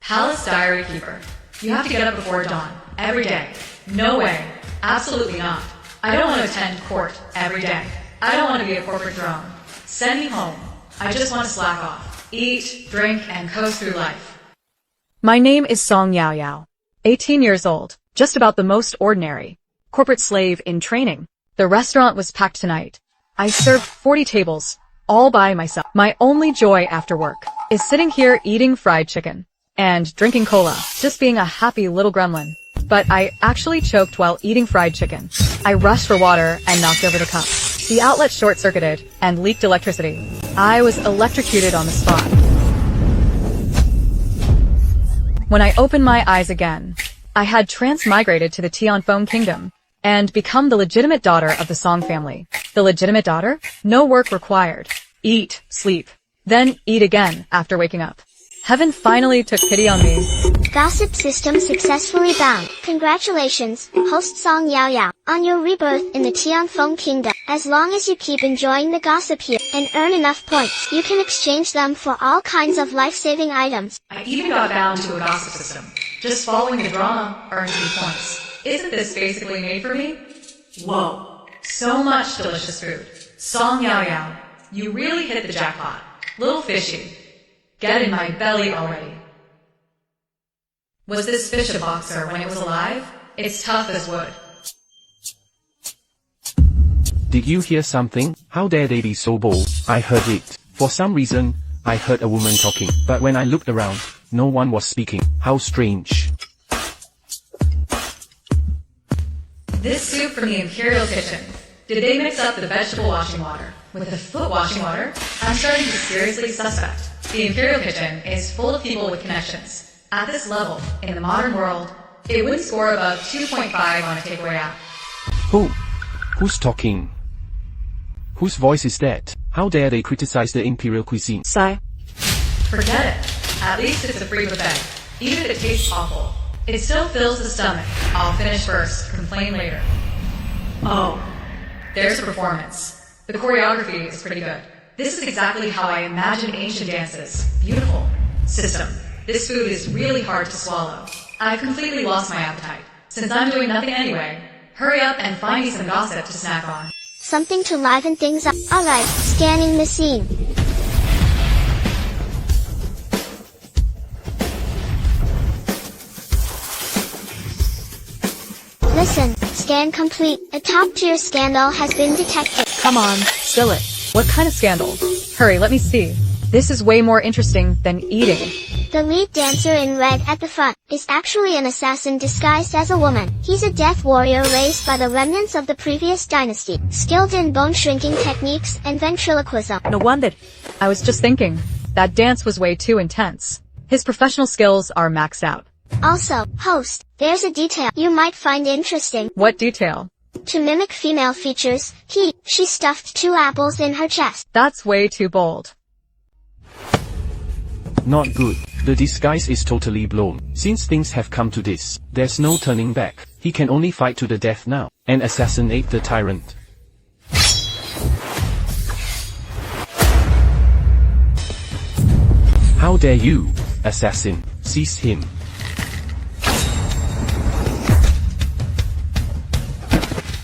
Palace Diary Keeper. You have to get up before dawn, every day. No way. Absolutely not. I don't want to attend court every day. I don't want to be a corporate drone. Send me home. I just want to slack off, eat, drink, and coast through life. My name is Song Yao Yao. 18 years old. Just about the most ordinary. Corporate slave in training. The restaurant was packed tonight. I served 40 tables, all by myself. My only joy after work is sitting here eating fried chicken and drinking cola, just being a happy little gremlin. But I actually choked while eating fried chicken. I rushed for water and knocked over the cup. The outlet short-circuited and leaked electricity. I was electrocuted on the spot. When I opened my eyes again, I had transmigrated to the Tianfeng kingdom and become the legitimate daughter of the Song family. The legitimate daughter? No work required. Eat, sleep, then eat again after waking up. Heaven finally took pity on me. Gossip system successfully bound. Congratulations, host Song Yao Yao, on your rebirth in the Tianfeng kingdom. As long as you keep enjoying the gossip here and earn enough points, you can exchange them for all kinds of life-saving items. I even got bound to a gossip system. Just following the drama earns me points. Isn't this basically made for me? Whoa. So much delicious food. Song Yao Yao, you really hit the jackpot. Little fishy. Get in my belly already. Was this fish a boxer when it was alive? It's tough as wood. Did you hear something? How dare they be so bold? I heard it. For some reason, I heard a woman talking, but when I looked around, no one was speaking. How strange. This soup from the Imperial Kitchen. Did they mix up the vegetable washing water with the foot washing water? I'm starting to seriously suspect. The Imperial Kitchen is full of people with connections. At this level, in the modern world, it wouldn't score above 2.5 on a takeaway app. Who's talking? Whose voice is that? How dare they criticize the imperial cuisine? Sigh. Forget it. At least it's a free buffet. Even if it tastes awful, it still fills the stomach. I'll finish first, complain later. Oh, there's a performance. The choreography is pretty good. This is exactly how I imagined ancient dances. Beautiful. System. This food is really hard to swallow. I've completely lost my appetite. Since I'm doing nothing anyway, hurry up and find me some gossip to snack on. Something to liven things up. Alright, scanning the scene. Listen, scan complete. A top-tier scandal has been detected. Come on, spill it. What kind of scandal? Hurry, let me see. This is way more interesting than eating. The lead dancer in red at the front is actually an assassin disguised as a woman. He's a death warrior raised by the remnants of the previous dynasty, skilled in bone-shrinking techniques and ventriloquism. No wonder. I was just thinking, that dance was way too intense. His professional skills are maxed out. Also, host, there's a detail you might find interesting. What detail? To mimic female features, she stuffed 2 apples in her chest. That's way too bold. Not good. The disguise is totally blown. Since things have come to this, there's no turning back. He can only fight to the death now, and assassinate the tyrant. How dare you, assassin, seize him.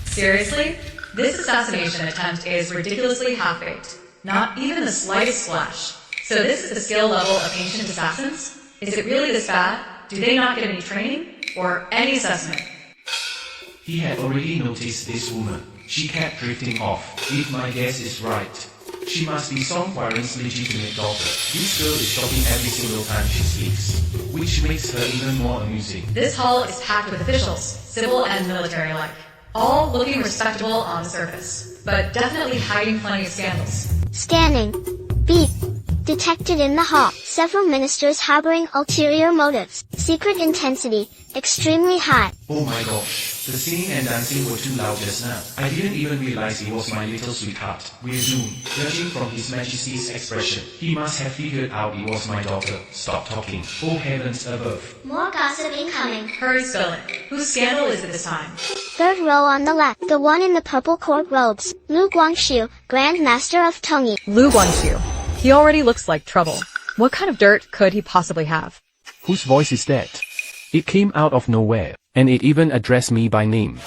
Seriously? This assassination attempt is ridiculously half-baked. Not even the slightest splash. So this is the skill level of ancient assassins? Is it really this bad? Do they not get any training? Or any assessment? He had already noticed this woman. She kept drifting off. If my guess is right, she must be Song Huaren's legitimate daughter. This girl is shopping every single time she sleeps, which makes her even more amusing. This hall is packed with officials, civil and military alike. All looking respectable on the surface, but definitely hiding plenty of scandals. Scanning. Beep. Detected in the hall. Several ministers harboring ulterior motives. Secret intensity. Extremely high. Oh my gosh, the singing and dancing were too loud just now. I didn't even realize he was my little sweetheart. We're doomed. Judging from His Majesty's expression, he must have figured out it was my daughter. Stop talking. Oh heavens above. More gossip incoming. Hurry, spill it. Whose scandal is it this time? 3rd row on the left. The one in the purple court robes. Lu Guangxiu, Grand Master of Tongyi. Lu Guangxiu. He already looks like trouble. What kind of dirt could he possibly have? Whose voice is that? It came out of nowhere, and it even addressed me by name.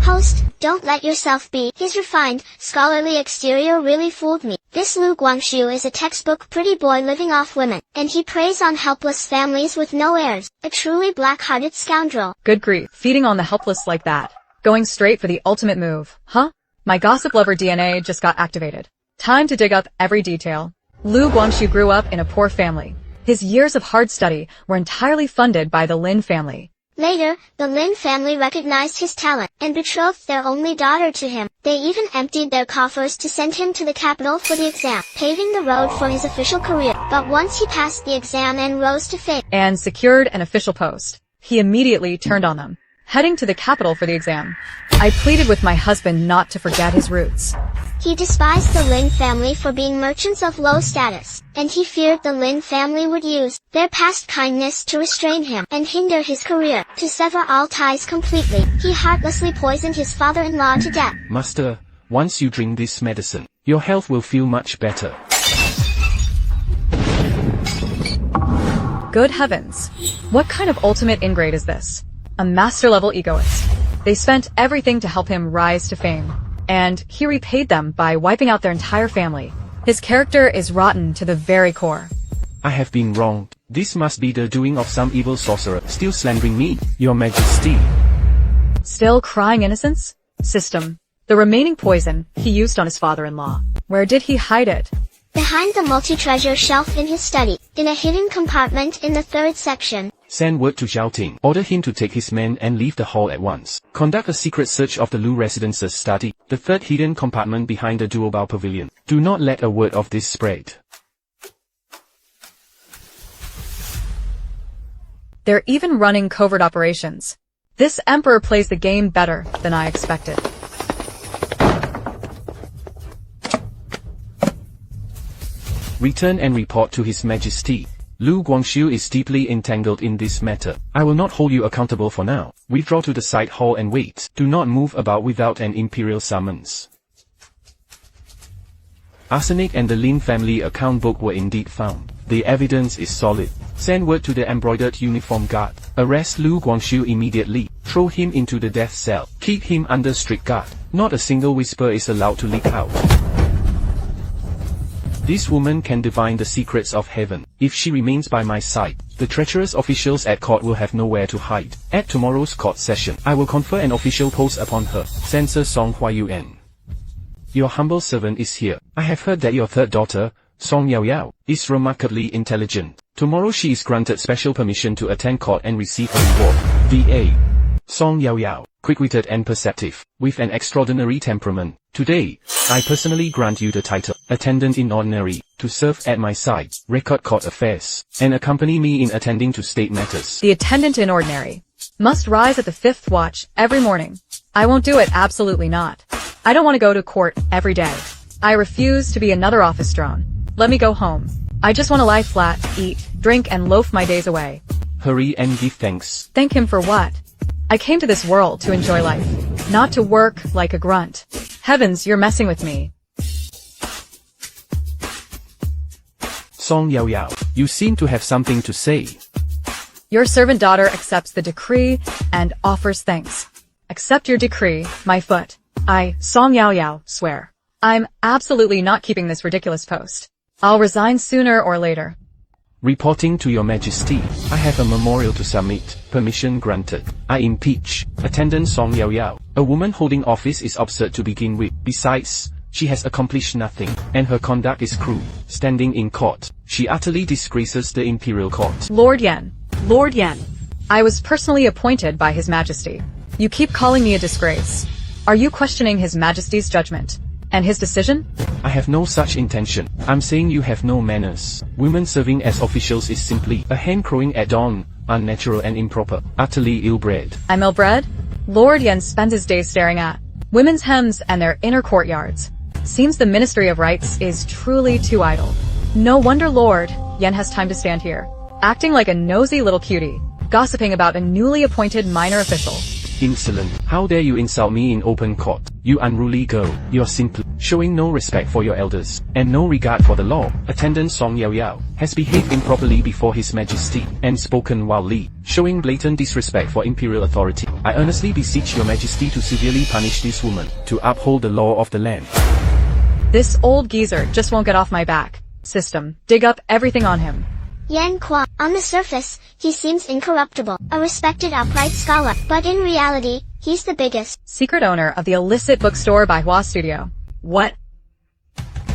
Host, don't let yourself be. His refined, scholarly exterior really fooled me. This Lu Guangxu is a textbook pretty boy living off women, and he preys on helpless families with no heirs. A truly black-hearted scoundrel. Good grief, feeding on the helpless like that. Going straight for the ultimate move, huh? My gossip lover DNA just got activated. Time to dig up every detail. Lu Guangxu grew up in a poor family. His years of hard study were entirely funded by the Lin family. Later, the Lin family recognized his talent, and betrothed their only daughter to him. They even emptied their coffers to send him to the capital for the exam, paving the road for his official career. But once he passed the exam and rose to fame, And secured an official post, he immediately turned on them, heading to the capital for the exam. I pleaded with my husband not to forget his roots. he despised the Lin family for being merchants of low status, and he feared the Lin family would use their past kindness to restrain him and hinder his career. To sever all ties completely, he heartlessly poisoned his father-in-law to death. Master, once you drink this medicine, your health will feel much better. Good heavens. What kind of ultimate ingrate is this? A master-level egoist. They spent everything to help him rise to fame, and he repaid them by wiping out their entire family. His character is rotten to the very core. I have been wronged. This must be the doing of some evil sorcerer still slandering me, Your Majesty. Still crying innocence? System. The remaining poison he used on his father-in-law. Where did he hide it? Behind the multi-treasure shelf in his study, in a hidden compartment in the 3rd section. Send word to Xiao Ting. Order him to take his men and leave the hall at once. Conduct a secret search of the Lu residence's study, the 3rd hidden compartment behind the dual-bow pavilion. Do not let a word of this spread. They're even running covert operations. This emperor plays the game better than I expected. Return and report to His Majesty. Lu Guangxu is deeply entangled in this matter. I will not hold you accountable for now. Withdraw to the side hall and wait. Do not move about without an imperial summons. Arsenic and the Lin family account book were indeed found. The evidence is solid. Send word to the embroidered uniform guard. Arrest Lu Guangxu immediately. Throw him into the death cell. Keep him under strict guard. Not a single whisper is allowed to leak out. This woman can divine the secrets of heaven. If she remains by my side, the treacherous officials at court will have nowhere to hide. At tomorrow's court session, I will confer an official post upon her. Censor Song Huayuan. Your humble servant is here. I have heard that your 3rd daughter, Song Yaoyao, is remarkably intelligent. Tomorrow she is granted special permission to attend court and receive a reward. V.A. Song Yaoyao, quick-witted and perceptive, with an extraordinary temperament. Today, I personally grant you the title, Attendant in Ordinary, to serve at my side, record court affairs, and accompany me in attending to state matters. The attendant in ordinary must rise at the 5th watch every morning. I won't do it, absolutely not. I don't want to go to court every day. I refuse to be another office drone. Let me go home. I just want to lie flat, eat, drink and loaf my days away. Hurry and give thanks. Thank him for what? I came to this world to enjoy life, not to work like a grunt. Heavens, you're messing with me. Song Yaoyao, you seem to have something to say. Your servant daughter accepts the decree and offers thanks. Accept your decree, my foot. I, Song Yaoyao, swear. I'm absolutely not keeping this ridiculous post. I'll resign sooner or later. Reporting to Your Majesty, I have a memorial to submit. Permission granted. I impeach Attendant Song Yaoyao. A woman holding office is absurd to begin with. Besides, she has accomplished nothing, and her conduct is cruel. Standing in court, she utterly disgraces the imperial court. Lord Yan. Lord Yan. I was personally appointed by His Majesty. You keep calling me a disgrace. Are you questioning His Majesty's judgment? And his decision? I have no such intention. I'm saying you have no manners. Women serving as officials is simply a hen crowing at dawn, unnatural and improper, utterly ill-bred. I'm ill-bred? Lord Yen spends his days staring at women's hems and their inner courtyards. Seems the Ministry of Rights is truly too idle. No wonder Lord Yen has time to stand here, acting like a nosy little cutie, gossiping about a newly appointed minor official. Insolent. How dare you insult me in open court? You unruly girl. You're simply... showing no respect for your elders, and no regard for the law. Attendant Song Yaoyao has behaved improperly before His Majesty, and spoken wildly, showing blatant disrespect for imperial authority. I earnestly beseech your Majesty to severely punish this woman, to uphold the law of the land. This old geezer just won't get off my back. System, dig up everything on him. Yan Quan. On the surface, he seems incorruptible, a respected upright scholar, but in reality, he's the biggest Secret owner of the illicit bookstore Baihua Studio. What?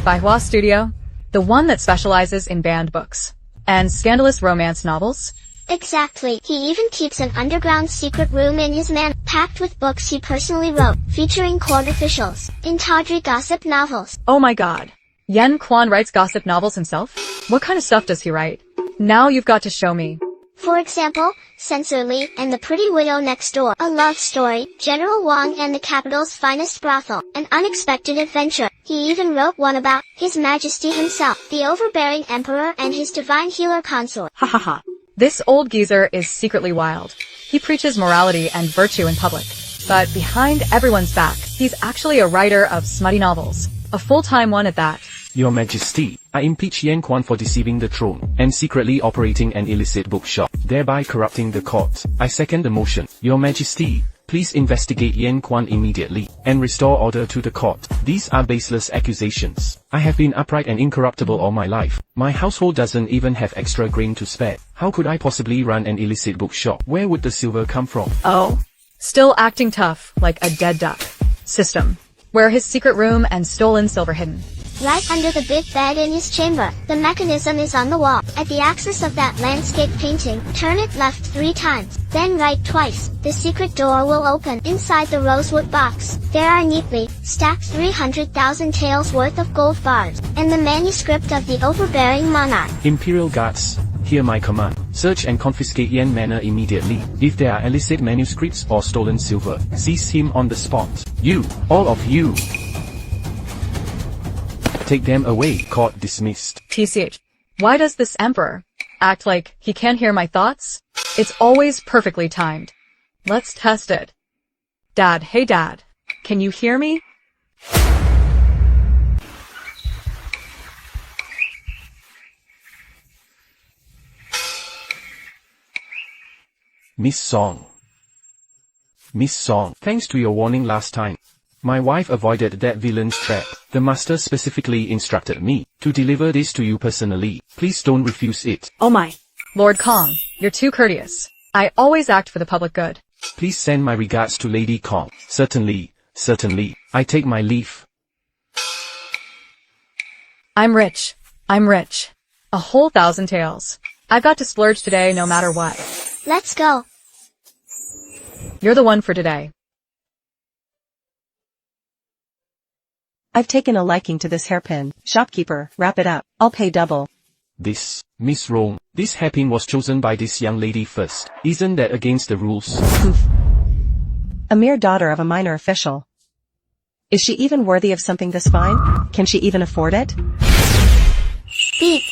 Baihua Studio? The one that specializes in banned books. And scandalous romance novels? Exactly. He even keeps an underground secret room in his manor, packed with books he personally wrote, featuring court officials, in tawdry gossip novels. Oh my god. Yan Quan writes gossip novels himself? What kind of stuff does he write? Now you've got to show me. For example, Censor Li and the Pretty Widow Next Door, a love story, General Wang and the capital's finest brothel, an unexpected adventure. He even wrote one about His Majesty himself, the overbearing emperor and his divine healer consort. Ha ha ha. This old geezer is secretly wild. He preaches morality and virtue in public. But behind everyone's back, he's actually a writer of smutty novels. A full-time one at that. Your Majesty, I impeach Yan Quan for deceiving the throne, and secretly operating an illicit bookshop, thereby corrupting the court. I second the motion. Your Majesty, please investigate Yan Quan immediately, and restore order to the court. These are baseless accusations. I have been upright and incorruptible all my life. My household doesn't even have extra grain to spare. How could I possibly run an illicit bookshop? Where would the silver come from? Oh. Still acting tough, like a dead duck. System. Where his secret room and stolen silver hidden. Right under the big bed in his chamber. The mechanism is on the wall. At the axis of that landscape painting, turn it left 3 times, then right twice. The secret door will open. Inside the rosewood box, there are neatly stacked 300,000 taels worth of gold bars, and the manuscript of the overbearing monarch. Imperial guards, hear my command. Search and confiscate Yan Manor immediately. If there are illicit manuscripts or stolen silver, seize him on the spot. You, all of you. Take them away. Court dismissed. TCH. Why does this emperor act like he can't hear my thoughts? It's always perfectly timed. Let's test it. Dad, hey Dad. Can you hear me? Miss Song. Miss Song, thanks to your warning last time, my wife avoided that villain's trap. The master specifically instructed me to deliver this to you personally. Please don't refuse it. Oh my. Lord Kong, you're too courteous. I always act for the public good. Please send my regards to Lady Kong. Certainly, certainly. I take my leave. I'm rich. I'm rich. A whole 1,000 taels. I've got to splurge today no matter what. Let's go. You're the one for today. I've taken a liking to this hairpin. Shopkeeper, wrap it up. I'll pay double. This, Miss Rong, this hairpin was chosen by this young lady first. Isn't that against the rules? A mere daughter of a minor official. Is she even worthy of something this fine? Can she even afford it? Beep.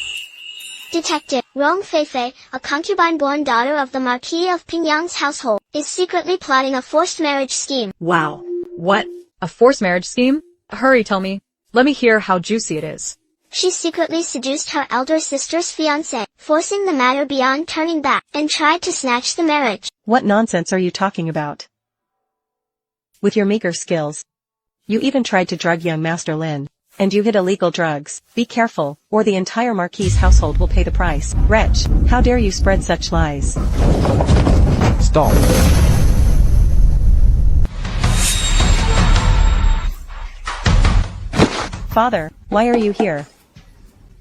Detective Rong Feifei, a concubine-born daughter of the Marquis of Pingyang's household, is secretly plotting a forced marriage scheme. Wow. What? A forced marriage scheme? Hurry, tell me. Let me hear how juicy it is. She secretly seduced her elder sister's fiancé, forcing the matter beyond turning back, and tried to snatch the marriage. What nonsense are you talking about? With your meager skills. You even tried to drug young Master Lin. And you hid illegal drugs. Be careful, or the entire Marquis' household will pay the price. Wretch, how dare you spread such lies? Stop. Father, why are you here?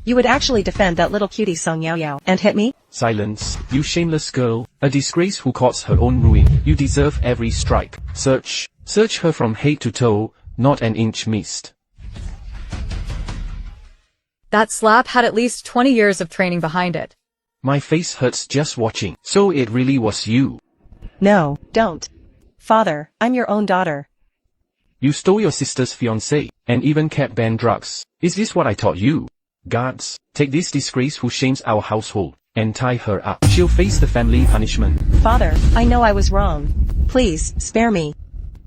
You would actually defend that little cutie Song Yaoyao and hit me? Silence, you shameless girl, a disgrace who courts her own ruin. You deserve every strike. Search her from head to toe, not an inch missed. That slap had at least 20 years of training behind it. My face hurts just watching. So it really was you. No, don't. Father, I'm your own daughter. You stole your sister's fiancé, and even kept banned drugs. Is this what I taught you? Guards, take this disgrace who shames our household, and tie her up. She'll face the family punishment. Father, I know I was wrong. Please, spare me.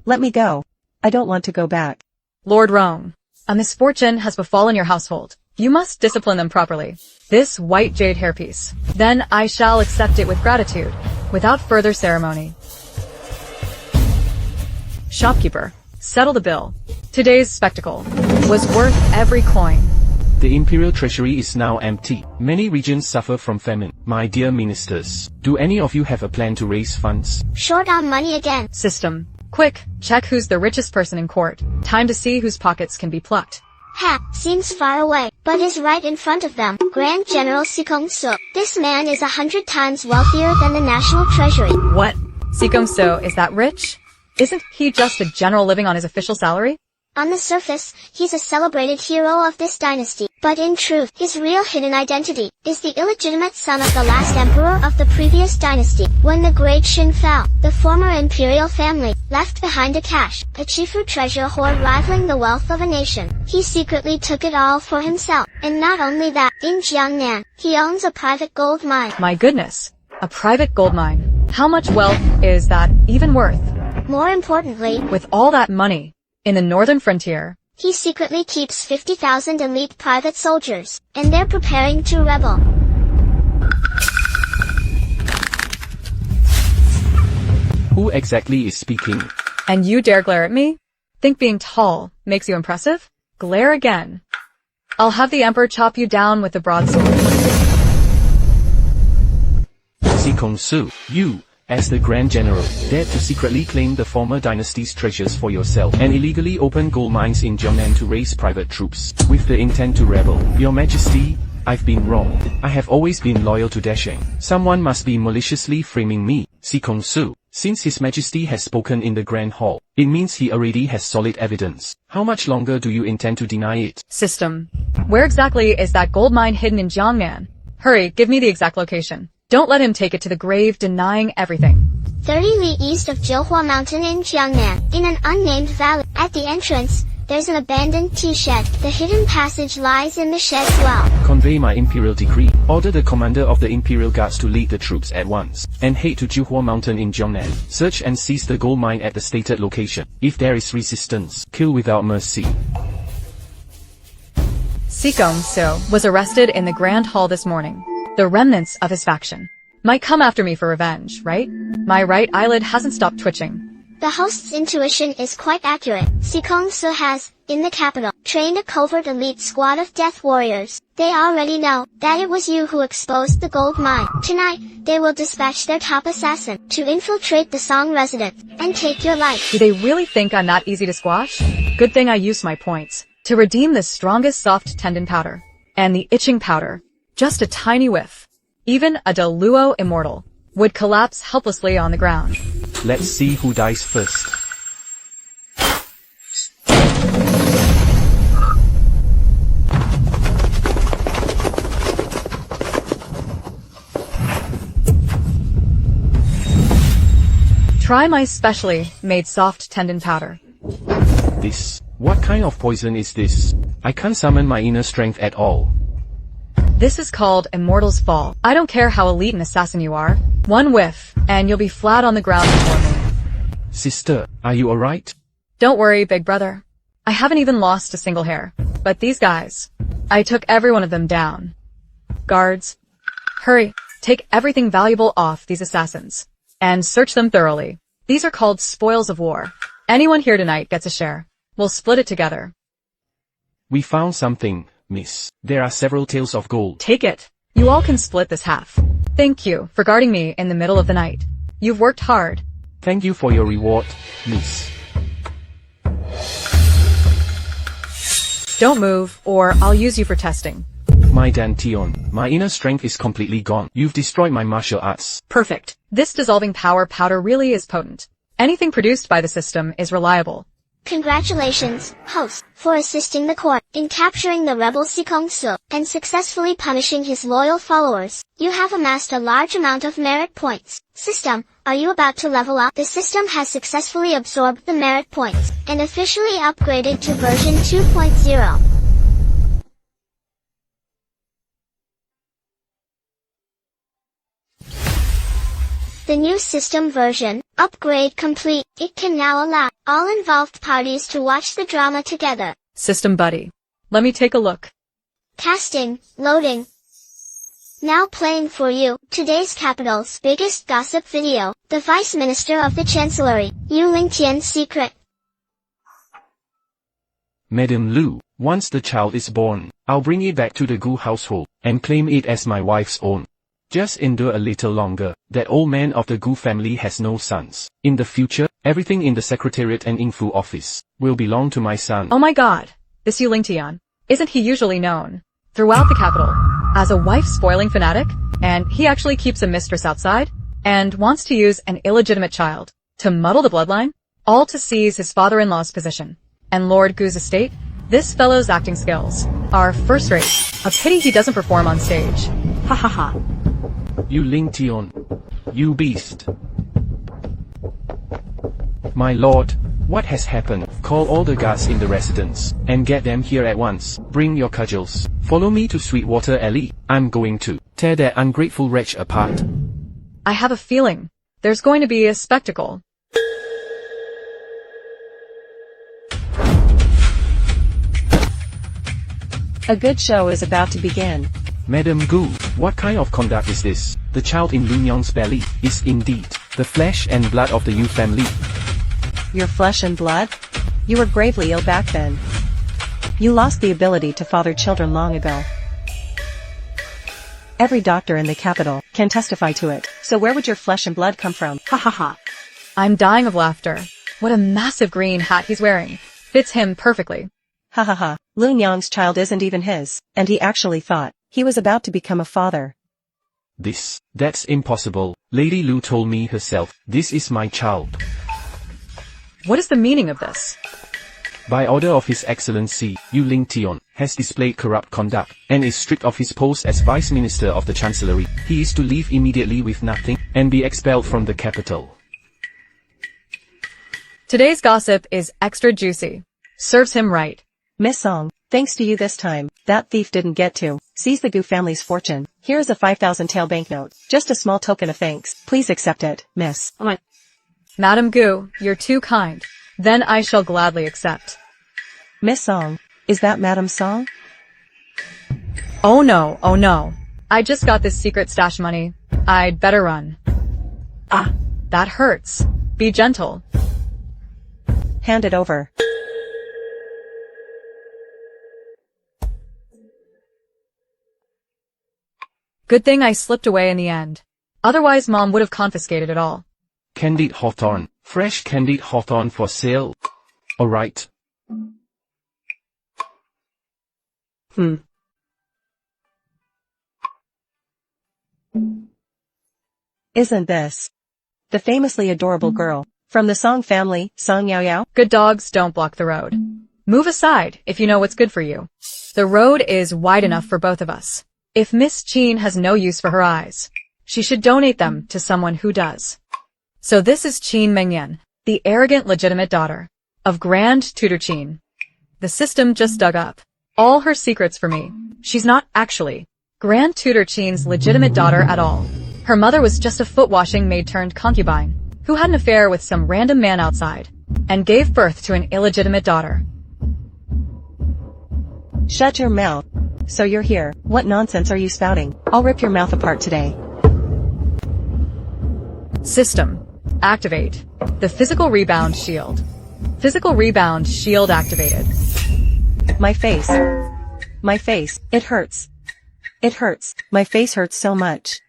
Let me go. I don't want to go back. Lord Rong, A misfortune has befallen your household. You must discipline them properly. This white jade hairpiece. Then I shall accept it with gratitude, without further ceremony. Shopkeeper, settle the bill. Today's spectacle was worth every coin. The imperial treasury is now empty. Many regions suffer from famine. My dear ministers, do any of you have a plan to raise funds? Short on money again. System. Quick, check who's the richest person in court. Time to see whose pockets can be plucked. Ha, seems far away, but is right in front of them. Grand General Sikong Su. This man is 100 times wealthier than the national treasury. What? Sikong So is that rich? Isn't he just a general living on his official salary? On the surface, he's a celebrated hero of this dynasty, but in truth, his real hidden identity is the illegitimate son of the last emperor of the previous dynasty. When the great Shin fell, the former imperial family left behind a cache, a Chifu treasure hoard rivaling the wealth of a nation. He secretly took it all for himself, and not only that, in Jiangnan, he owns a private gold mine. My goodness, a private gold mine. How much wealth is that even worth? More importantly, With all that money, in the northern frontier, he secretly keeps 50,000 elite private soldiers, and they're preparing to rebel. Who exactly is speaking? and you dare glare at me? Think being tall makes you impressive? Glare again. I'll have the emperor chop you down with the broadsword. Sikong Su, you, as the Grand General, dared to secretly claim the former dynasty's treasures for yourself and illegally open gold mines in Jiangnan to raise private troops, with the intent to rebel. Your Majesty, I've been wrong. I have always been loyal to Dasheng. Someone must be maliciously framing me. Sikong Su, since His Majesty has spoken in the Grand Hall, it means he already has solid evidence. How much longer do you intend to deny it? System. Where exactly is that gold mine hidden in Jiangnan? Hurry, give me the exact location. Don't let him take it to the grave denying everything. 30 li east of Zhihua Mountain in Jiangnan, in an unnamed valley. At the entrance, there's an abandoned tea shed. The hidden passage lies in the shed's well. Convey my imperial decree. Order the commander of the imperial guards to lead the troops at once, and head to Zhihua Mountain in Jiangnan. Search and seize the gold mine at the stated location. If there is resistance, kill without mercy. Sikong So was arrested in the Grand Hall this morning. The remnants of his faction might come after me for revenge, right? My right eyelid hasn't stopped twitching. The host's intuition is quite accurate. Sikong Su has, in the capital, trained a covert elite squad of death warriors. They already know that it was you who exposed the gold mine. Tonight, they will dispatch their top assassin to infiltrate the Song residence and take your life. Do they really think I'm that easy to squash? Good thing I used my points to redeem the strongest soft tendon powder and the itching powder. Just a tiny whiff. Even a Deluo immortal would collapse helplessly on the ground. Let's see who dies first. Try my specially made soft tendon powder. This. What kind of poison is this? I can't summon my inner strength at all. This is called Immortal's Fall. I don't care how elite an assassin you are. One whiff, and you'll be flat on the ground before me. Sister, are you alright? Don't worry, big brother. I haven't even lost a single hair. But these guys, I took every one of them down. Guards, hurry, take everything valuable off these assassins. And search them thoroughly. These are called spoils of war. Anyone here tonight gets a share. We'll split it together. We found something, miss. There are several taels of gold. Take it. You all can split this half. Thank you for guarding me in the middle of the night. You've worked hard. Thank you for your reward, miss. Don't move, or I'll use you for testing. My Dantion, my inner strength is completely gone. You've destroyed my martial arts. Perfect. This dissolving power powder really is potent. Anything produced by the system is reliable. Congratulations, host, for assisting the court in capturing the rebel Sikong Su and successfully punishing his loyal followers. You have amassed a large amount of merit points. System, are you about to level up? The system has successfully absorbed the merit points and officially upgraded to version 2.0. The new system version, upgrade complete. It can now allow all involved parties to watch the drama together. System buddy. Let me take a look. Casting, loading. Now playing for you, today's capital's biggest gossip video, the Vice Minister of the Chancellery, Yu Lingtian's secret. Madam Lu, once the child is born, I'll bring it back to the Gu household, and claim it as my wife's own. Just endure a little longer, that old man of the Gu family has no sons. In the future, everything in the Secretariat and Info office will belong to my son. Oh my god, this Yu Lingtian. Isn't he usually known throughout the capital as a wife-spoiling fanatic? And he actually keeps a mistress outside and wants to use an illegitimate child to muddle the bloodline, all to seize his father-in-law's position. And Lord Gu's estate? This fellow's acting skills are first rate. A pity he doesn't perform on stage. Ha ha ha. You Lingtian. You beast. My lord, what has happened? Call all the guards in the residence, and get them here at once. Bring your cudgels. Follow me to Sweetwater Alley. I'm going to tear that ungrateful wretch apart. I have a feeling there's going to be a spectacle. A good show is about to begin. Madam Gu, what kind of conduct is this? The child in Lun Yang's belly is indeed the flesh and blood of the Yu family. Your flesh and blood? You were gravely ill back then. You lost the ability to father children long ago. Every doctor in the capital can testify to it. So where would your flesh and blood come from? Ha ha ha. I'm dying of laughter. What a massive green hat he's wearing. Fits him perfectly. Ha ha ha. Lun Yang's child isn't even his, and he actually thought he was about to become a father. That's impossible. Lady Lu told me herself, this is my child. What is the meaning of this? By order of His Excellency, Yu Lingtian has displayed corrupt conduct, and is stripped of his post as Vice Minister of the Chancellery. He is to leave immediately with nothing, and be expelled from the capital. Today's gossip is extra juicy. Serves him right. Miss Song, thanks to you this time, that thief didn't get to seize the Gu family's fortune. Here is a 5,000 tael banknote. Just a small token of thanks. Please accept it, miss. Oh my. Madam Gu, you're too kind. Then I shall gladly accept. Miss Song, is that Madam Song? Oh no. I just got this secret stash money. I'd better run. Ah, that hurts. Be gentle. Hand it over. Good thing I slipped away in the end. Otherwise Mom would have confiscated it all. Candied hawthorn. Fresh candied hawthorn for sale. Alright. Isn't this the famously adorable girl from the Song family, Song Yao Yao? Good dogs don't block the road. Move aside if you know what's good for you. The road is wide enough for both of us. If Miss Qin has no use for her eyes, she should donate them to someone who does. So this is Qin Mengyan, the arrogant legitimate daughter of Grand Tutor Qin. The system just dug up all her secrets for me. She's not actually Grand Tutor Qin's legitimate daughter at all. Her mother was just a foot-washing maid turned concubine who had an affair with some random man outside and gave birth to an illegitimate daughter. Shut your mouth. So you're here. What nonsense are you spouting? I'll rip your mouth apart today. System. Activate. The physical rebound shield. Physical rebound shield activated. My face. My face. It hurts. It hurts. My face hurts so much.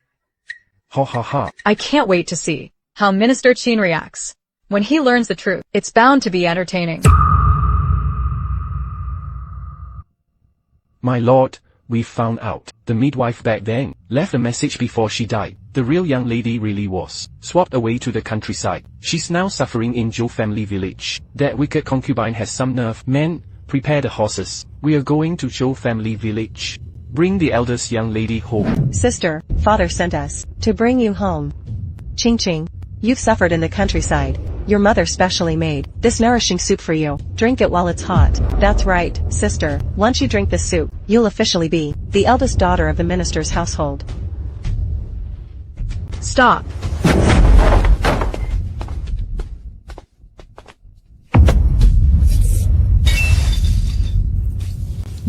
Ha ha ha. I can't wait to see how Minister Qin reacts when he learns the truth. It's bound to be entertaining. My lord, we found out. The midwife back then left a message before she died. The real young lady really was swapped away to the countryside. She's now suffering in Zhou family village. That wicked concubine has some nerve. Men, prepare the horses. We are going to Zhou family village. Bring the eldest young lady home. Sister, father sent us to bring you home. Ching Ching, you've suffered in the countryside. Your mother specially made this nourishing soup for you. Drink it while it's hot. That's right, sister. Once you drink this soup, you'll officially be the eldest daughter of the minister's household. Stop.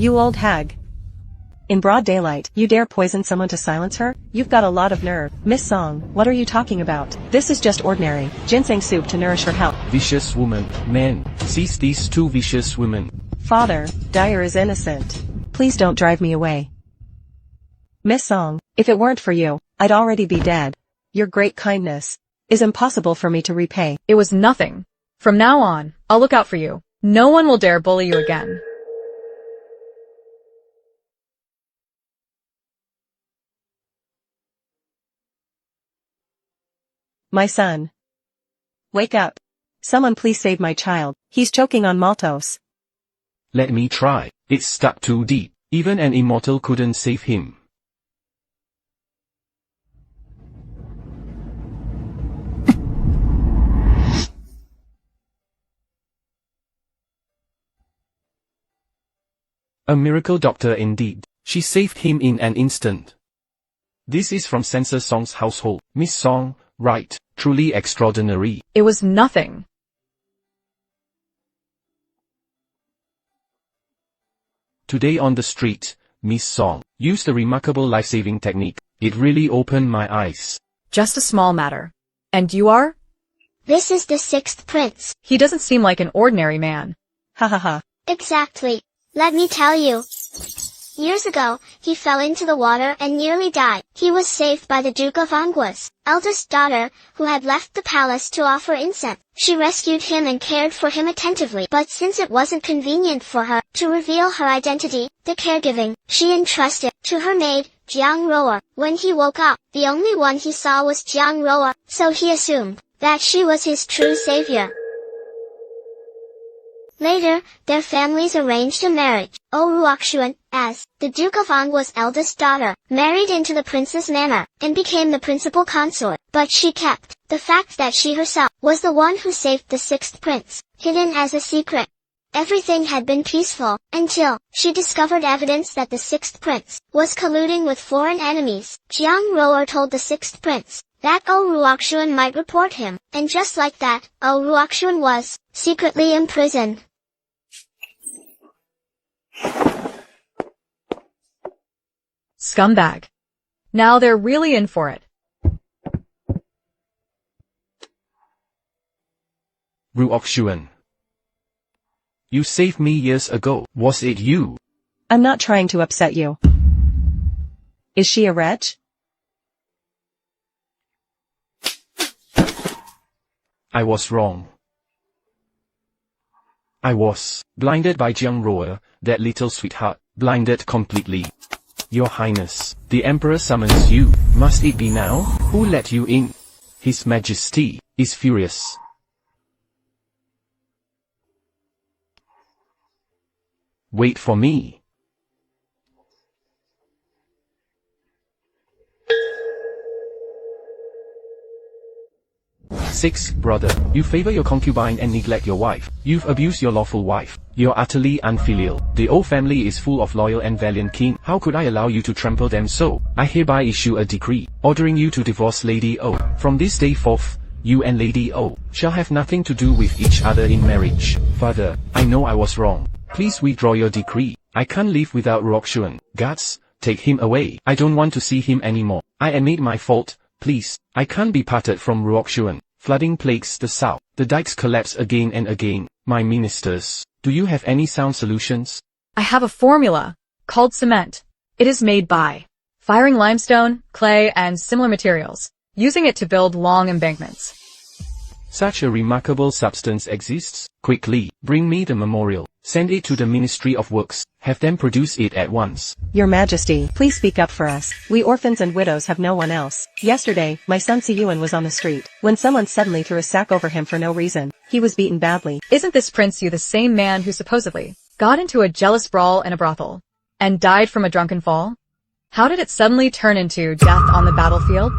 You old hag. In broad daylight, you dare poison someone to silence her? You've got a lot of nerve. Miss Song, what are you talking about? This is just ordinary ginseng soup to nourish her health. Vicious woman, man, seize these two vicious women. Father, Dyer is innocent. Please don't drive me away. Miss Song, if it weren't for you, I'd already be dead. Your great kindness is impossible for me to repay. It was nothing. From now on, I'll look out for you. No one will dare bully you again. My son. Wake up. Someone please save my child. He's choking on maltose. Let me try. It's stuck too deep. Even an immortal couldn't save him. A miracle doctor indeed. She saved him in an instant. This is from Sensor Song's household. Miss Song, right, truly extraordinary. It was nothing. Today on the street, Miss Song used a remarkable life-saving technique. It really opened my eyes. Just a small matter. And you are? This is the sixth prince. He doesn't seem like an ordinary man. Ha ha ha. Exactly. Let me tell you. Years ago, he fell into the water and nearly died. He was saved by the Duke of Angua's eldest daughter, who had left the palace to offer incense. She rescued him and cared for him attentively. But since it wasn't convenient for her to reveal her identity, the caregiving she entrusted to her maid, Jiang Roa. When he woke up, the only one he saw was Jiang Roa, so he assumed that she was his true savior. Later, their families arranged a marriage. Ruoxuan, as the Duke of Angua's eldest daughter, married into the prince's manor, and became the principal consort. But she kept the fact that she herself was the one who saved the sixth prince, hidden as a secret. Everything had been peaceful, until she discovered evidence that the sixth prince was colluding with foreign enemies. Jiang Roer told the sixth prince that Ruoxuan might report him, and just like that, Ruoxuan was secretly imprisoned. Scumbag. Now they're really in for it. Ruoxuan. You saved me years ago. Was it you? I'm not trying to upset you. Is she a wretch? I was wrong. I was blinded by Jiang Roer, that little sweetheart, blinded completely. Your Highness, the Emperor summons you. Must it be now? Who let you in? His Majesty is furious. Wait for me. Six, brother, you favor your concubine and neglect your wife. You've abused your lawful wife. You're utterly unfilial. The old family is full of loyal and valiant kin. How could I allow you to trample them so? I hereby issue a decree, ordering you to divorce Lady O. From this day forth, you and Lady O shall have nothing to do with each other in marriage. Father, I know I was wrong. Please withdraw your decree. I can't live without Ruoxuan. Guards, take him away. I don't want to see him anymore. I admit my fault. Please, I can't be parted from Ruoxuan. Flooding plagues the south. The dikes collapse again and again. My ministers, do you have any sound solutions? I have a formula called cement. It is made by firing limestone, clay, and similar materials, using it to build long embankments. Such a remarkable substance exists. Quickly, bring me the memorial. Send it to the Ministry of Works. Have them produce it at once. Your Majesty, please speak up for us. We orphans and widows have no one else. Yesterday, my son Siyuan was on the street, when someone suddenly threw a sack over him for no reason. He was beaten badly. Isn't this Prince Yu the same man who supposedly got into a jealous brawl in a brothel and died from a drunken fall? How did it suddenly turn into death on the battlefield?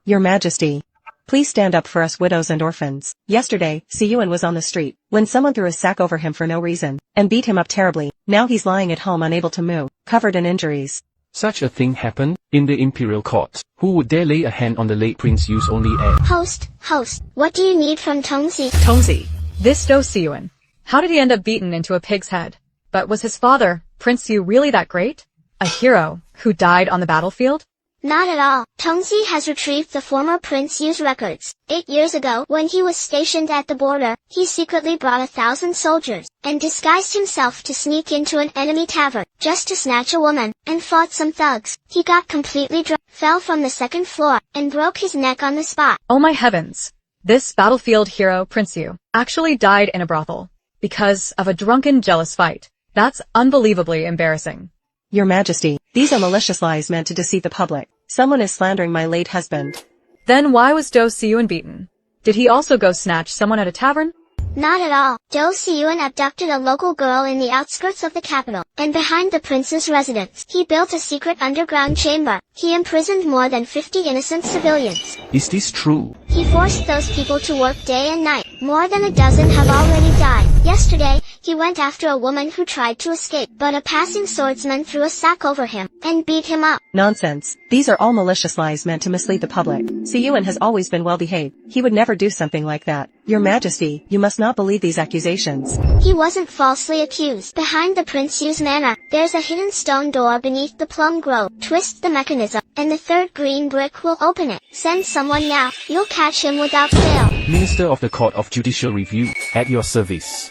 Your Majesty, please stand up for us widows and orphans. Yesterday, Siyuan was on the street, when someone threw a sack over him for no reason, and beat him up terribly. Now he's lying at home unable to move, covered in injuries. Such a thing happened in the imperial court. Who would dare lay a hand on the late Prince Yu's only heir? Host, what do you need from Tongzi? Tongzi, this Do Siyuan. How did he end up beaten into a pig's head? But was his father, Prince Yu, really that great? A hero who died on the battlefield? Not at all. Tongzi has retrieved the former Prince Yu's records. 8 years ago, when he was stationed at the border, he secretly brought 1,000 soldiers, and disguised himself to sneak into an enemy tavern, just to snatch a woman, and fought some thugs. He got completely drunk, fell from the second floor, and broke his neck on the spot. Oh my heavens. This battlefield hero, Prince Yu, actually died in a brothel because of a drunken jealous fight. That's unbelievably embarrassing. Your Majesty, these are malicious lies meant to deceive the public. Someone is slandering my late husband. Then why was Do Siyuan beaten? Did he also go snatch someone at a tavern? Not at all. Do Siyuan abducted a local girl in the outskirts of the capital, and behind the prince's residence, he built a secret underground chamber. He imprisoned more than 50 innocent civilians. Is this true? He forced those people to work day and night. More than a dozen have already died. Yesterday, he went after a woman who tried to escape, but a passing swordsman threw a sack over him, and beat him up. Nonsense. These are all malicious lies meant to mislead the public. Siyuan has always been well behaved. He would never do something like that. Your Majesty, you must not believe these accusations. He wasn't falsely accused. Behind the Prince Yu's manor, there's a hidden stone door beneath the plum grove. Twist the mechanism, and the third green brick will open it. Send someone now. You'll catch him without fail. Minister of the Court of Judicial Review, at your service.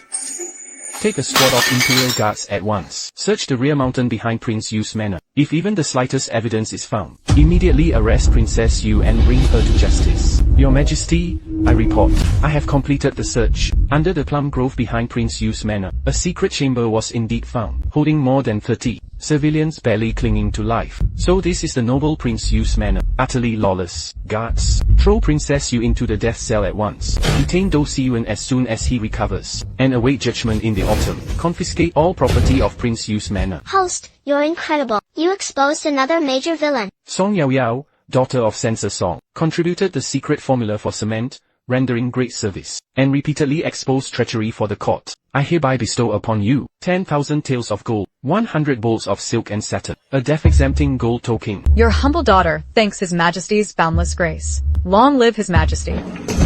Take a squad of Imperial Guards at once. Search the rear mountain behind Prince Yu's manor. If even the slightest evidence is found, immediately arrest Princess Yu and bring her to justice. Your Majesty, I report. I have completed the search. Under the plum grove behind Prince Yu's manor, a secret chamber was indeed found, holding more than 30 civilians barely clinging to life. So this is the noble Prince Yu's manor, utterly lawless. Guards, throw Princess Yu into the death cell at once. Detain Do Siyuan as soon as he recovers, and await judgment in the autumn. Confiscate all property of Prince Yu's manor. Host, you're incredible. You exposed another major villain. Song Yaoyao, daughter of Censor Song, contributed the secret formula for cement, rendering great service, and repeatedly exposed treachery for the court. I hereby bestow upon you 10,000 taels of gold, 100 bowls of silk and satin, a death-exempting gold token. Your humble daughter thanks His Majesty's boundless grace. Long live His Majesty.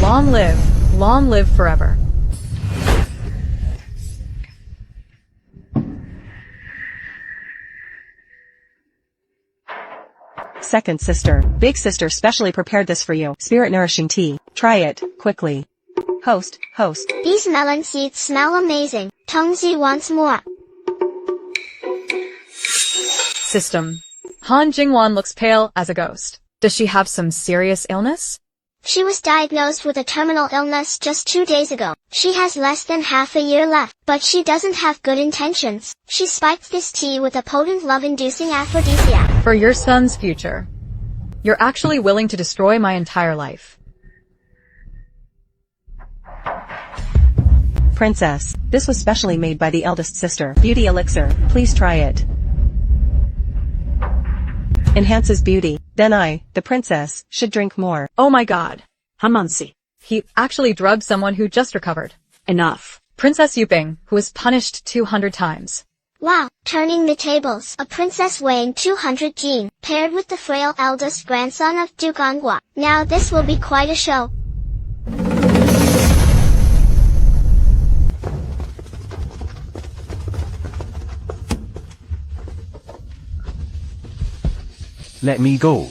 Long live forever. Second sister, big sister specially prepared this for you. Spirit nourishing tea. Try it, quickly. Host. These melon seeds smell amazing. Tongzi wants more. System. Han Jingwan looks pale as a ghost. Does she have some serious illness? She was diagnosed with a terminal illness just 2 days ago. She has less than half a year left, but she doesn't have good intentions. She spiked this tea with a potent love-inducing aphrodisiac. For your son's future. You're actually willing to destroy my entire life. Princess, this was specially made by the eldest sister. Beauty elixir, please try it. Enhances beauty. Then I, the princess, should drink more. Oh my god. Hamansi. He actually drugged someone who just recovered. Enough. Princess Yuping, who was punished 200 times. Wow, turning the tables. A princess weighing 200 jin, paired with the frail eldest grandson of Duke Anghua. Now this will be quite a show. Let me go.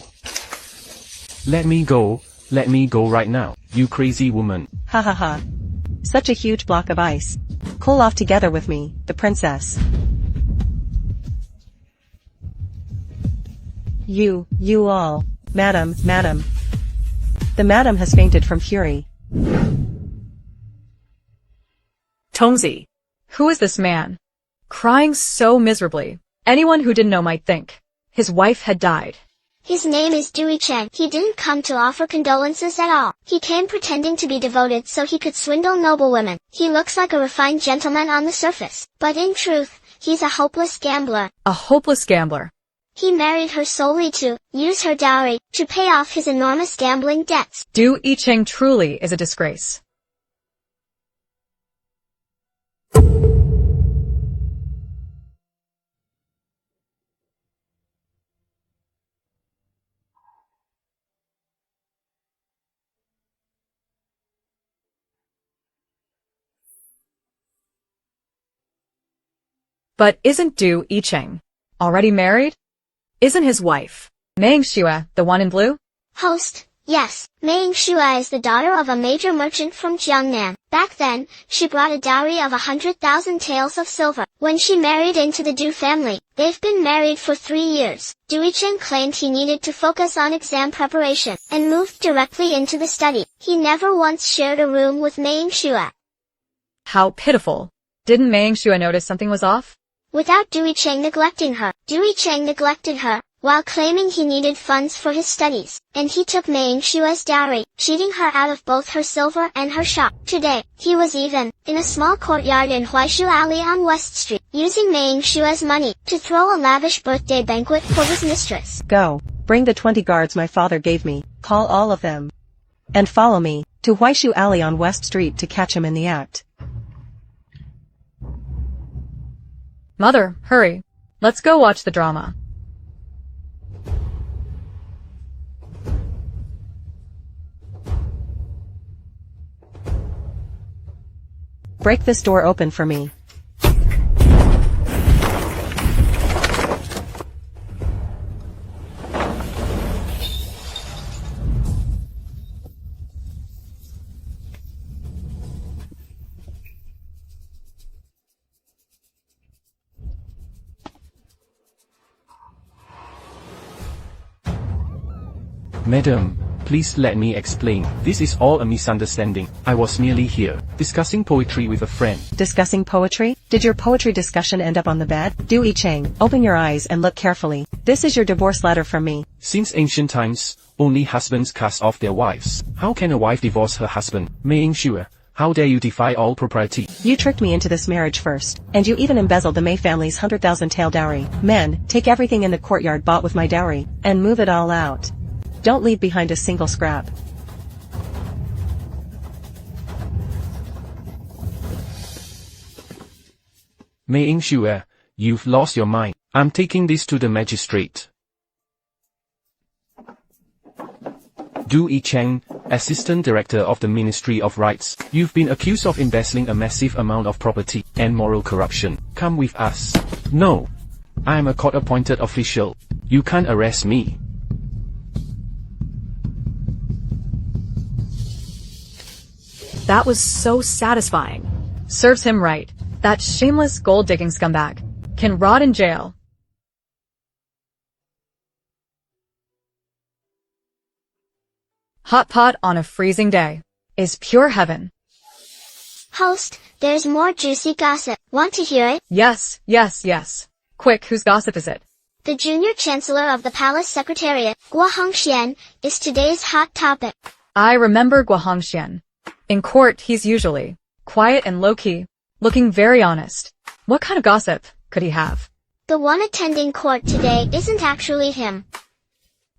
Let me go. Let me go right now, you crazy woman. Ha ha ha. Such a huge block of ice. Cool off together with me, the princess. You all. Madam. The madam has fainted from fury. Tongzi. Who is this man? Crying so miserably. Anyone who didn't know might think his wife had died. His name is Dewey Chen. He didn't come to offer condolences at all. He came pretending to be devoted so he could swindle noblewomen. He looks like a refined gentleman on the surface, but in truth, he's a hopeless gambler. A hopeless gambler. He married her solely to use her dowry to pay off his enormous gambling debts. Du Yicheng truly is a disgrace. But isn't Du Yicheng already married? Isn't his wife, Meng Xue, the one in blue? Host, yes, Meng Xue is the daughter of a major merchant from Jiangnan. Back then, she brought a dowry of 100,000 taels of silver. When she married into the Du family, they've been married for 3 years. Du Yicheng claimed he needed to focus on exam preparation, and moved directly into the study. He never once shared a room with Meng Xue. How pitiful. Didn't Meng Xue notice something was off? Without Du Yicheng neglecting her, Du Yicheng neglected her, while claiming he needed funds for his studies, and he took Meng Xue's dowry, cheating her out of both her silver and her shop. Today, he was even, in a small courtyard in Huaishu Alley on West Street, using Meng Xue's money to throw a lavish birthday banquet for his mistress. Go, bring the 20 guards my father gave me, call all of them. And follow me, to Huaishu Alley on West Street to catch him in the act. Mother, hurry. Let's go watch the drama. Break this door open for me. Madam, please let me explain. This is all a misunderstanding. I was merely here, discussing poetry with a friend. Discussing poetry? Did your poetry discussion end up on the bed? Du Yicheng, open your eyes and look carefully. This is your divorce letter from me. Since ancient times, only husbands cast off their wives. How can a wife divorce her husband? Meng Xue, how dare you defy all propriety? You tricked me into this marriage first, and you even embezzled the Mei family's 100,000 tael dowry. Men, take everything in the courtyard bought with my dowry, and move it all out. Don't leave behind a single scrap. Meng Xue, you've lost your mind. I'm taking this to the magistrate. Du Yicheng, Assistant Director of the Ministry of Rights, you've been accused of embezzling a massive amount of property and moral corruption. Come with us. No. I'm a court-appointed official. You can't arrest me. That was so satisfying. Serves him right. That shameless gold-digging scumbag can rot in jail. Hot pot on a freezing day is pure heaven. Host, there's more juicy gossip. Want to hear it? Yes, yes, yes. Quick, whose gossip is it? The junior chancellor of the palace secretariat, Guo Hongxian, is today's hot topic. I remember Guo Hongxian. In court, he's usually quiet and low-key, looking very honest. What kind of gossip could he have? The one attending court today isn't actually him.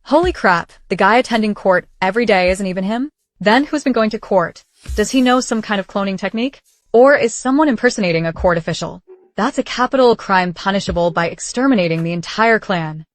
Holy crap, the guy attending court every day isn't even him? Then who's been going to court? Does he know some kind of cloning technique? Or is someone impersonating a court official? That's a capital crime punishable by exterminating the entire clan.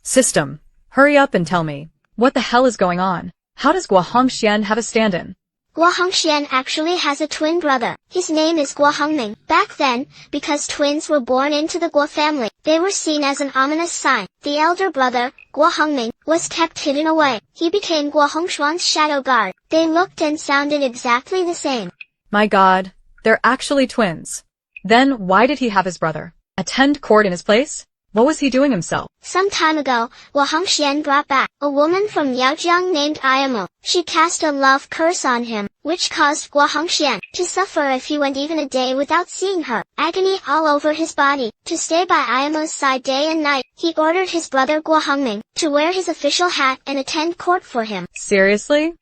System, hurry up and tell me, what the hell is going on? How does Guo Hongxian have a stand-in? Guo Hongxian actually has a twin brother. His name is Guo Hongming. Back then, because twins were born into the Guo family, they were seen as an ominous sign. The elder brother, Guo Hongming, was kept hidden away. He became Guo Hongshuan's shadow guard. They looked and sounded exactly the same. My god, they're actually twins. Then why did he have his brother attend court in his place? What was he doing himself? Some time ago, Guo Hongxian brought back a woman from Yaojiang named Ayamo. She cast a love curse on him, which caused Guo Hongxian to suffer if he went even a day without seeing her. Agony all over his body. To stay by Ayamo's side day and night, he ordered his brother Guo Hongming to wear his official hat and attend court for him. Seriously?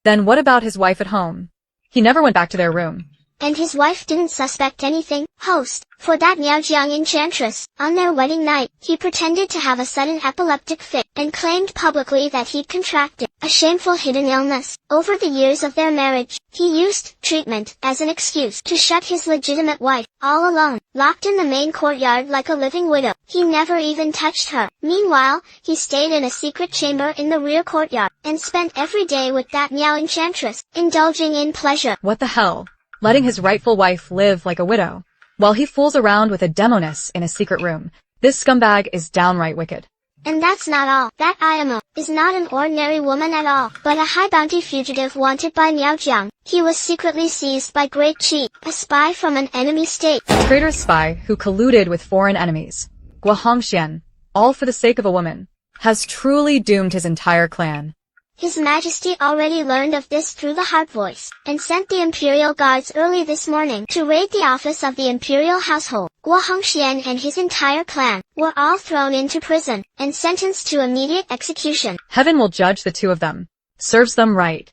Then what about his wife at home? He never went back to their room. And his wife didn't suspect anything. Host, for that Miaojiang enchantress, on their wedding night, he pretended to have a sudden epileptic fit, and claimed publicly that he'd contracted a shameful hidden illness. Over the years of their marriage, he used treatment as an excuse to shut his legitimate wife, all alone, locked in the main courtyard like a living widow. He never even touched her. Meanwhile, he stayed in a secret chamber in the rear courtyard, and spent every day with that Miao enchantress, indulging in pleasure. What the hell? Letting his rightful wife live like a widow. while he fools around with a demoness in a secret room. This scumbag is downright wicked. And that's not all. That Ayamo is not an ordinary woman at all, but a high-bounty fugitive wanted by Miao Jiang. He was secretly seized by Great Qi, a spy from an enemy state. A traitorous spy who colluded with foreign enemies. Guo Hongxian, all for the sake of a woman, has truly doomed his entire clan. His Majesty already learned of this through the Heart Voice, and sent the Imperial Guards early this morning to raid the office of the Imperial household. Guo Hongxian and his entire clan were all thrown into prison, and sentenced to immediate execution. Heaven will judge the two of them. Serves them right.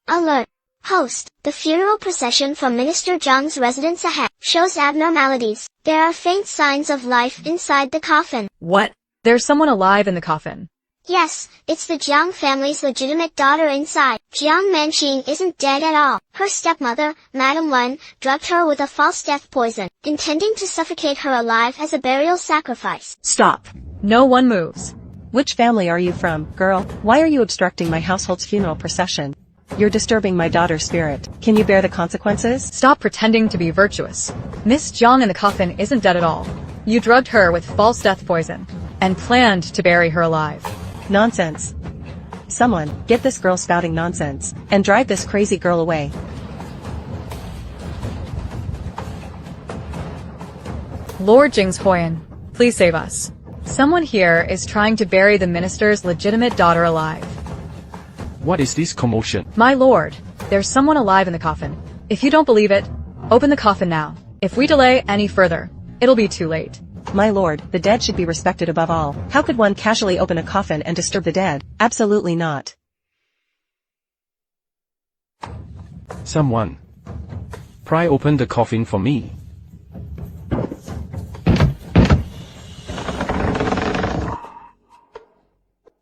Alert! Host, the funeral procession from Minister Zhang's residence ahead shows abnormalities. There are faint signs of life inside the coffin. What? There's someone alive in the coffin. Yes, it's the Jiang family's legitimate daughter inside. Jiang Manqing isn't dead at all. Her stepmother, Madame Wen, drugged her with a false death poison, intending to suffocate her alive as a burial sacrifice. Stop. No one moves. Which family are you from, girl? Why are you obstructing my household's funeral procession? You're disturbing my daughter's spirit. Can you bear the consequences? Stop pretending to be virtuous. Miss Jiang in the coffin isn't dead at all. You drugged her with false death poison, and planned to bury her alive. Nonsense. Someone, get this girl spouting nonsense, and drive this crazy girl away. Lord Jingshuoyan, please save us. Someone here is trying to bury the minister's legitimate daughter alive. What is this commotion? My lord, there's someone alive in the coffin. If you don't believe it, open the coffin now. If we delay any further, it'll be too late. My lord, the dead should be respected above all. How could one casually open a coffin and disturb the dead? Absolutely not. Someone. Pry open the coffin for me.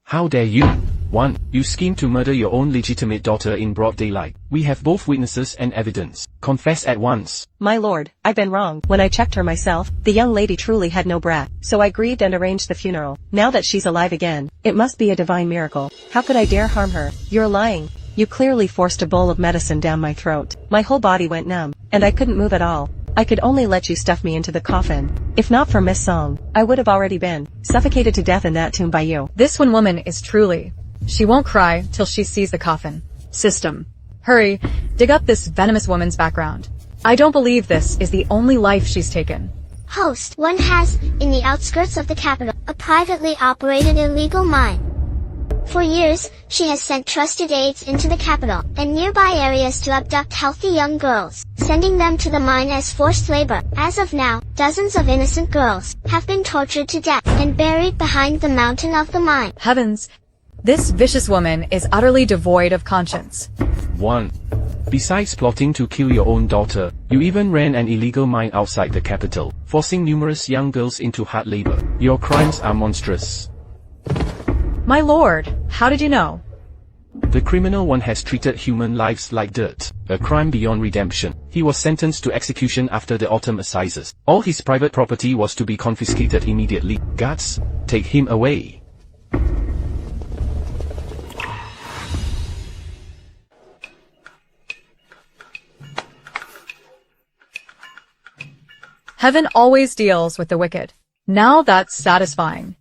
How dare you? 1. You scheme to murder your own legitimate daughter in broad daylight. We have both witnesses and evidence. Confess at once. My lord, I've been wrong. When I checked her myself, the young lady truly had no brat, so I grieved and arranged the funeral. Now that she's alive again, it must be a divine miracle. How could I dare harm her? You're lying. You clearly forced a bowl of medicine down my throat. My whole body went numb, and I couldn't move at all. I could only let you stuff me into the coffin. If not for Miss Song, I would have already been suffocated to death in that tomb by you. This one woman is truly. She won't cry till she sees the coffin. System. Hurry, dig up this venomous woman's background. I don't believe this is the only life she's taken. Host, one has, in the outskirts of the capital, a privately operated illegal mine. For years, she has sent trusted aides into the capital and nearby areas to abduct healthy young girls, sending them to the mine as forced labor. As of now, dozens of innocent girls have been tortured to death and buried behind the mountain of the mine. Heavens, this vicious woman is utterly devoid of conscience. 1. Besides plotting to kill your own daughter, you even ran an illegal mine outside the capital, forcing numerous young girls into hard labor. Your crimes are monstrous. My lord, how did you know? The criminal one has treated human lives like dirt, a crime beyond redemption. He was sentenced to execution after the autumn assizes. All his private property was to be confiscated immediately. Guards, take him away. Heaven always deals with the wicked. Now that's satisfying.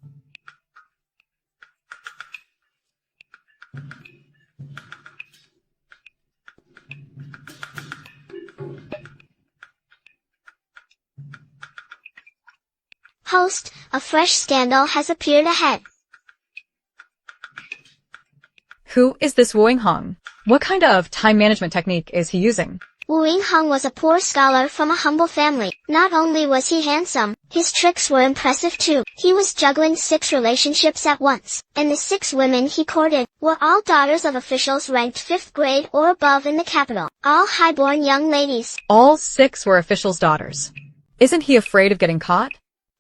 Host, a fresh scandal has appeared ahead. Who is this Wu Yingheng? What kind of time management technique is he using? Wu Yingheng was a poor scholar from a humble family. Not only was he handsome, his tricks were impressive too. He was juggling 6 relationships at once, and the 6 women he courted were all daughters of officials ranked 5th grade or above in the capital, all high-born young ladies. All 6 were officials' daughters. Isn't he afraid of getting caught?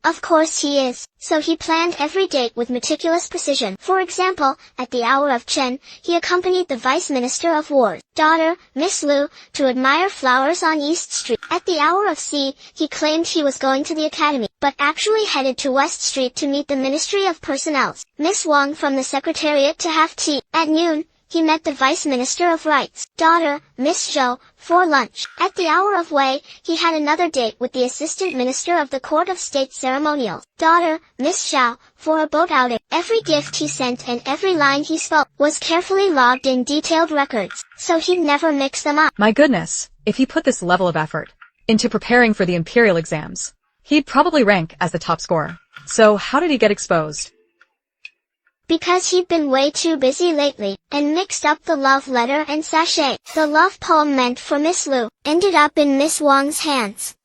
Of course he is. So he planned every date with meticulous precision. For example, at the hour of Chen, he accompanied the Vice Minister of War's daughter, Miss Lu, to admire flowers on East Street. At the hour of C, he claimed he was going to the academy, but actually headed to West Street to meet the Ministry of Personnel's Miss Wang from the Secretariat to have tea. At noon, he met the Vice Minister of Right's daughter, Miss Zhou, for lunch. At the hour of Wei, he had another date with the Assistant Minister of the Court of State Ceremonials, daughter, Miss Xiao, for a boat outing. Every gift he sent and every line he spoke was carefully logged in detailed records, so he'd never mix them up. My goodness, if he put this level of effort into preparing for the imperial exams, he'd probably rank as the top scorer. So how did he get exposed? Because he'd been way too busy lately, and mixed up the love letter and sachet. The love poem meant for Miss Lu ended up in Miss Wang's hands.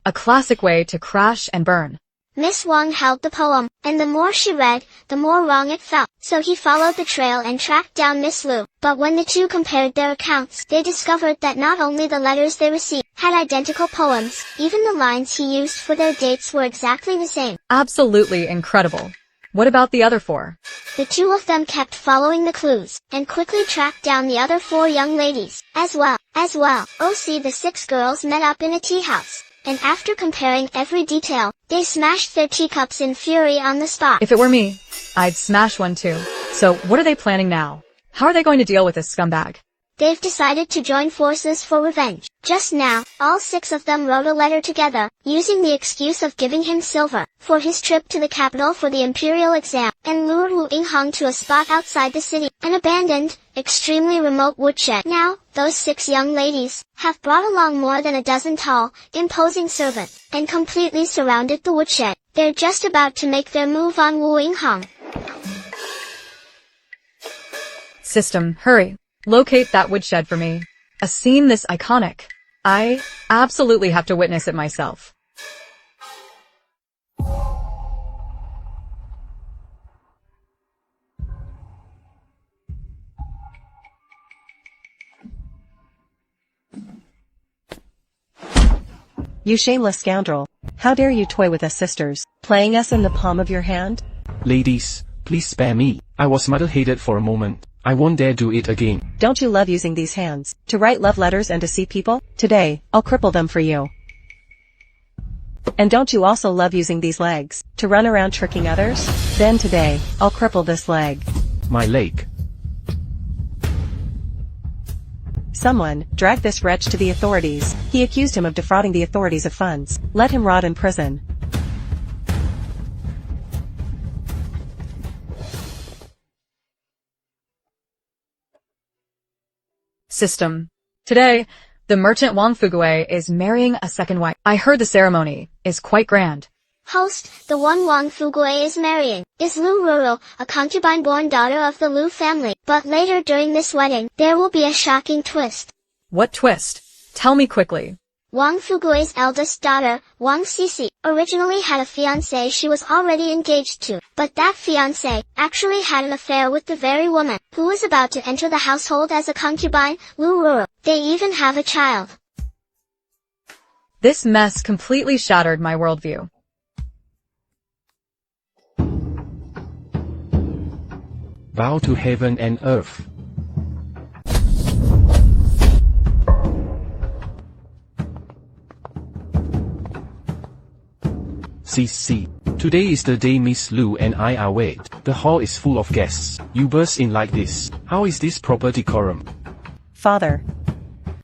A classic way to crash and burn. Miss Wang held the poem, and the more she read, the more wrong it felt. So he followed the trail and tracked down Miss Lu. But when the two compared their accounts, they discovered that not only the letters they received had identical poems, even the lines he used for their dates were exactly the same. Absolutely incredible. What about the other 4? The 2 of them kept following the clues, and quickly tracked down the other 4 young ladies, as well. The 6 girls met up in a tea house, and after comparing every detail, they smashed their teacups in fury on the spot. If it were me, I'd smash one too. So what are they planning now? How are they going to deal with this scumbag? They've decided to join forces for revenge. Just now, all 6 of them wrote a letter together, using the excuse of giving him silver for his trip to the capital for the imperial exam, and lured Wu Yinghong to a spot outside the city, an abandoned, extremely remote woodshed. Now, those 6 young ladies have brought along more than a dozen tall, imposing servants, and completely surrounded the woodshed. They're just about to make their move on Wu Yinghong. System, hurry. Locate that woodshed for me. A scene this iconic. I absolutely have to witness it myself. You shameless scoundrel. How dare you toy with us sisters, playing us in the palm of your hand? Ladies, please spare me. I was muddle-headed for a moment. I won't dare do it again. Don't you love using these hands to write love letters and to see people? Today, I'll cripple them for you. And don't you also love using these legs to run around tricking others? Then today, I'll cripple this leg. My leg. Someone dragged this wretch to the authorities. He accused him of defrauding the authorities of funds. Let him rot in prison. System. Today, the merchant Wang Fugue is marrying a second wife. I heard the ceremony is quite grand. Host, the one Wang Fugue is marrying, is Lu Ruru, a concubine-born daughter of the Lu family. But later during this wedding, there will be a shocking twist. What twist? Tell me quickly. Wang Fugue's eldest daughter, Wang Sisi, originally had a fiancé she was already engaged to, but that fiancé actually had an affair with the very woman who was about to enter the household as a concubine, Lu Ruru. They even have a child. This mess completely shattered my worldview. Vow to heaven and earth. See. Today is the day Miss Lu and I are wed. The hall is full of guests. You burst in like this. How is this proper decorum? Father.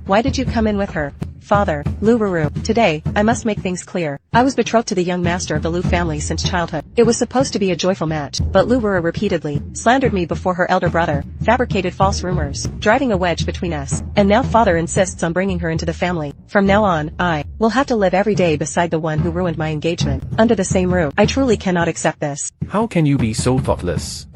Why did you come in with her? Father, Lu Ruru. Today, I must make things clear. I was betrothed to the young master of the Lu family since childhood. It was supposed to be a joyful match, but Lu Ruru repeatedly slandered me before her elder brother, fabricated false rumors, driving a wedge between us. And now father insists on bringing her into the family. From now on, I will have to live every day beside the one who ruined my engagement, under the same roof. I truly cannot accept this. How can you be so thoughtless?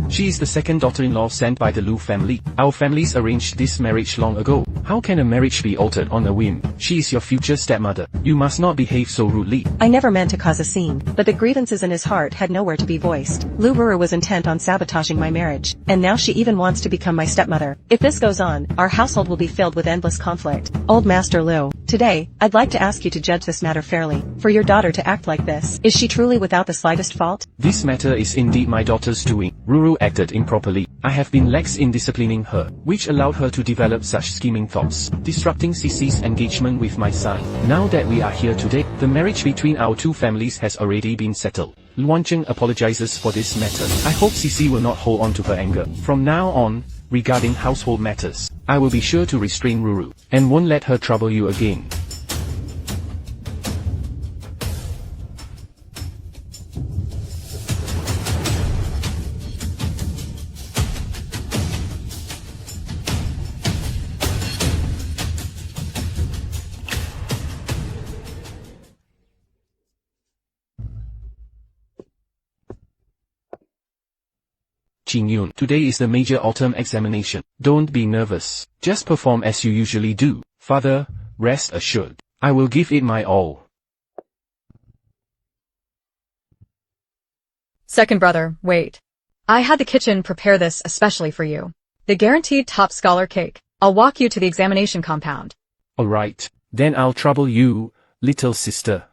She is the second daughter-in-law sent by the Lu family. Our families arranged this marriage long ago. How can a marriage be altered on a whim? She is your future stepmother. You must not behave so rudely. I never meant to cause a scene, but the grievances in his heart had nowhere to be voiced. Lu Ruru was intent on sabotaging my marriage, and now she even wants to become my stepmother. If this goes on, our household will be filled with endless conflict. Old Master Lu. Today, I'd like to ask you to judge this matter fairly. For your daughter to act like this, is she truly without the slightest fault? This matter is indeed my daughter's doing. Ruru acted improperly. I have been lax in disciplining her, which allowed her to develop such scheming thoughts, disrupting Cece's engagement with my son. Now that we are here today, the marriage between our two families has already been settled. Luan Zheng apologizes for this matter. I hope Cece will not hold on to her anger. From now on, regarding household matters, I will be sure to restrain Ruru, and won't let her trouble you again. Jin-Yun, today is the major autumn examination. Don't be nervous. Just perform as you usually do. Father, rest assured. I will give it my all. Second brother, wait. I had the kitchen prepare this especially for you. The guaranteed top scholar cake. I'll walk you to the examination compound. Alright, then I'll trouble you, little sister.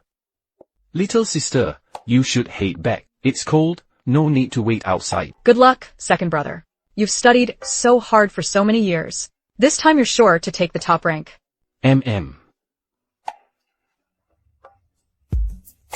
Little sister, you should head back. It's cold. No need to wait outside. Good luck, second brother. You've studied so hard for so many years. This time you're sure to take the top rank.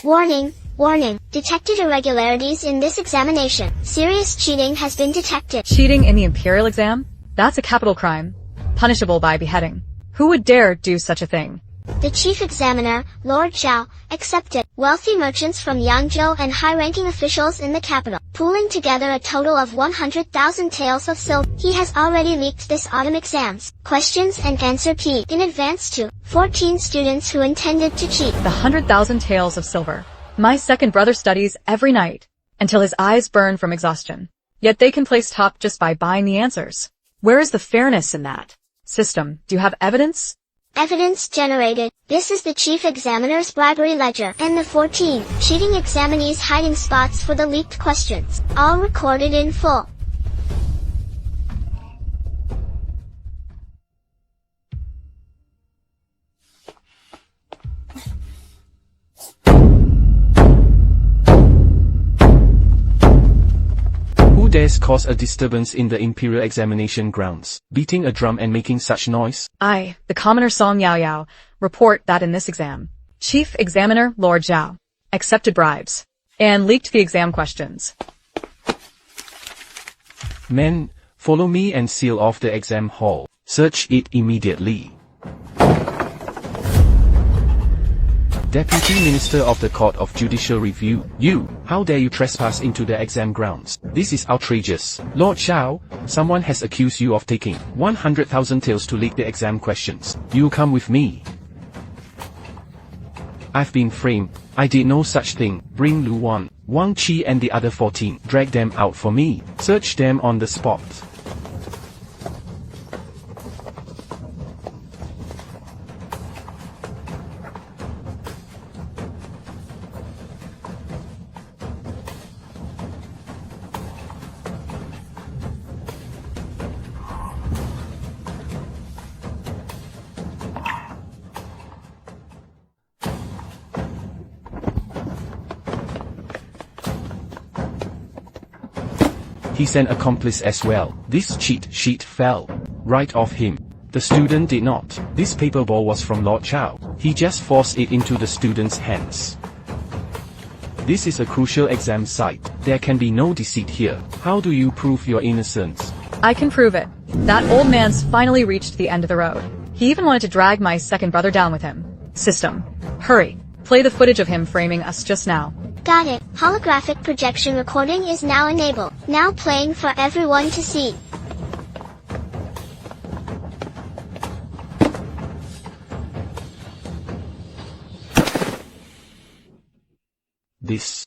Warning, warning. Detected irregularities in this examination. Serious cheating has been detected. Cheating in the imperial exam? That's a capital crime. Punishable by beheading. Who would dare do such a thing? The chief examiner, Lord Zhao, accepted. Wealthy merchants from Yangzhou and high-ranking officials in the capital, pooling together a total of 100,000 taels of silver. He has already leaked this autumn exams, questions and answer key in advance to 14 students who intended to cheat. The 100,000 taels of silver. My second brother studies every night, until his eyes burn from exhaustion. Yet they can place top just by buying the answers. Where is the fairness in that? System, do you have evidence? Evidence generated. This is the chief examiner's bribery ledger and the 14 cheating examinees' hiding spots for the leaked questions, all recorded in full. Who dares cause a disturbance in the imperial examination grounds, beating a drum and making such noise? I, the commoner Song Yaoyao, report that in this exam, Chief Examiner Lord Zhao accepted bribes and leaked the exam questions. Men, follow me and seal off the exam hall. Search it immediately. Deputy Minister of the Court of Judicial Review, you, how dare you trespass into the exam grounds? This is outrageous. Lord Zhao, someone has accused you of taking 100,000 taels to leak the exam questions. You come with me. I've been framed. I did no such thing. Bring Luan, Wang Qi and the other 14. Drag them out for me. Search them on the spot. He's an accomplice as well. This cheat sheet fell right off him. The student did not. This paper ball was from Lord Zhao. He just forced it into the student's hands. This is a crucial exam site. There can be no deceit here. How do you prove your innocence? I can prove it. That old man's finally reached the end of the road. He even wanted to drag my second brother down with him. System, hurry. Play the footage of him framing us just now. Got it. Holographic projection recording is now enabled. Now playing for everyone to see. This.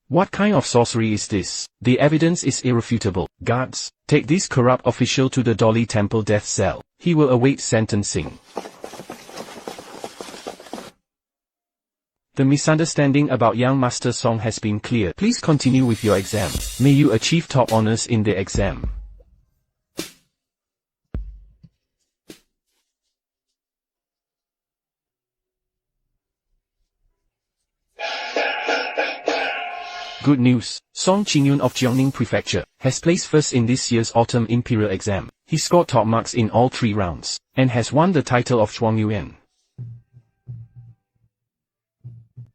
What kind of sorcery is this? The evidence is irrefutable. Guards, take this corrupt official to the Dolly Temple death cell. He will await sentencing. The misunderstanding about young Master Song has been cleared. Please continue with your exam. May you achieve top honors in the exam. Good news, Song Qingyun of Jiangning Prefecture has placed first in this year's autumn imperial exam. He scored top marks in all 3 rounds, and has won the title of Zhuangyuan.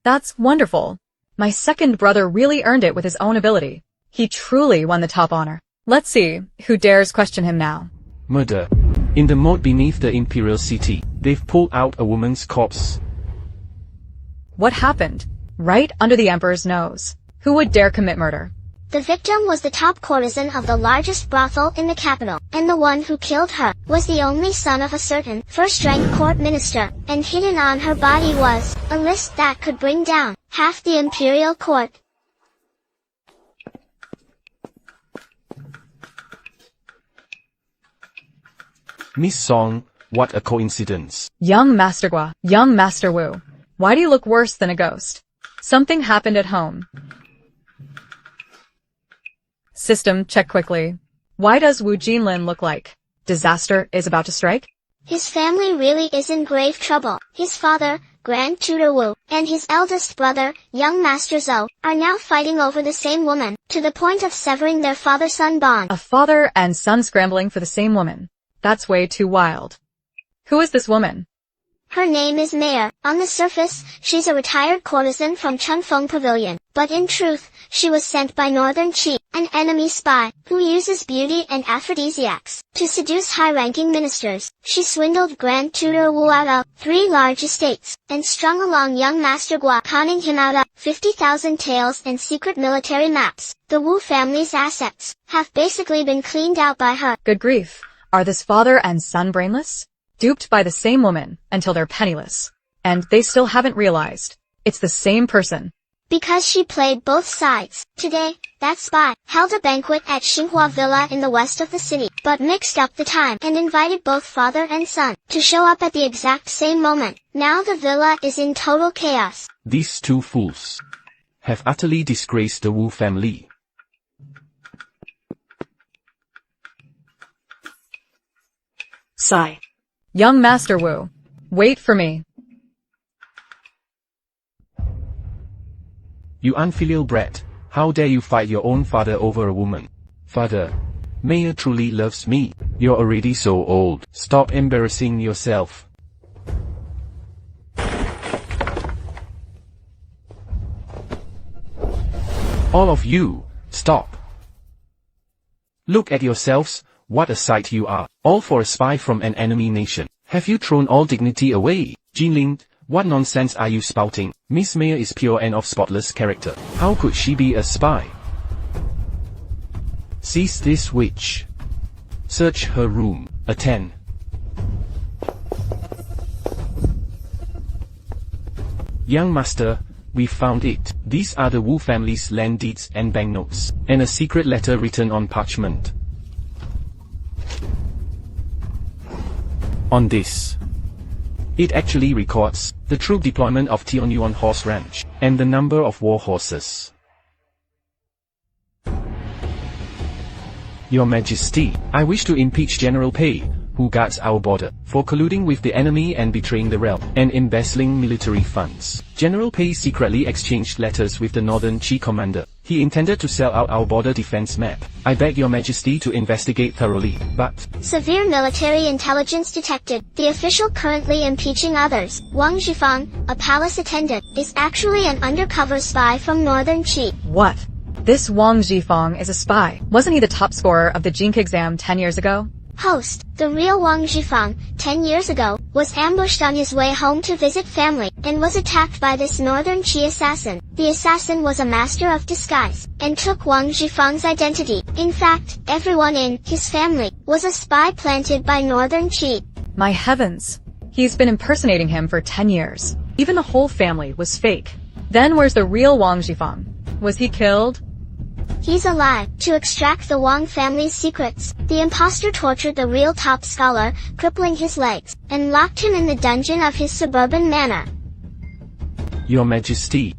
That's wonderful. My second brother really earned it with his own ability. He truly won the top honor. Let's see, who dares question him now? Murder. In the moat beneath the imperial city, they've pulled out a woman's corpse. What happened? Right under the emperor's nose. Who would dare commit murder? The victim was the top courtesan of the largest brothel in the capital, and the one who killed her was the only son of a certain first-rank court minister, and hidden on her body was a list that could bring down half the imperial court. Miss Song, what a coincidence. Young Master Gua, young Master Wu. Why do you look worse than a ghost? Something happened at home. System, check quickly. Why does Wu Jinlin look like disaster is about to strike? His family really is in grave trouble. His father, Grand Tutor Wu, and his eldest brother, young Master Zhou, are now fighting over the same woman, to the point of severing their father-son bond. A father and son scrambling for the same woman. That's way too wild. Who is this woman? Her name is Maya. On the surface, she's a retired courtesan from Chunfeng Pavilion, but in truth, she was sent by Northern Qi, an enemy spy, who uses beauty and aphrodisiacs to seduce high-ranking ministers. She swindled Grand Tutor Wu out of 3 large estates, and strung along young Master Gua, conning him out of 50,000 taels and secret military maps. The Wu family's assets have basically been cleaned out by her. Good grief. Are this father and son brainless? Duped by the same woman until they're penniless. And they still haven't realized. It's the same person. Because she played both sides. Today, that spy held a banquet at Xinhua Villa in the west of the city, but mixed up the time and invited both father and son to show up at the exact same moment. Now the villa is in total chaos. These 2 fools have utterly disgraced the Wu family. Sigh. Young Master Wu, wait for me. You unfilial brat, how dare you fight your own father over a woman? Father, Maya truly loves me. You're already so old. Stop embarrassing yourself. All of you, stop. Look at yourselves, what a sight you are, all for a spy from an enemy nation. Have you thrown all dignity away? Jinlin, what nonsense are you spouting? Miss Maya is pure and of spotless character. How could she be a spy? Seize this witch. Search her room. Attend. Young master, we found it. These are the Wu family's land deeds and banknotes, and a secret letter written on parchment. On this, it actually records the troop deployment of Tianyuan Horse Ranch, and the number of war horses. Your Majesty, I wish to impeach General Pei, who guards our border, for colluding with the enemy and betraying the realm, and embezzling military funds. General Pei secretly exchanged letters with the Northern Qi commander. He intended to sell out our border defense map. I beg your Majesty to investigate thoroughly, but... Severe military intelligence detected. The official currently impeaching others, Wang Zhifang, a palace attendant, is actually an undercover spy from Northern Qi. What? This Wang Zhifang is a spy. Wasn't he the top scorer of the Jink exam 10 years ago? Host, the real Wang Zhifang, 10 years ago, was ambushed on his way home to visit family, and was attacked by this Northern Qi assassin. The assassin was a master of disguise, and took Wang Zhifang's identity. In fact, everyone in his family was a spy planted by Northern Qi. My heavens. He's been impersonating him for 10 years. Even the whole family was fake. Then where's the real Wang Zhifang? Was he killed? He's alive. To extract the Wang family's secrets, the imposter tortured the real top scholar, crippling his legs, and locked him in the dungeon of his suburban manor. Your Majesty,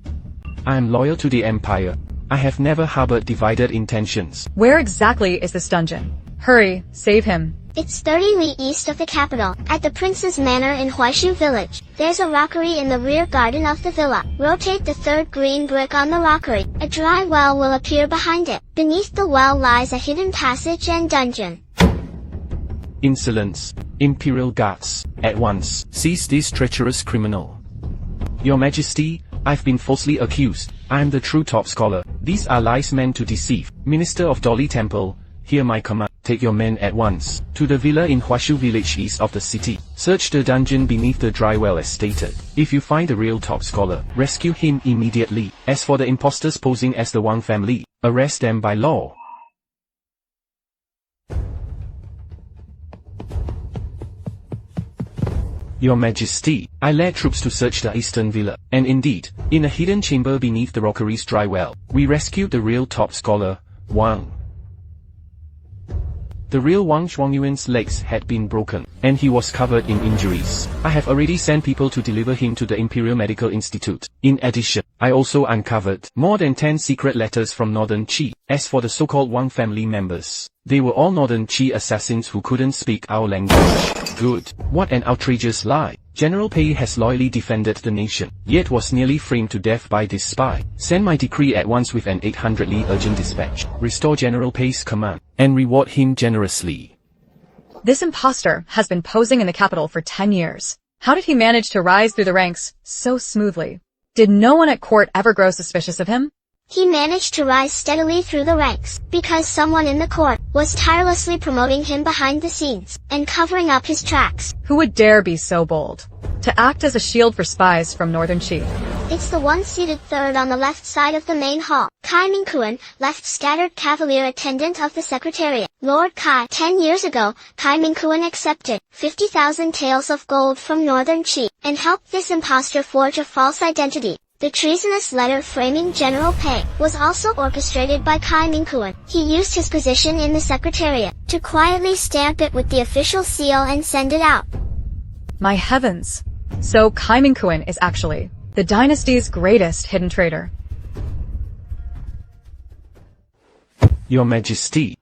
I am loyal to the Empire. I have never harbored divided intentions. Where exactly is this dungeon? Hurry, save him. It's 30 li east of the capital, at the Prince's Manor in Huaishu Village. There's a rockery in the rear garden of the villa. Rotate the third green brick on the rockery. A dry well will appear behind it. Beneath the well lies a hidden passage and dungeon. Insolence. Imperial guards, at once, seize this treacherous criminal. Your Majesty, I've been falsely accused. I am the true top scholar. These are lies meant to deceive. Minister of Dolly Temple, hear my command. Take your men at once to the villa in Huaishu village east of the city. Search the dungeon beneath the dry well as stated. If you find the real top scholar, rescue him immediately. As for the imposters posing as the Wang family, arrest them by law. Your Majesty, I led troops to search the eastern villa, and indeed, in a hidden chamber beneath the rockery's dry well, we rescued the real top scholar, Wang. The real Wang Zhuangyuan's legs had been broken, and he was covered in injuries. I have already sent people to deliver him to the Imperial Medical Institute. In addition, I also uncovered more than 10 secret letters from Northern Qi. As for the so-called Wang family members, they were all Northern Qi assassins who couldn't speak our language. Good. What an outrageous lie. General Pei has loyally defended the nation, yet was nearly framed to death by this spy. Send my decree at once with an 800 li urgent dispatch. Restore General Pei's command, and reward him generously. This imposter has been posing in the capital for 10 years. How did he manage to rise through the ranks so smoothly? Did no one at court ever grow suspicious of him? He managed to rise steadily through the ranks, because someone in the court was tirelessly promoting him behind the scenes, and covering up his tracks. Who would dare be so bold? To act as a shield for spies from Northern Qi. It's the one seated third on the left side of the main hall. Kai Mingkuan, left scattered cavalier attendant of the Secretariat. Lord Kai. 10 years ago, Kai Mingkuan accepted 50,000 taels of gold from Northern Qi, and helped this impostor forge a false identity. The treasonous letter framing General Pei was also orchestrated by Kai Mingkuan. He used his position in the Secretariat to quietly stamp it with the official seal and send it out. My heavens! So Kai Mingkuan is actually the dynasty's greatest hidden traitor. Your Majesty,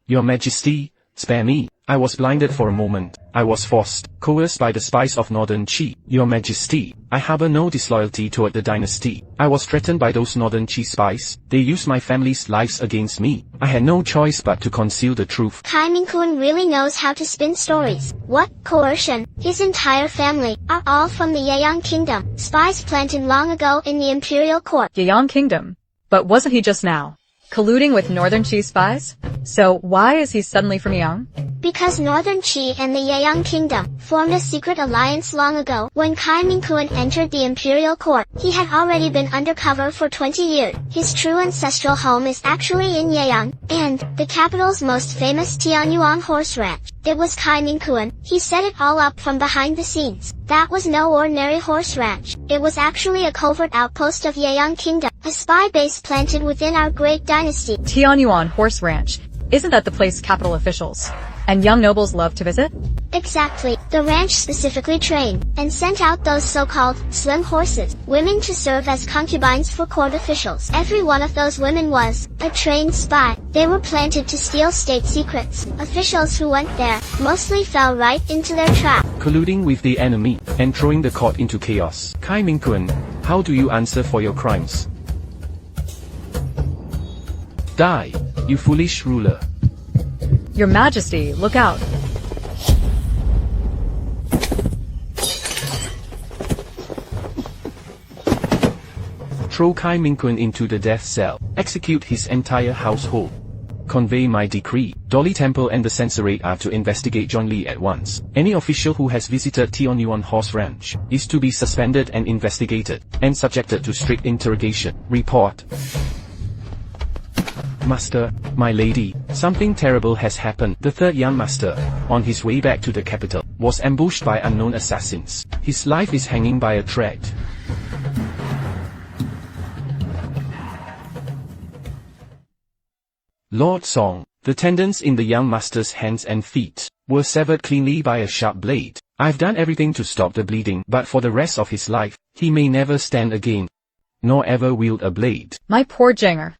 spare me. I was blinded for a moment. I was forced, coerced by the spies of Northern Qi. Your Majesty, I harbor no disloyalty toward the dynasty. I was threatened by those Northern Qi spies. They used my family's lives against me. I had no choice but to conceal the truth. Kai Mingkuan really knows how to spin stories. What coercion? His entire family are all from the Yeyang Kingdom. Spies planted long ago in the imperial court. Yeyang Kingdom? But wasn't he just now colluding with Northern Qi spies? So why is he suddenly from Yang? Because Northern Qi and the Yeyang Kingdom formed a secret alliance long ago. When Kai Mingkuan entered the imperial court, he had already been undercover for 20 years. His true ancestral home is actually in Yeyang, and the capital's most famous Tianyuan horse ranch. It was Kai Mingkuan. He set it all up from behind the scenes. That was no ordinary horse ranch. It was actually a covert outpost of Yeyang Kingdom, a spy base planted within our great dynasty. Tianyuan Horse Ranch. Isn't that the place capital officials and young nobles love to visit? Exactly. The ranch specifically trained and sent out those so-called slim horses, women to serve as concubines for court officials. Every one of those women was a trained spy. They were planted to steal state secrets. Officials who went there mostly fell right into their trap. Colluding with the enemy and throwing the court into chaos. Kai Mingkuan, how do you answer for your crimes? Die, you foolish ruler. Your Majesty, look out. Throw Kai Mingkuan into the death cell. Execute his entire household. Convey my decree. Dolly Temple and the Censorate are to investigate John Lee at once. Any official who has visited Tianyuan Horse Ranch is to be suspended and investigated, and subjected to strict interrogation. Report. Master, my lady, something terrible has happened. The third young master, on his way back to the capital, was ambushed by unknown assassins. His life is hanging by a thread. Lord Song, the tendons in the young master's hands and feet were severed cleanly by a sharp blade. I've done everything to stop the bleeding, but for the rest of his life, he may never stand again, nor ever wield a blade. My poor Jinger.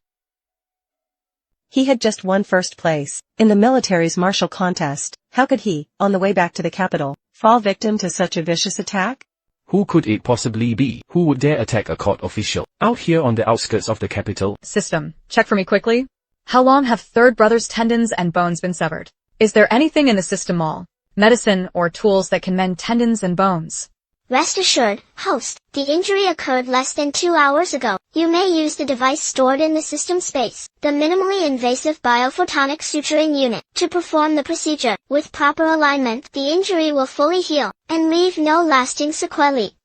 He had just won first place in the military's martial contest. How could he, on the way back to the capital, fall victim to such a vicious attack? Who could it possibly be? Who would dare attack a court official out here on the outskirts of the capital? System, check for me quickly. How long have third brother's tendons and bones been severed? Is there anything in the system mall, medicine or tools that can mend tendons and bones? Rest assured, host, the injury occurred less than 2 hours ago. You may use the device stored in the system space, the minimally invasive biophotonic suturing unit, to perform the procedure. With proper alignment, the injury will fully heal and leave no lasting sequelae.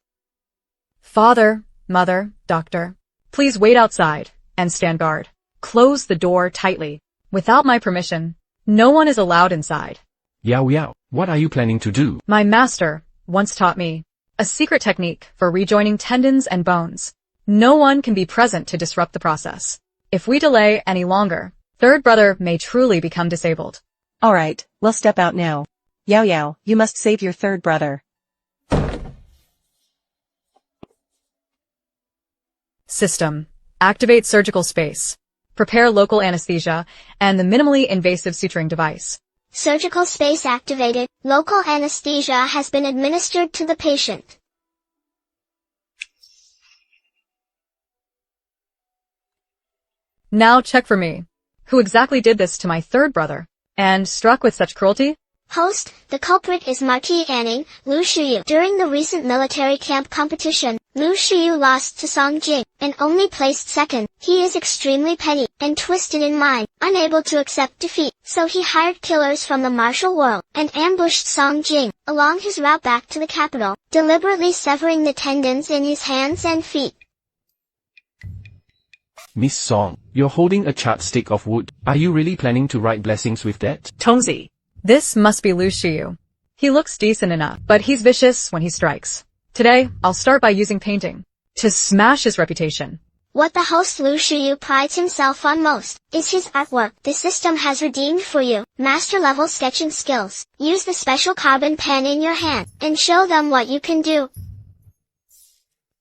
Father, mother, doctor, please wait outside and stand guard. Close the door tightly. Without my permission, no one is allowed inside. Yao Yao, what are you planning to do? My master once taught me a secret technique for rejoining tendons and bones. No one can be present to disrupt the process. If we delay any longer, third brother may truly become disabled. Alright, we'll step out now. Yao Yao, you must save your third brother. System. Activate surgical space. Prepare local anesthesia and the minimally invasive suturing device. Surgical space activated. Local anesthesia has been administered to the patient. Now check for me. Who exactly did this to my third brother, and struck with such cruelty? Host, the culprit is Marquis Anning, Lu Shiyu. During the recent military camp competition, Lu Shiyu lost to Song Jing, and only placed second. He is extremely petty, and twisted in mind, unable to accept defeat, so he hired killers from the martial world, and ambushed Song Jing, along his route back to the capital, deliberately severing the tendons in his hands and feet. Miss Song, you're holding a charred stick of wood. Are you really planning to write blessings with that? Tongzi. This must be Lu Shiyu. He looks decent enough, but he's vicious when he strikes. Today, I'll start by using painting to smash his reputation. What the host Lu Shiyu prides himself on most is his artwork. The system has redeemed for you master-level sketching skills. Use the special carbon pen in your hand and show them what you can do.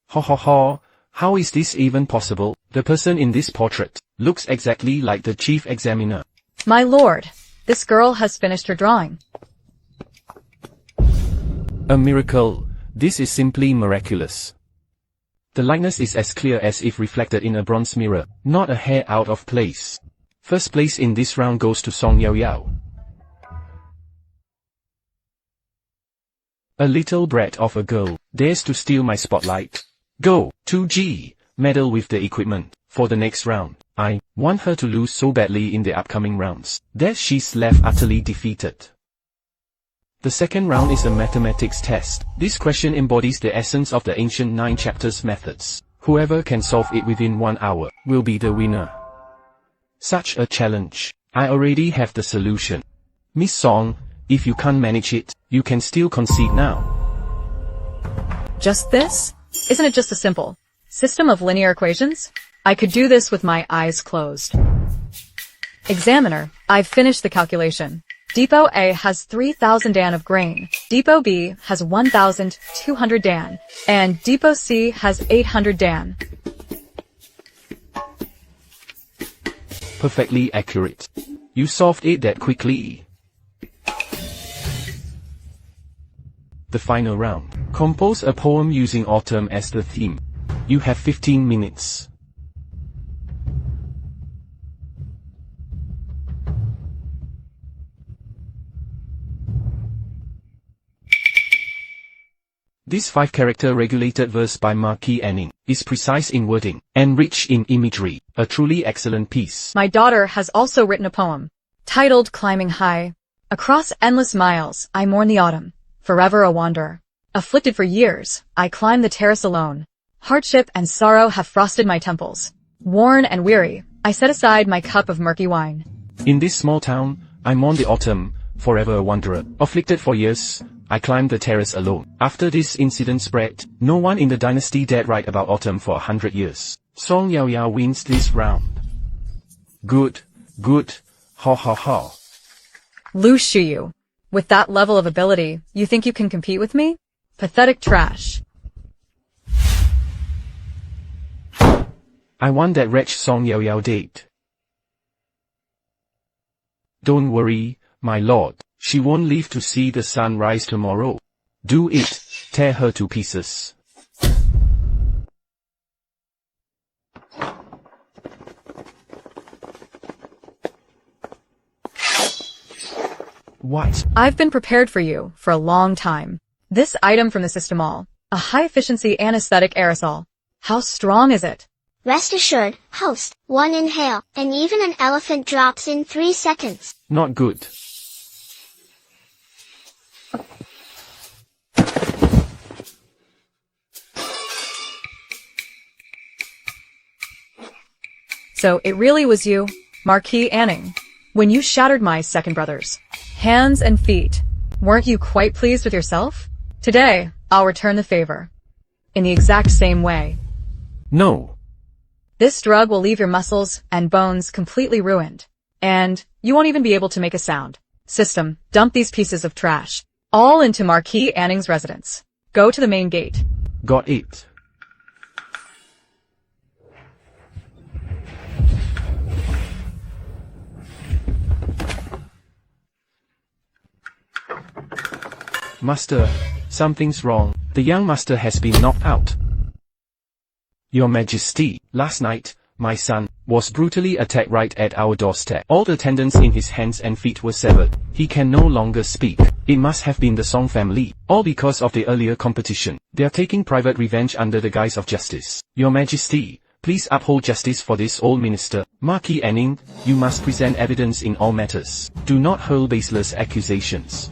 Ha ha ha. How is this even possible? The person in this portrait looks exactly like the chief examiner. My lord, this girl has finished her drawing. A miracle. This is simply miraculous. The likeness is as clear as if reflected in a bronze mirror, not a hair out of place. First place in this round goes to Song Yao Yao. A little brat of a girl dares to steal my spotlight. Go, 2G, meddle with the equipment. For the next round, I want her to lose so badly in the upcoming rounds that she's left utterly defeated. The second round is a mathematics test. This question embodies the essence of the ancient 9 chapters methods. Whoever can solve it within 1 hour will be the winner. Such a challenge. I already have the solution. Miss Song, if you can't manage it, you can still concede now. Just this? Isn't it just a simple system of linear equations? I could do this with my eyes closed. Examiner, I've finished the calculation. Depot A has 3,000 dan of grain, Depot B has 1,200 dan, and Depot C has 800 dan. Perfectly accurate. You solved it that quickly. The final round. Compose a poem using autumn as the theme. You have 15 minutes. This 5-character regulated verse by Marquis Anning is precise in wording and rich in imagery, a truly excellent piece. My daughter has also written a poem, titled Climbing High. Across endless miles, I mourn the autumn, forever a wanderer. Afflicted for years, I climb the terrace alone. Hardship and sorrow have frosted my temples. Worn and weary, I set aside my cup of murky wine. In this small town, I mourn the autumn, forever a wanderer. Afflicted for years, I climbed the terrace alone. After this incident spread, no one in the dynasty dared write about autumn for 100 years. Song Yao Yao wins this round. Good, good, ha ha ha. Lu Shiyu, with that level of ability, you think you can compete with me? Pathetic trash. I want that wretched Song Yao Yao dead. Don't worry, my lord. She won't live to see the sun rise tomorrow. Do it. Tear her to pieces. What? I've been prepared for you for a long time. This item from the System Mall, a high-efficiency anesthetic aerosol. How strong is it? Rest assured, host, one inhale, and even an elephant drops in 3 seconds. Not good. So it really was you, Marquis Anning, when you shattered my second brothers. Hands and feet. Weren't you quite pleased with yourself? Today, I'll return the favor. In the exact same way. No. This drug will leave your muscles and bones completely ruined. And you won't even be able to make a sound. System, dump these pieces of trash. All into Marquis Anning's residence. Go to the main gate. Got it. Master, something's wrong. The young master has been knocked out. Your Majesty, last night, my son was brutally attacked right at our doorstep. All the tendons in his hands and feet were severed. He can no longer speak. It must have been the Song family. All because of the earlier competition. They are taking private revenge under the guise of justice. Your Majesty, please uphold justice for this old minister. Marquis Anning, you must present evidence in all matters. Do not hurl baseless accusations.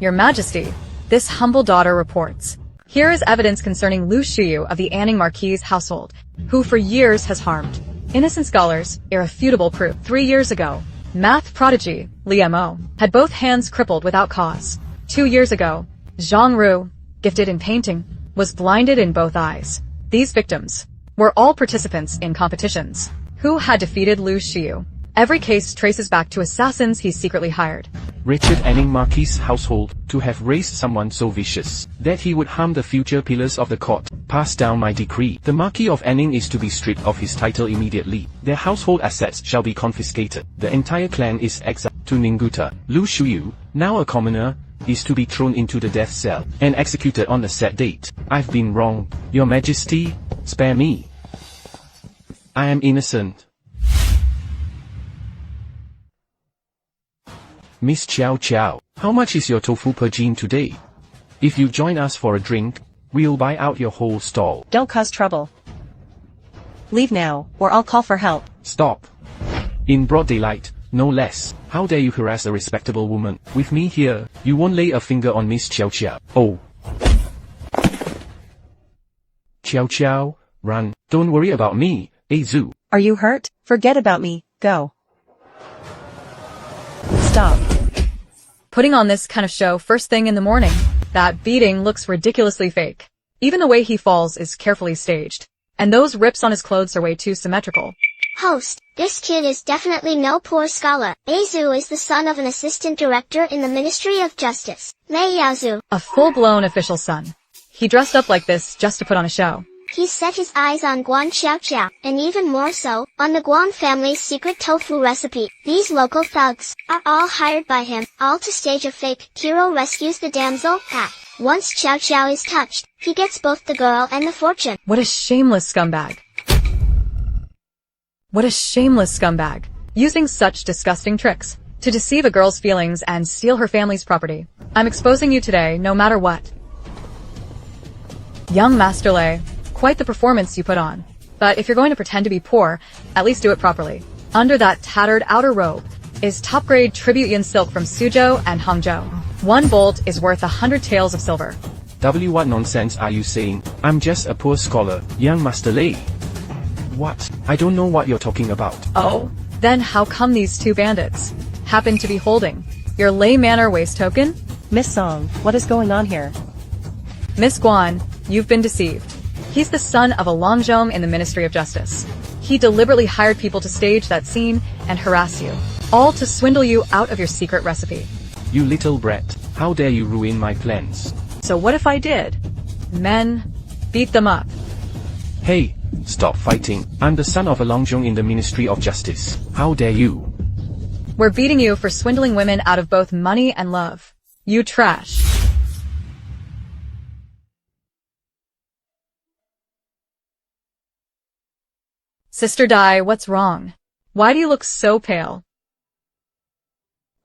Your Majesty, this humble daughter reports. Here is evidence concerning Lu Shuyu of the Anning Marquis household, who for years has harmed innocent scholars, irrefutable proof. 3 years ago, math prodigy, Li Mo, had both hands crippled without cause. 2 years ago, Zhang Ru, gifted in painting, was blinded in both eyes. These victims were all participants in competitions. Who had defeated Lu Shuyu? Every case traces back to assassins he secretly hired. Richard Anning Marquis' household, to have raised someone so vicious that he would harm the future pillars of the court. Pass down my decree. The Marquis of Anning is to be stripped of his title immediately. Their household assets shall be confiscated. The entire clan is exiled to Ninguta. Lu Shuyu, now a commoner, is to be thrown into the death cell and executed on a set date. I've been wrong. Your Majesty, spare me. I am innocent. Miss Chow Chow, how much is your tofu per jean today? If you join us for a drink, we'll buy out your whole stall. Don't cause trouble. Leave now, or I'll call for help. Stop. In broad daylight, no less. How dare you harass a respectable woman? With me here, you won't lay a finger on Miss Chow Chow. Oh. Chow Chow, run. Don't worry about me, Azu. Are you hurt? Forget about me, go. Stop. Putting on this kind of show first thing in the morning. That beating looks ridiculously fake. Even the way he falls is carefully staged. And those rips on his clothes are way too symmetrical. Host, this kid is definitely no poor scholar. Azu is the son of an assistant director in the Ministry of Justice, Lei Yaozu. A full-blown official son. He dressed up like this just to put on a show. He's set his eyes on Guan Xiaoqiao, and even more so, on the Guan family's secret tofu recipe. These local thugs are all hired by him, all to stage a fake hero rescues the damsel act. Once Xiao Xiao is touched, he gets both the girl and the fortune. What a shameless scumbag. What a shameless scumbag. Using such disgusting tricks to deceive a girl's feelings and steal her family's property. I'm exposing you today, no matter what. Young Master Lei, quite the performance you put on. But if you're going to pretend to be poor, at least do it properly. Under that tattered outer robe is top-grade tribute yin silk from Suzhou and Hangzhou. 1 bolt is worth 100 taels of silver. What nonsense are you saying? I'm just a poor scholar, young Master Lei. What? I don't know what you're talking about. Oh? Then how come these 2 bandits happen to be holding your Lei Manor waist token? Miss Song, what is going on here? Miss Guan, you've been deceived. He's the son of a Longzhong in the Ministry of Justice. He deliberately hired people to stage that scene and harass you, all to swindle you out of your secret recipe. You little brat, how dare you ruin my plans? So what if I did? Men, beat them up. Hey, stop fighting. I'm the son of a Longzhong in the Ministry of Justice. How dare you? We're beating you for swindling women out of both money and love. You trash. Sister Dai, what's wrong? Why do you look so pale?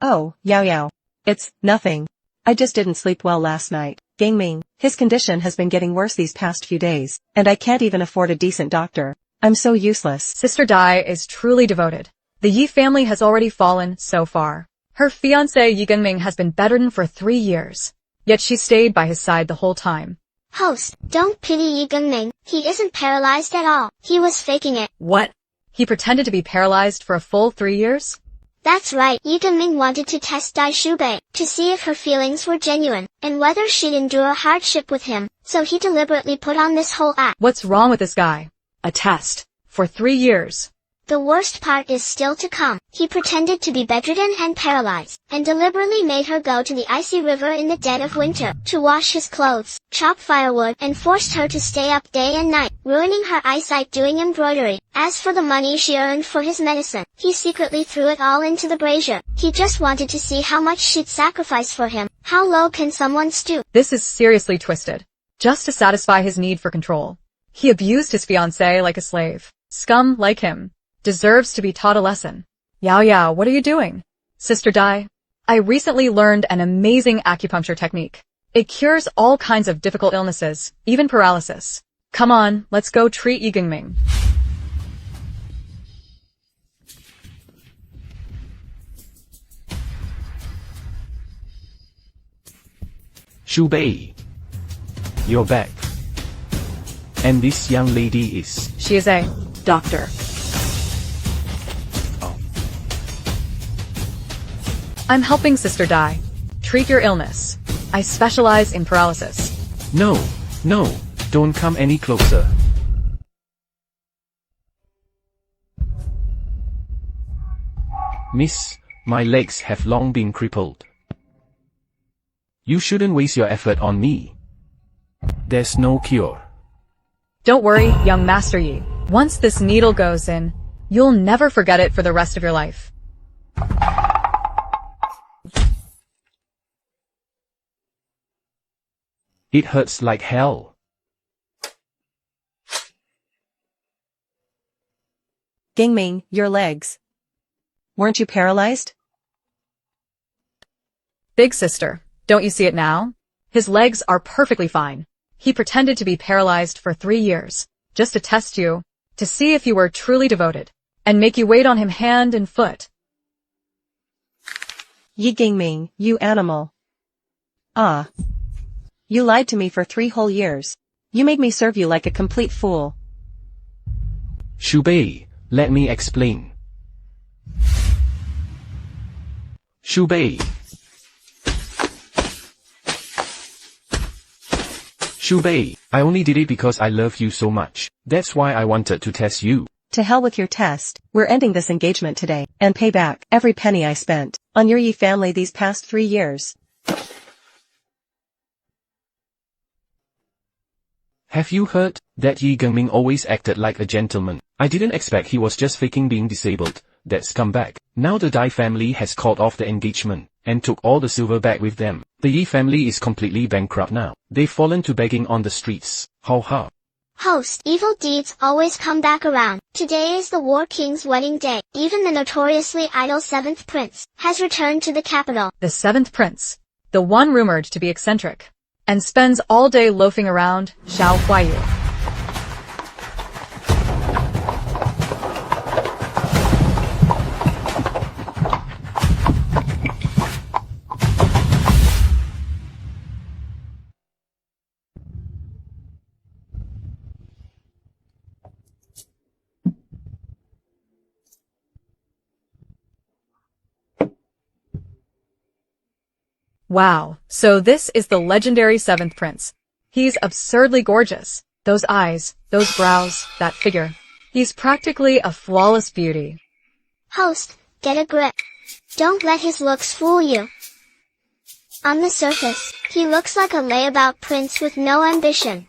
Oh, Yao Yao. It's nothing. I just didn't sleep well last night. Gangming, his condition has been getting worse these past few days, and I can't even afford a decent doctor. I'm so useless. Sister Dai is truly devoted. The Yi family has already fallen so far. Her fiancé Yi Gengming has been bedridden for 3 years. Yet she stayed by his side the whole time. Host, don't pity Yi Gengming. He isn't paralyzed at all. He was faking it. What? He pretended to be paralyzed for a full 3 years? That's right. Yi Gengming wanted to test Dai Shubei to see if her feelings were genuine and whether she'd endure hardship with him. So he deliberately put on this whole act. What's wrong with this guy? A test. For 3 years. The worst part is still to come. He pretended to be bedridden and paralyzed, and deliberately made her go to the icy river in the dead of winter to wash his clothes, chop firewood, and forced her to stay up day and night, ruining her eyesight doing embroidery. As for the money she earned for his medicine, he secretly threw it all into the brazier. He just wanted to see how much she'd sacrifice for him. How low can someone stoop? This is seriously twisted. Just to satisfy his need for control. He abused his fiancée like a slave. Scum like him deserves to be taught a lesson. Yao Yao, what are you doing? Sister Dai, I recently learned an amazing acupuncture technique. It cures all kinds of difficult illnesses, even paralysis. Come on, let's go treat Yi Gengming. Shubei, you're back. And this young lady is... She is a Doctor. I'm helping Sister Dai. Treat your illness. I specialize in paralysis. No, don't come any closer. Miss, my legs have long been crippled. You shouldn't waste your effort on me. There's no cure. Don't worry, young Master Yi. Once this needle goes in, you'll never forget it for the rest of your life. It hurts like hell. Gangming, your legs. Weren't you paralyzed? Big sister, don't you see it now? His legs are perfectly fine. He pretended to be paralyzed for 3 years, just to test you, to see if you were truly devoted, and make you wait on him hand and foot. Yi Gangming, you animal. Ah. You lied to me for 3 whole years. You made me serve you like a complete fool. Shubei, let me explain. Shubei. Shubei, I only did it because I love you so much. That's why I wanted to test you. To hell with your test. We're ending this engagement today, and pay back every penny I spent on your Yi family these past 3 years. Have you heard that Yi Gengming always acted like a gentleman? I didn't expect he was just faking being disabled. That scumbag. Now the Dai family has called off the engagement, and took all the silver back with them. The Yi family is completely bankrupt now. They've fallen to begging on the streets. Ha ha. Host, evil deeds always come back around. Today is the War King's wedding day. Even the notoriously idle 7th prince has returned to the capital. The 7th prince, the one rumored to be eccentric, and spends all day loafing around Xiao Huaiyu. Wow, so this is the legendary 7th prince. He's absurdly gorgeous. Those eyes, those brows, that figure. He's practically a flawless beauty. Host, get a grip. Don't let his looks fool you. On the surface, he looks like a layabout prince with no ambition.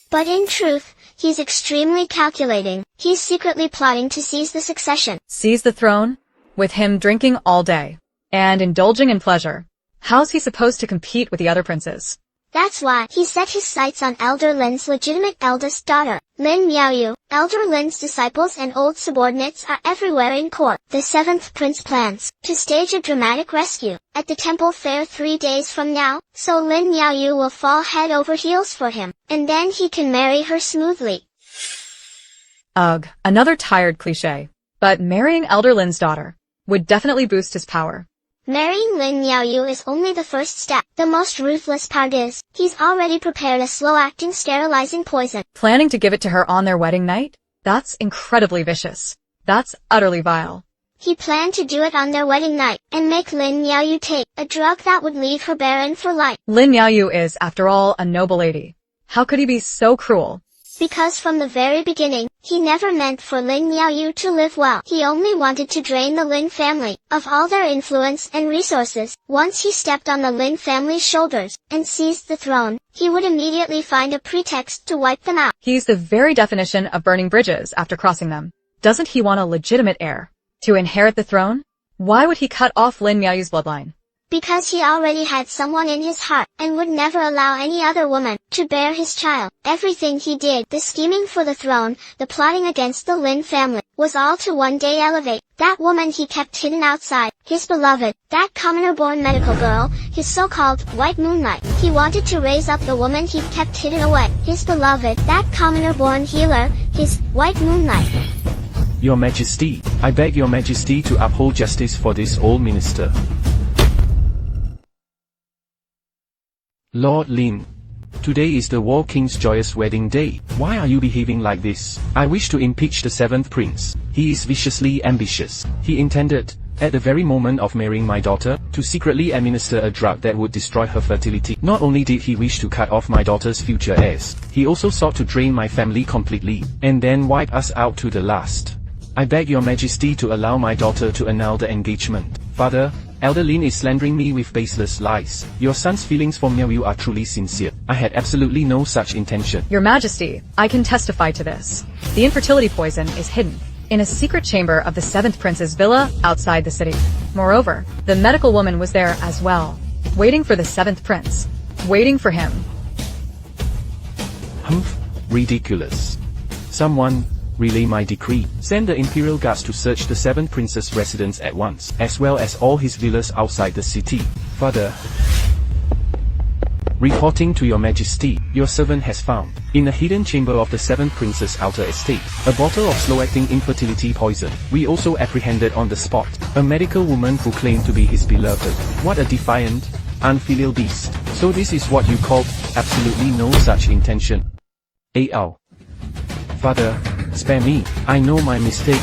But in truth, he's extremely calculating. He's secretly plotting to seize the succession. Seize the throne? With him drinking all day and indulging in pleasure. How's he supposed to compete with the other princes? That's why he set his sights on Elder Lin's legitimate eldest daughter, Lin Miaoyu. Elder Lin's disciples and old subordinates are everywhere in court. The seventh prince plans to stage a dramatic rescue at the temple fair 3 days from now, so Lin Miaoyu will fall head over heels for him, and then he can marry her smoothly. Ugh, another tired cliché. But marrying Elder Lin's daughter would definitely boost his power. Marrying Lin Miaoyu is only the first step. The most ruthless part is, he's already prepared a slow-acting sterilizing poison. Planning to give it to her on their wedding night? That's incredibly vicious. That's utterly vile. He planned to do it on their wedding night, and make Lin Miaoyu take a drug that would leave her barren for life. Lin Miaoyu is, after all, a noble lady. How could he be so cruel? Because from the very beginning, he never meant for Lin Miaoyu to live well. He only wanted to drain the Lin family of all their influence and resources. Once he stepped on the Lin family's shoulders and seized the throne, he would immediately find a pretext to wipe them out. He's the very definition of burning bridges after crossing them. Doesn't he want a legitimate heir to inherit the throne? Why would he cut off Lin Miaoyu's bloodline? Because he already had someone in his heart, and would never allow any other woman to bear his child. Everything he did, the scheming for the throne, the plotting against the Lin family, was all to one day elevate that woman he kept hidden outside, his beloved, that commoner-born medical girl, his so-called white moonlight. He wanted to raise up the woman he kept hidden away, his beloved, that commoner-born healer, his white moonlight. Your Majesty, I beg your Majesty to uphold justice for this old minister. Lord Lin, today is the War King's joyous wedding day. Why are you behaving like this? I wish to impeach the seventh prince. He is viciously ambitious. He intended, at the very moment of marrying my daughter, to secretly administer a drug that would destroy her fertility. Not only did he wish to cut off my daughter's future heirs, he also sought to drain my family completely, and then wipe us out to the last. I beg your Majesty to allow my daughter to annul the engagement. Father, Elder Lin is slandering me with baseless lies. Your son's feelings for Miaoyu are truly sincere. I had absolutely no such intention. Your Majesty, I can testify to this. The infertility poison is hidden in a secret chamber of the seventh prince's villa outside the city. Moreover, the medical woman was there as well, waiting for the seventh prince. Waiting for him. Humph, ridiculous. Someone, relay my decree. Send the Imperial Guards to search the seventh prince's residence at once, as well as all his villas outside the city. Father, reporting to your Majesty, your servant has found, in a hidden chamber of the seventh prince's outer estate, a bottle of slow-acting infertility poison. We also apprehended on the spot a medical woman who claimed to be his beloved. What a defiant, unfilial beast. So this is what you called absolutely no such intention. Ow. Father, spare me. I know my mistake.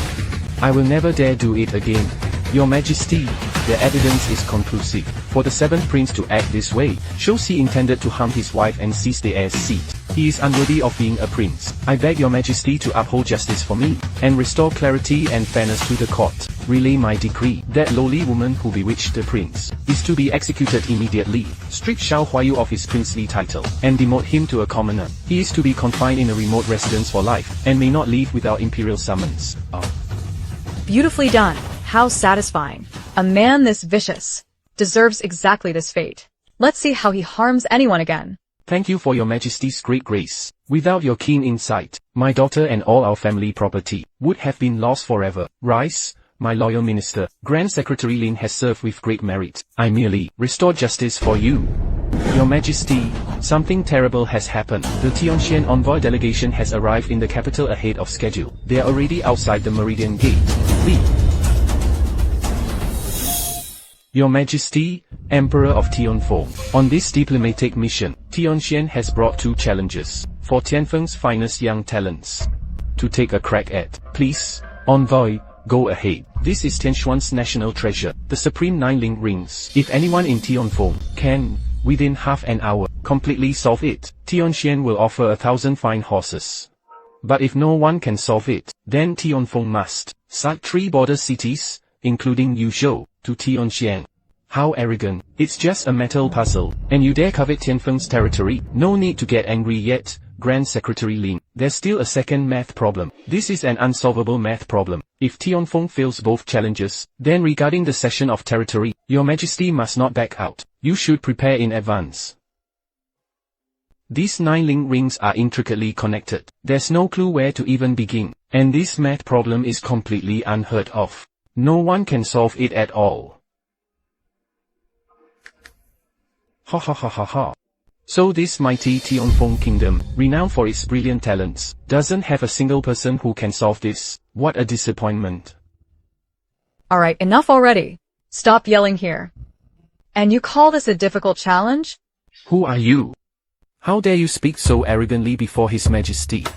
I will never dare do it again. Your Majesty, the evidence is conclusive. For the seventh prince to act this way, shows he intended to harm his wife and seize the heir's seat. He is unworthy of being a prince. I beg your Majesty to uphold justice for me, and restore clarity and fairness to the court. Relay my decree. That lowly woman who bewitched the prince is to be executed immediately. Strip Xiao Huayu of his princely title, and demote him to a commoner. He is to be confined in a remote residence for life, and may not leave without imperial summons. Beautifully done. How satisfying. A man this vicious deserves exactly this fate. Let's see how he harms anyone again. Thank you for your Majesty's great grace. Without your keen insight, my daughter and all our family property would have been lost forever. Rice, my loyal minister, Grand Secretary Lin has served with great merit. I merely restored justice for you. Your Majesty, something terrible has happened. The Tianxian envoy delegation has arrived in the capital ahead of schedule. They are already outside the Meridian Gate. Leave. Your Majesty, Emperor of Tianfeng, on this diplomatic mission, Tianxian has brought 2 challenges for Tianfeng's finest young talents to take a crack at. Please, envoy, go ahead. This is Tianxuan's national treasure, the supreme 9-link rings. If anyone in Tianfeng can, within half an hour, completely solve it, Tianxian will offer 1,000 fine horses. But if no one can solve it, then Tianfeng must sack 3 border cities, including Yuzhou, to Tianxian. How arrogant. It's just a metal puzzle, and you dare covet Tianfeng's territory? No need to get angry yet, Grand Secretary Lin. there's still a second math problem. This is an unsolvable math problem. If Tianfeng fails both challenges, then regarding the cession of territory, Your Majesty must not back out. You should prepare in advance. These 9 link rings are intricately connected. There's no clue where to even begin. And this math problem is completely unheard of. No one can solve it at all. Ha ha ha ha ha. So this mighty Tianfeng kingdom, renowned for its brilliant talents, doesn't have a single person who can solve this. What a disappointment. Alright, enough already. Stop yelling here. And you call this a difficult challenge? Who are you? How dare you speak so arrogantly before His Majesty?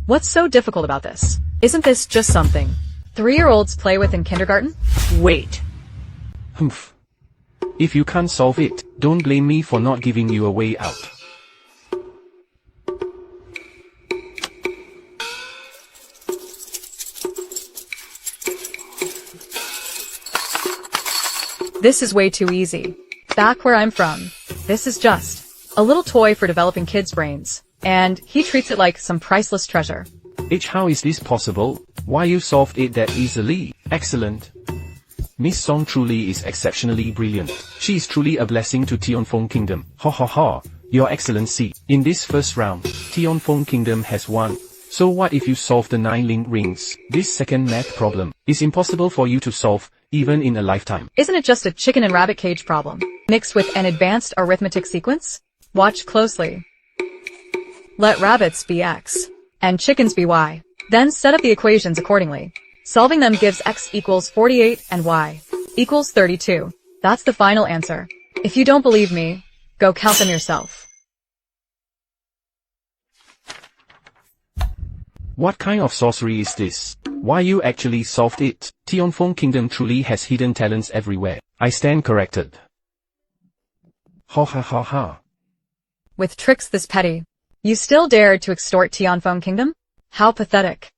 What's so difficult about this? Isn't this just something 3-year-olds play with in kindergarten? Wait. Humph. If you can't solve it, don't blame me for not giving you a way out. This is way too easy. Back where I'm from, this is just a little toy for developing kids' brains, and he treats it like some priceless treasure. How is this possible? Why you solved it that easily? Excellent. Miss Song truly is exceptionally brilliant. She is truly a blessing to Tianfeng Kingdom. Ha ha ha. Your Excellency, in this first round, Tianfeng Kingdom has won. So what if you solve the 9 link rings? This second math problem is impossible for you to solve, even in a lifetime. Isn't it just a chicken and rabbit cage problem, mixed with an advanced arithmetic sequence? Watch closely. Let rabbits be x, and chickens be y. Then set up the equations accordingly. Solving them gives x equals 48 and y equals 32. That's the final answer. If you don't believe me, go count them yourself. What kind of sorcery is this? Why you actually solved it? Tianfeng Kingdom truly has hidden talents everywhere. I stand corrected. Ha ha ha ha. With tricks this petty, you still dared to extort Tianfeng Kingdom? How pathetic.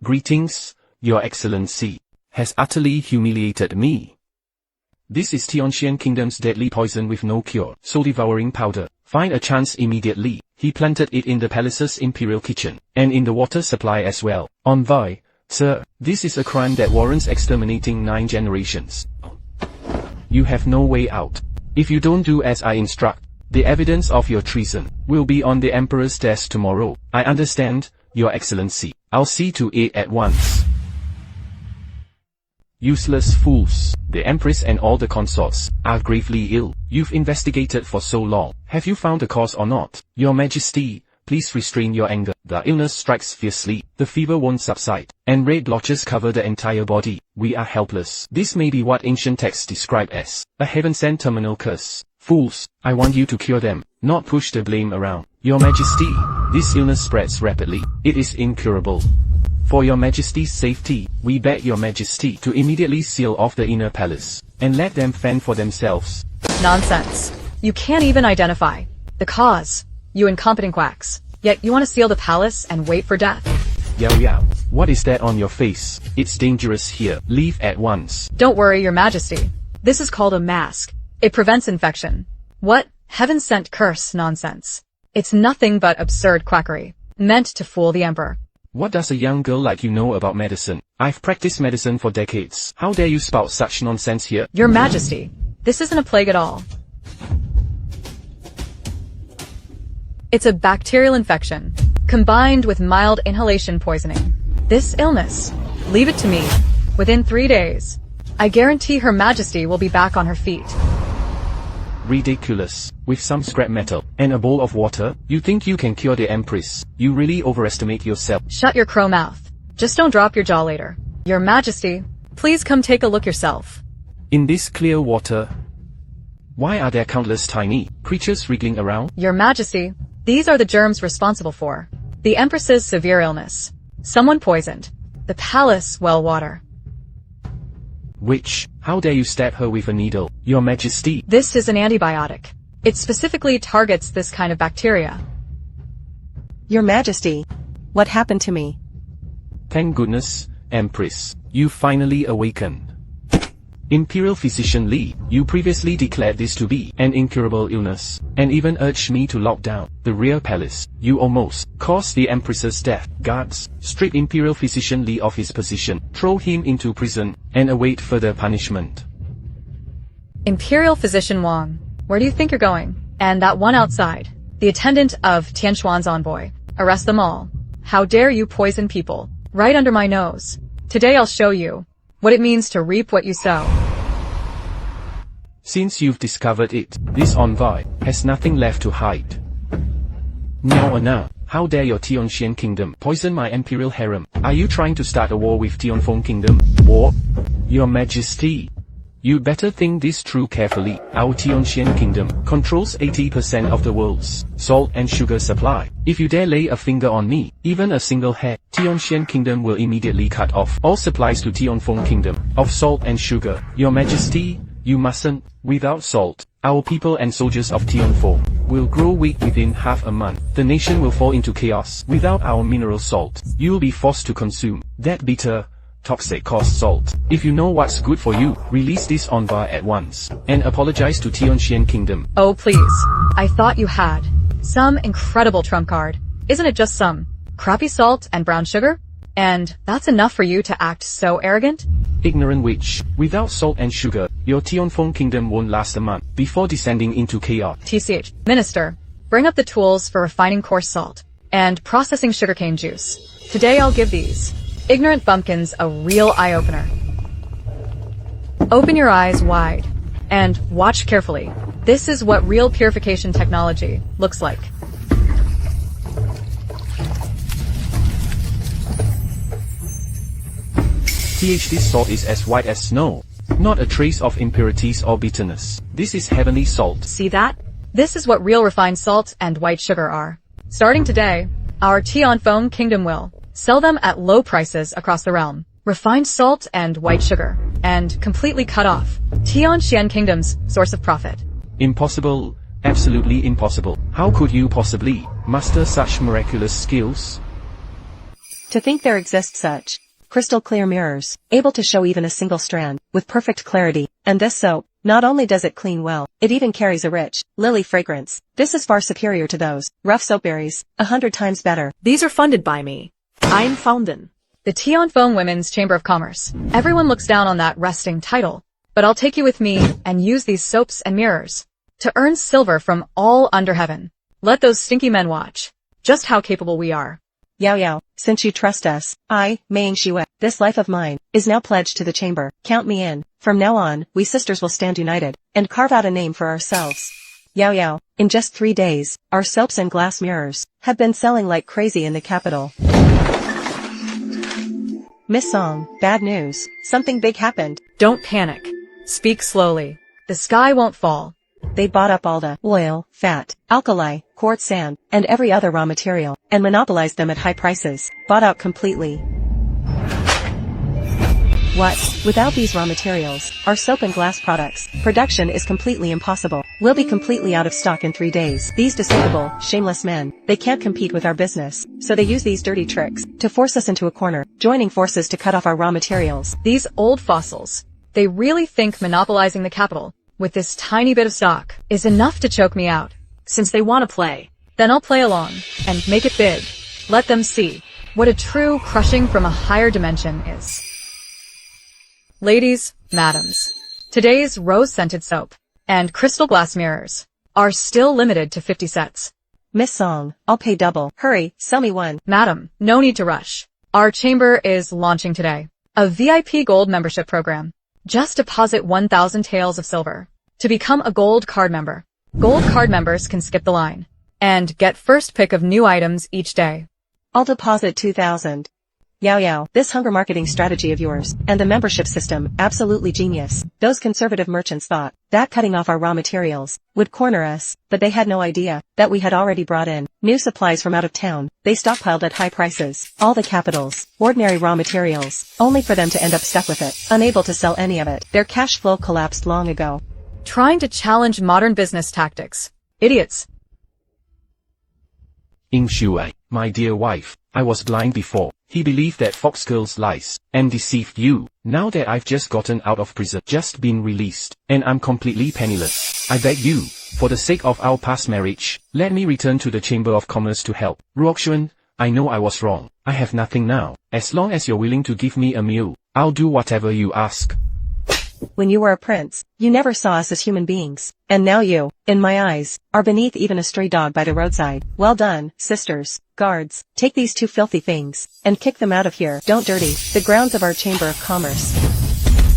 Greetings, Your Excellency. Has utterly humiliated me. This is Tianxian Kingdom's deadly poison with no cure, soul-devouring powder. Find a chance immediately. He planted it in the palace's imperial kitchen, and in the water supply as well. Envoy, sir, this is a crime that warrants exterminating 9 generations. You have no way out. If you don't do as I instruct, the evidence of your treason will be on the Emperor's desk tomorrow. I understand, Your Excellency. I'll see to it at once. Useless fools. The Empress and all the consorts are gravely ill. You've investigated for so long. Have you found the cause or not? Your Majesty, please restrain your anger. The illness strikes fiercely. The fever won't subside, and red blotches cover the entire body. We are helpless. This may be what ancient texts describe as a heaven-sent terminal curse. Fools, I want you to cure them, not push the blame around. Your Majesty, this illness spreads rapidly. It is incurable. For Your Majesty's safety, we beg Your Majesty to immediately seal off the inner palace, and let them fend for themselves. Nonsense. You can't even identify the cause, you incompetent quacks. Yet you want to seal the palace and wait for death. Yao Yao, what is that on your face? It's dangerous here. Leave at once. Don't worry, Your Majesty. This is called a mask. It prevents infection. What heaven-sent curse nonsense. It's nothing but absurd quackery, meant to fool the Emperor. What does a young girl like you know about medicine? I've practiced medicine for decades. How dare you spout such nonsense here? Your Majesty, this isn't a plague at all. It's a bacterial infection, combined with mild inhalation poisoning. This illness, leave it to me. Within 3 days, I guarantee Her Majesty will be back on her feet. Ridiculous. With some scrap metal and a bowl of water, you think you can cure the Empress? You really overestimate yourself. Shut your crow mouth. Just don't drop your jaw later. Your Majesty, please come take a look yourself. In this clear water, why are there countless tiny creatures wriggling around? Your Majesty, these are the germs responsible for the Empress's severe illness. Someone poisoned the palace well water. Witch, how dare you stab her with a needle? Your Majesty. This is an antibiotic. It specifically targets this kind of bacteria. Your Majesty, what happened to me? Thank goodness, Empress, you finally awakened. Imperial Physician Li, you previously declared this to be an incurable illness, and even urged me to lock down the rear palace. You almost caused the Empress's death. Guards, strip Imperial Physician Li of his position, throw him into prison, and await further punishment. Imperial Physician Wang, where do you think you're going? And that one outside, the attendant of Tianquan's envoy. Arrest them all. How dare you poison people? Right under my nose. Today I'll show you what it means to reap what you sow. Since you've discovered it, this envoy has nothing left to hide. Now, how dare your Tianxian kingdom poison my imperial harem? Are you trying to start a war with Tianfeng kingdom? War? Your Majesty, you'd better think this through carefully. Our Tianxian kingdom controls 80% of the world's salt and sugar supply. If you dare lay a finger on me, even a single hair, Tianxian kingdom will immediately cut off all supplies to Tianfeng kingdom of salt and sugar. Your Majesty, you mustn't. Without salt, our people and soldiers of Tianfeng will grow weak within half a month. The nation will fall into chaos. Without our mineral salt, you'll be forced to consume that bitter, toxic cost salt. If you know what's good for you, release this envoy at once, and apologize to Tianxian kingdom. Oh please, I thought you had some incredible trump card. Isn't it just some crappy salt and brown sugar? And that's enough for you to act so arrogant? Ignorant witch, without salt and sugar, your Tianfeng kingdom won't last a month before descending into chaos. TCH, Minister, bring up the tools for refining coarse salt and processing sugarcane juice. Today I'll give these ignorant bumpkins a real eye-opener. Open your eyes wide and watch carefully. This is what real purification technology looks like. This salt is as white as snow. Not a trace of impurities or bitterness. This is heavenly salt. See that? This is what real refined salt and white sugar are. Starting today, our Tianfeng kingdom will sell them at low prices across the realm. Refined salt and white sugar, and completely cut off Tianxian kingdom's source of profit. Impossible. Absolutely impossible. How could you possibly master such miraculous skills? To think there exist such crystal clear mirrors, able to show even a single strand, with perfect clarity. And this soap, not only does it clean well, it even carries a rich, lily fragrance. This is far superior to those rough soap berries, 100 times better. These are funded by me. I'm Fountain. The Tianfeng Women's Chamber of Commerce. Everyone looks down on that resting title. But I'll take you with me and use these soaps and mirrors to earn silver from all under heaven. Let those stinky men watch just how capable we are. Yao Yao, since you trust us, I, Mei Xue, this life of mine, is now pledged to the chamber. Count me in. From now on, we sisters will stand united, and carve out a name for ourselves. Yao Yao, in just 3 days, our soaps and glass mirrors have been selling like crazy in the capital. Miss Song, bad news. Something big happened. Don't panic. Speak slowly. The sky won't fall. They bought up all the oil, fat, alkali, quartz sand, and every other raw material, and monopolized them at high prices. Bought out completely. What? Without these raw materials, our soap and glass products, production is completely impossible. We'll be completely out of stock in 3 days. These despicable, shameless men, they can't compete with our business, so they use these dirty tricks to force us into a corner, joining forces to cut off our raw materials. These old fossils, they really think monopolizing the capital with this tiny bit of stock is enough to choke me out. Since they want to play, Then I'll play along and make it big. Let them see what a true crushing from a higher dimension is. Ladies, madams, today's rose-scented soap and crystal glass mirrors are still limited to 50 sets. Miss Song, I'll pay double. Hurry, sell me one. Madam, no need to rush. Our chamber is launching today a VIP gold membership program. Just deposit 1,000 taels of silver to become a gold card member. Gold card members can skip the line and get first pick of new items each day. I'll deposit 2,000. Yao Yao, this hunger marketing strategy of yours, and the membership system, absolutely genius. Those conservative merchants thought that cutting off our raw materials would corner us, but they had no idea that we had already brought in new supplies from out of town. They stockpiled at high prices, all the capitals, ordinary raw materials, only for them to end up stuck with it, unable to sell any of it. Their cash flow collapsed long ago. Trying to challenge modern business tactics. Idiots. Shui, my dear wife, I was blind before. He believed that Fox Girls lies, and deceived you. Now that I've just gotten out of prison, just been released, and I'm completely penniless, I beg you, for the sake of our past marriage, let me return to the Chamber of Commerce to help. Ruoxuan, I know I was wrong. I have nothing now. As long as you're willing to give me a meal, I'll do whatever you ask. When you were a prince, you never saw us as human beings. And now you, in my eyes, are beneath even a stray dog by the roadside. Well done, sisters, guards. Take these two filthy things, and kick them out of here. Don't dirty the grounds of our Chamber of Commerce.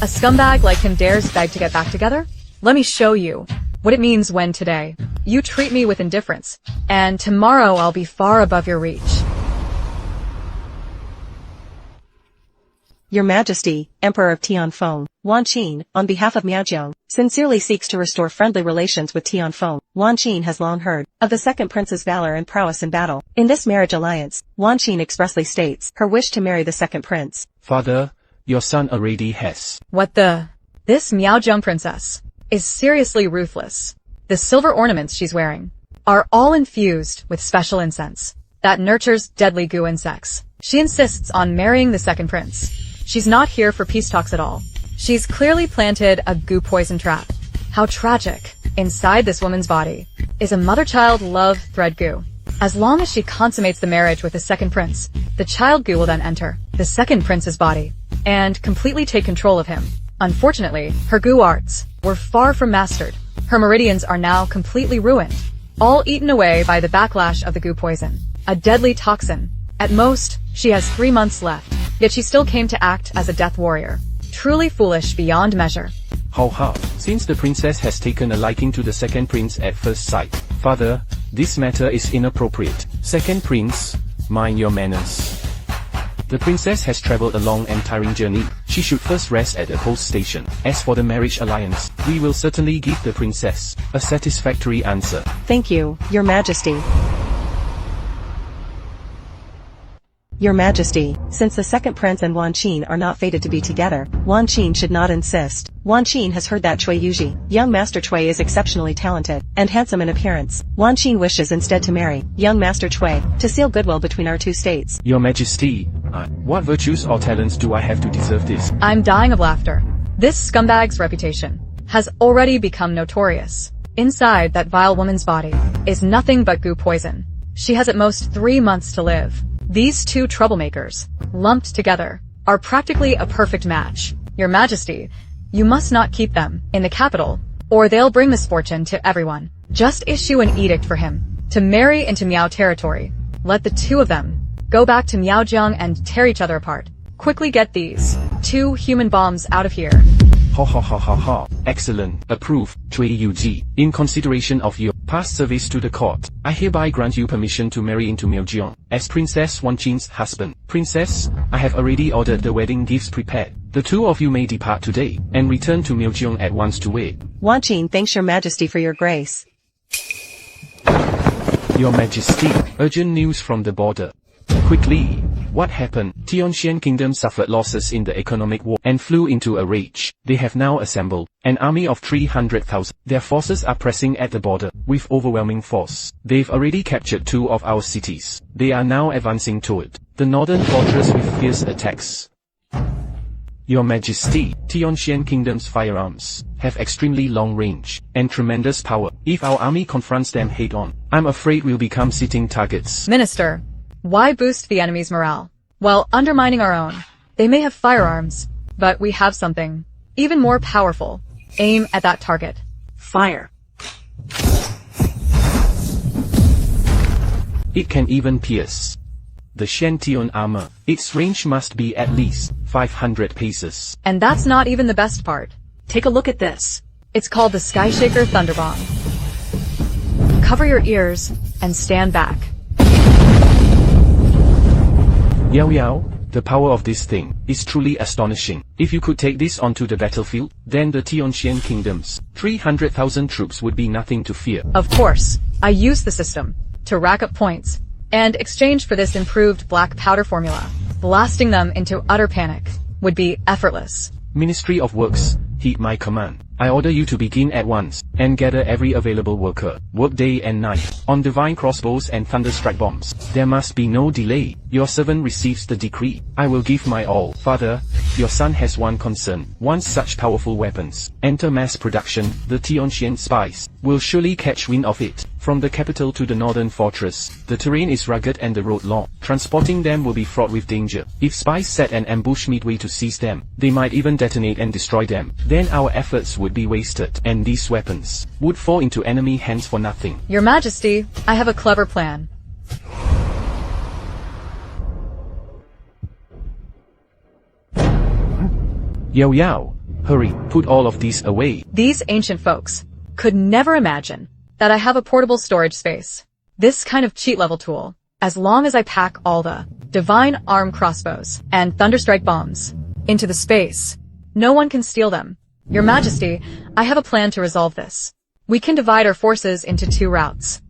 A scumbag like him dares beg to get back together? Let me show you what it means when today you treat me with indifference, and tomorrow I'll be far above your reach. Your Majesty, Emperor of Tianfeng, Wan Qin, on behalf of Miaojiang, sincerely seeks to restore friendly relations with Tianfeng. Wan Qin has long heard of the second prince's valor and prowess in battle. In this marriage alliance, Wan Qin expressly states her wish to marry the second prince. Father, your son already has. What the? This Miaojiang princess is seriously ruthless. The silver ornaments she's wearing are all infused with special incense that nurtures deadly goo insects. She insists on marrying the second prince. She's not here for peace talks at all. She's clearly planted a goo poison trap. How tragic. Inside this woman's body is a mother-child love thread goo. As long as she consummates the marriage with the second prince, the child goo will then enter the second prince's body and completely take control of him. Unfortunately, her goo arts were far from mastered. Her meridians are now completely ruined, all eaten away by the backlash of the goo poison, a deadly toxin. At most, she has 3 months left, yet she still came to act as a death warrior. Truly foolish beyond measure. How hard, since the princess has taken a liking to the second prince at first sight. Father, this matter is inappropriate. Second prince, mind your manners. The princess has traveled a long and tiring journey. She should first rest at a post station. As for the marriage alliance, we will certainly give the princess a satisfactory answer. Thank you, Your Majesty. Your Majesty, since the second prince and Wan Qin are not fated to be together, Wan Qin should not insist. Wan Qin has heard that Cui Yuji, young Master Cui, is exceptionally talented and handsome in appearance. Wan Qin wishes instead to marry young Master Cui to seal goodwill between our two states. Your Majesty, what virtues or talents do I have to deserve this? I'm dying of laughter. This scumbag's reputation has already become notorious. Inside that vile woman's body is nothing but goo poison. She has at most 3 months to live. These two troublemakers, lumped together, are practically a perfect match. Your Majesty, you must not keep them in the capital, or they'll bring misfortune to everyone. Just issue an edict for him to marry into Miao territory. Let the two of them go back to Miaojiang and tear each other apart. Quickly get these 2 human bombs out of here. Ha ha ha ha ha. Excellent. Approved, Cui Yuji. In consideration of your past service to the court, I hereby grant you permission to marry into Miaojiang as Princess Wan Qin's husband. Princess, I have already ordered the wedding gifts prepared. The two of you may depart today and return to Miaojiang at once to wed. Wan Qin thanks Your Majesty for your grace. Your Majesty, urgent news from the border. Quickly. What happened? Tianxian Kingdom suffered losses in the economic war and flew into a rage. They have now assembled an army of 300,000. Their forces are pressing at the border with overwhelming force. They've already captured 2 of our cities. They are now advancing toward the northern fortress with fierce attacks. Your Majesty, Tianxian Kingdom's firearms have extremely long range and tremendous power. If our army confronts them head-on, I'm afraid we'll become sitting targets. Minister, why boost the enemy's morale while undermining our own? They may have firearms, but we have something even more powerful. Aim at that target. Fire. It can even pierce the Shantian armor. Its range must be at least 500 paces. And that's not even the best part. Take a look at this. It's called the Skyshaker Thunderbomb. Cover your ears and stand back. Yao Yao, the power of this thing is truly astonishing. If you could take this onto the battlefield, then the Tianxian Kingdom's 300,000 troops would be nothing to fear. Of course, I use the system to rack up points and exchange for this improved black powder formula. Blasting them into utter panic would be effortless. Ministry of Works, heed my command. I order you to begin at once, and gather every available worker, work day and night, on divine crossbows and thunderstrike bombs. There must be no delay. Your servant receives the decree. I will give my all. Father, your son has one concern. Once such powerful weapons enter mass production, the Tianqian spies will surely catch wind of it. From the capital to the northern fortress, the terrain is rugged and the road long. Transporting them will be fraught with danger. If spies set an ambush midway to seize them, they might even detonate and destroy them. Then our efforts would be wasted, and these weapons would fall into enemy hands for nothing. Your Majesty, I have a clever plan. Yao Yao, hurry, put all of these away. These ancient folks could never imagine that I have a portable storage space. This kind of cheat level tool, as long as I pack all the divine arm crossbows and thunderstrike bombs into the space, no one can steal them. Your Majesty, I have a plan to resolve this. We can divide our forces into 2 routes.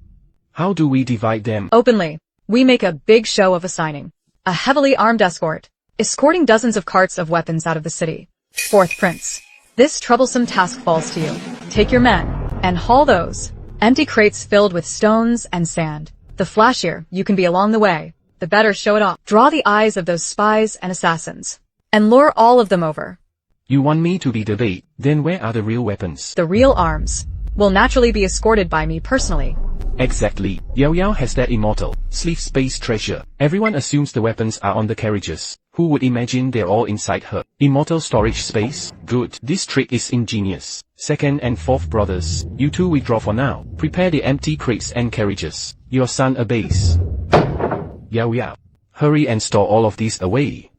How do we divide them? Openly, we make a big show of assigning a heavily armed escort, escorting dozens of carts of weapons out of the city. 4th Prince, this troublesome task falls to you. Take your men and haul those empty crates filled with stones and sand. The flashier you can be along the way, the better show it off. Draw the eyes of those spies and assassins, and lure all of them over. You want me to be the bait? Then where are the real weapons? The real arms will naturally be escorted by me personally. Exactly. Yao Yao has that immortal sleeve space treasure. Everyone assumes the weapons are on the carriages. Who would imagine they're all inside her immortal storage space? Good. This trick is ingenious. 2nd and 4th brothers, you two withdraw for now. Prepare the empty crates and carriages. Your son obeys. Yao Yao, hurry and store all of these away.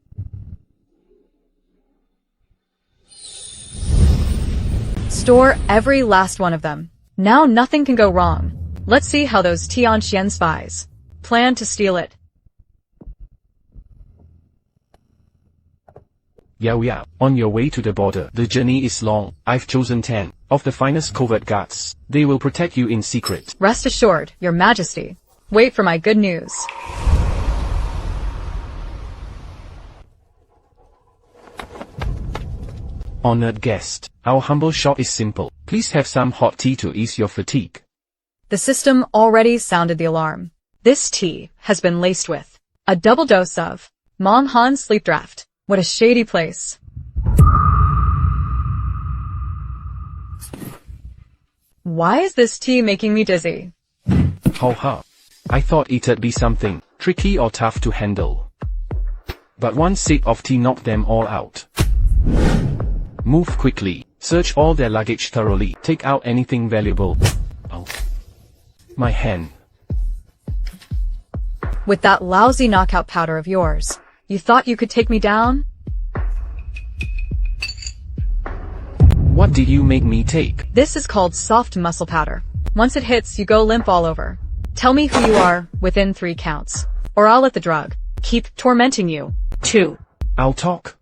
Store every last one of them. Now nothing can go wrong. Let's see how those Tianqian spies plan to steal it. Yao Yao, on your way to the border. The journey is long. I've chosen 10 of the finest covert guards. They will protect you in secret. Rest assured, Your Majesty. Wait for my good news. Honored guest, our humble shop is simple. Please have some hot tea to ease your fatigue. The system already sounded the alarm. This tea has been laced with a double dose of Mong Han sleep draft. What a shady place. Why is this tea making me dizzy? Ho ha. I thought it'd be something tricky or tough to handle. But one sip of tea knocked them all out. Move quickly. Search all their luggage thoroughly. Take out anything valuable. Oh. My hand. With that lousy knockout powder of yours, you thought you could take me down? What did you make me take? This is called soft muscle powder. Once it hits, you go limp all over. Tell me who you are within 3 counts, or I'll let the drug keep tormenting you. 2. I'll talk.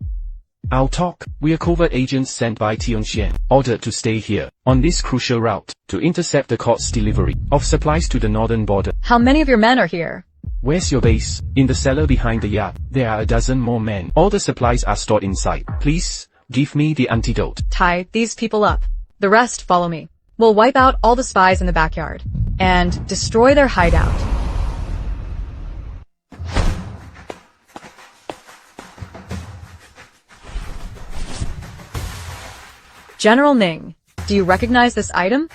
We are covert agents sent by Tianqian, ordered to stay here, on this crucial route, to intercept the court's delivery of supplies to the northern border. How many of your men are here? Where's your base? In the cellar behind the yard. There are a dozen more men. All the supplies are stored inside. Please, give me the antidote. Tie these people up. The rest follow me. We'll wipe out all the spies in the backyard and destroy their hideout. General Ning, do you recognize this item?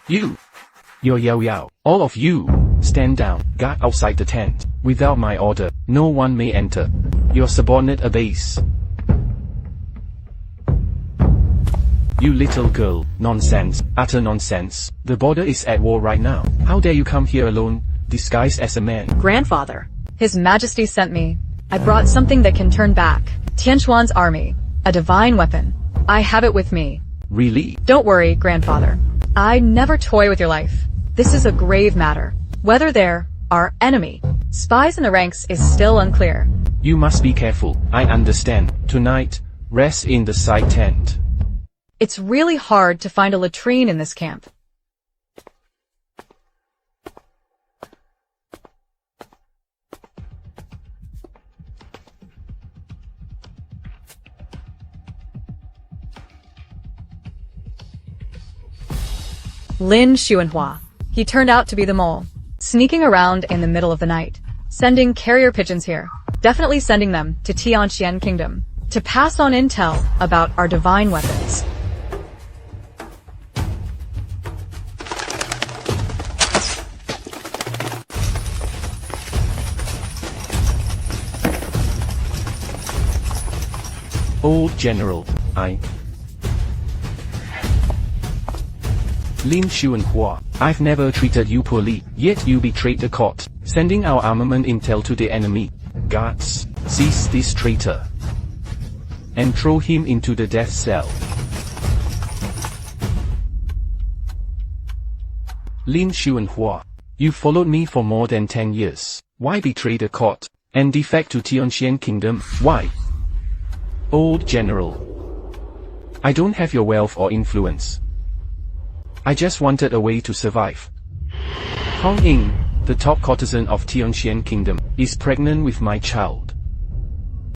You. You're Yao Yao. All of you, stand down. Guard outside the tent. Without my order, no one may enter. Your subordinate obeys. You little girl. Nonsense. Utter nonsense. The border is at war right now. How dare you come here alone, disguised as a man? Grandfather. His Majesty sent me. I brought something that can turn back Tianquan's army. A divine weapon. I have it with me. Really? Don't worry, Grandfather. I never toy with your life. This is a grave matter. Whether there are enemy spies in the ranks is still unclear. You must be careful. I understand. Tonight, rest in the side tent. It's really hard to find a latrine in this camp. Lin Xuanhua. He turned out to be the mole, sneaking around in the middle of the night, sending carrier pigeons here, definitely sending them to Tianxian Kingdom, to pass on intel about our divine weapons. Old General, Lin Xuanhua, I've never treated you poorly, yet you betrayed the court, sending our armament intel to the enemy. Guards, seize this traitor and throw him into the death cell. Lin Xuanhua, you followed me for more than 10 years. Why betray the court and defect to Tianxian Kingdom? Why? Old General, I don't have your wealth or influence. I just wanted a way to survive. Hong Ying, the top courtesan of Tianxian Kingdom, is pregnant with my child.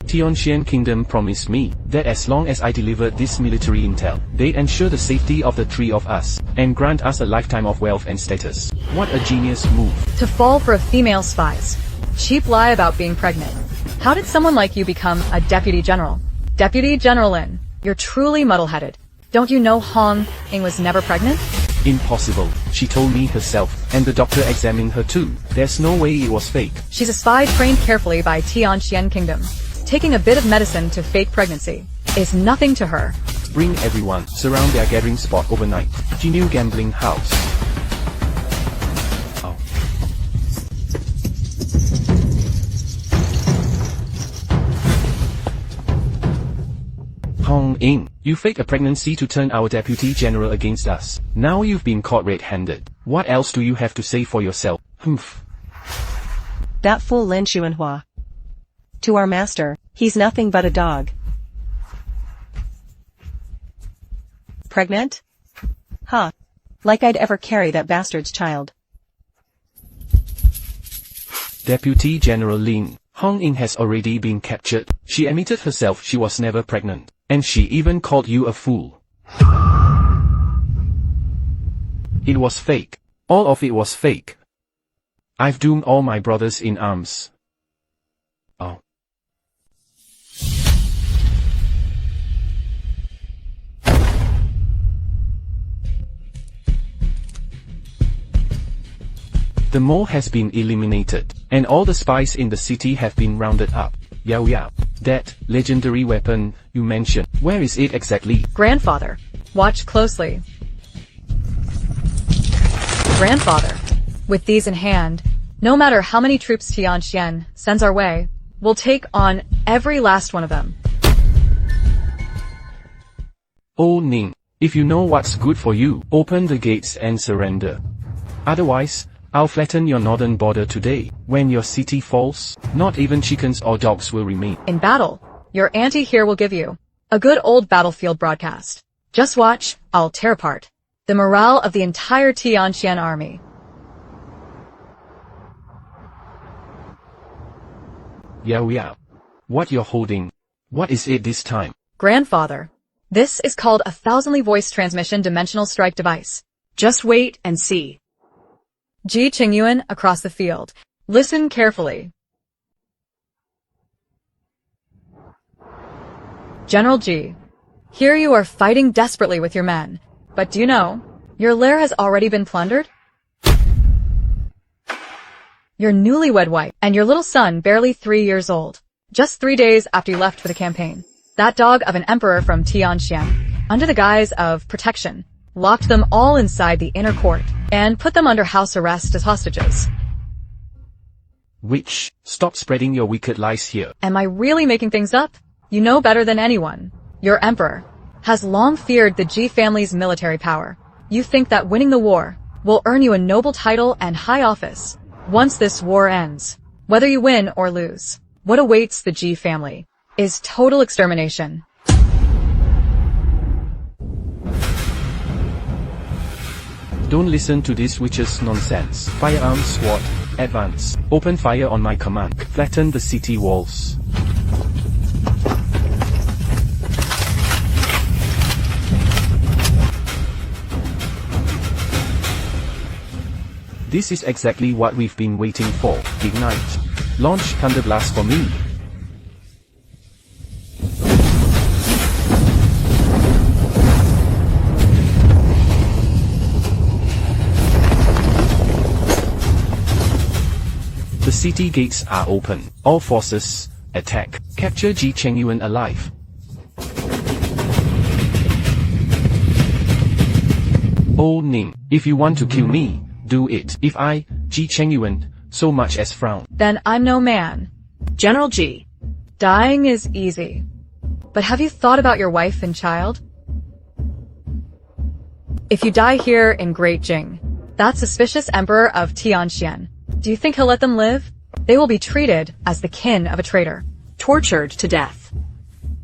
Tianxian Kingdom promised me that as long as I delivered this military intel, they'd ensure the safety of the three of us, and grant us a lifetime of wealth and status. What a genius move. To fall for a female spy's cheap lie about being pregnant. How did someone like you become a deputy general? Deputy General Lin, you're truly muddle-headed. Don't you know Hong Ying was never pregnant? Impossible, she told me herself, and the doctor examined her too. There's no way it was fake. She's a spy trained carefully by Tianxian Kingdom. Taking a bit of medicine to fake pregnancy is nothing to her. Bring everyone, surround their gathering spot overnight. Jinyu gambling house. Oh. Hong Ying, you faked a pregnancy to turn our deputy general against us. Now you've been caught red-handed. What else do you have to say for yourself? Humph. That fool Lin Xuanhua. To our master, he's nothing but a dog. Pregnant? Huh. Like I'd ever carry that bastard's child. Deputy General Lin, Hong Ying has already been captured. She admitted herself she was never pregnant. And she even called you a fool. It was fake. All of it was fake. I've doomed all my brothers in arms. Oh. The mole has been eliminated, and all the spies in the city have been rounded up. Yao Yao, that legendary weapon you mentioned, where is it exactly? Grandfather, watch closely. Grandfather, with these in hand, no matter how many troops Tianxian sends our way, we'll take on every last one of them. Oh Ning, if you know what's good for you, open the gates and surrender. Otherwise, I'll flatten your northern border today. When your city falls, not even chickens or dogs will remain. In battle, your auntie here will give you a good old battlefield broadcast. Just watch, I'll tear apart the morale of the entire Tianxian army. Yao Yao, what you're holding, what is it this time? Grandfather, this is called a thousandly voice transmission dimensional strike device. Just wait and see. Ji Qingyuan across the field. Listen carefully. General Ji, here you are fighting desperately with your men. But do you know, your lair has already been plundered? Your newlywed wife and your little son barely 3 years old. Just 3 days after you left for the campaign. That dog of an emperor from Tianxian, under the guise of protection, locked them all inside the inner court, and put them under house arrest as hostages. Witch, stop spreading your wicked lies here. Am I really making things up? You know better than anyone. Your emperor has long feared the Ji family's military power. You think that winning the war will earn you a noble title and high office. Once this war ends, whether you win or lose, what awaits the Ji family is total extermination. Don't listen to this witch's nonsense. Firearms squad, advance. Open fire on my command. Flatten the city walls. This is exactly what we've been waiting for. Ignite. Launch Thunderblast for me. The city gates are open. All forces, attack. Capture Ji Chengyuan alive. Oh Ning, if you want to kill me, do it. If I, Ji Chengyuan, so much as frown, Then I'm no man. General G. Dying is easy. But have you thought about your wife and child? If you die here in Great Jing, that suspicious emperor of Tianxian, do you think he'll let them live? They will be treated as the kin of a traitor. Tortured to death.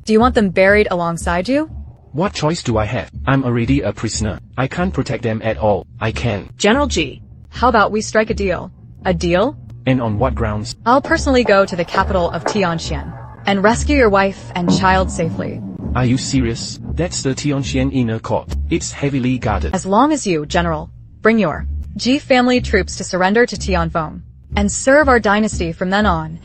Do you want them buried alongside you? what choice do I have? I'm already a prisoner. I can't protect them at all. I can. General G. How about we strike a deal? A deal? And on what grounds? I'll personally go to the capital of Tianxian and rescue your wife and child safely. Are you serious? That's the Tianxian inner court. It's heavily guarded. As long as you, General, bring your Ji family troops to surrender to Tianfeng and serve our dynasty from then on.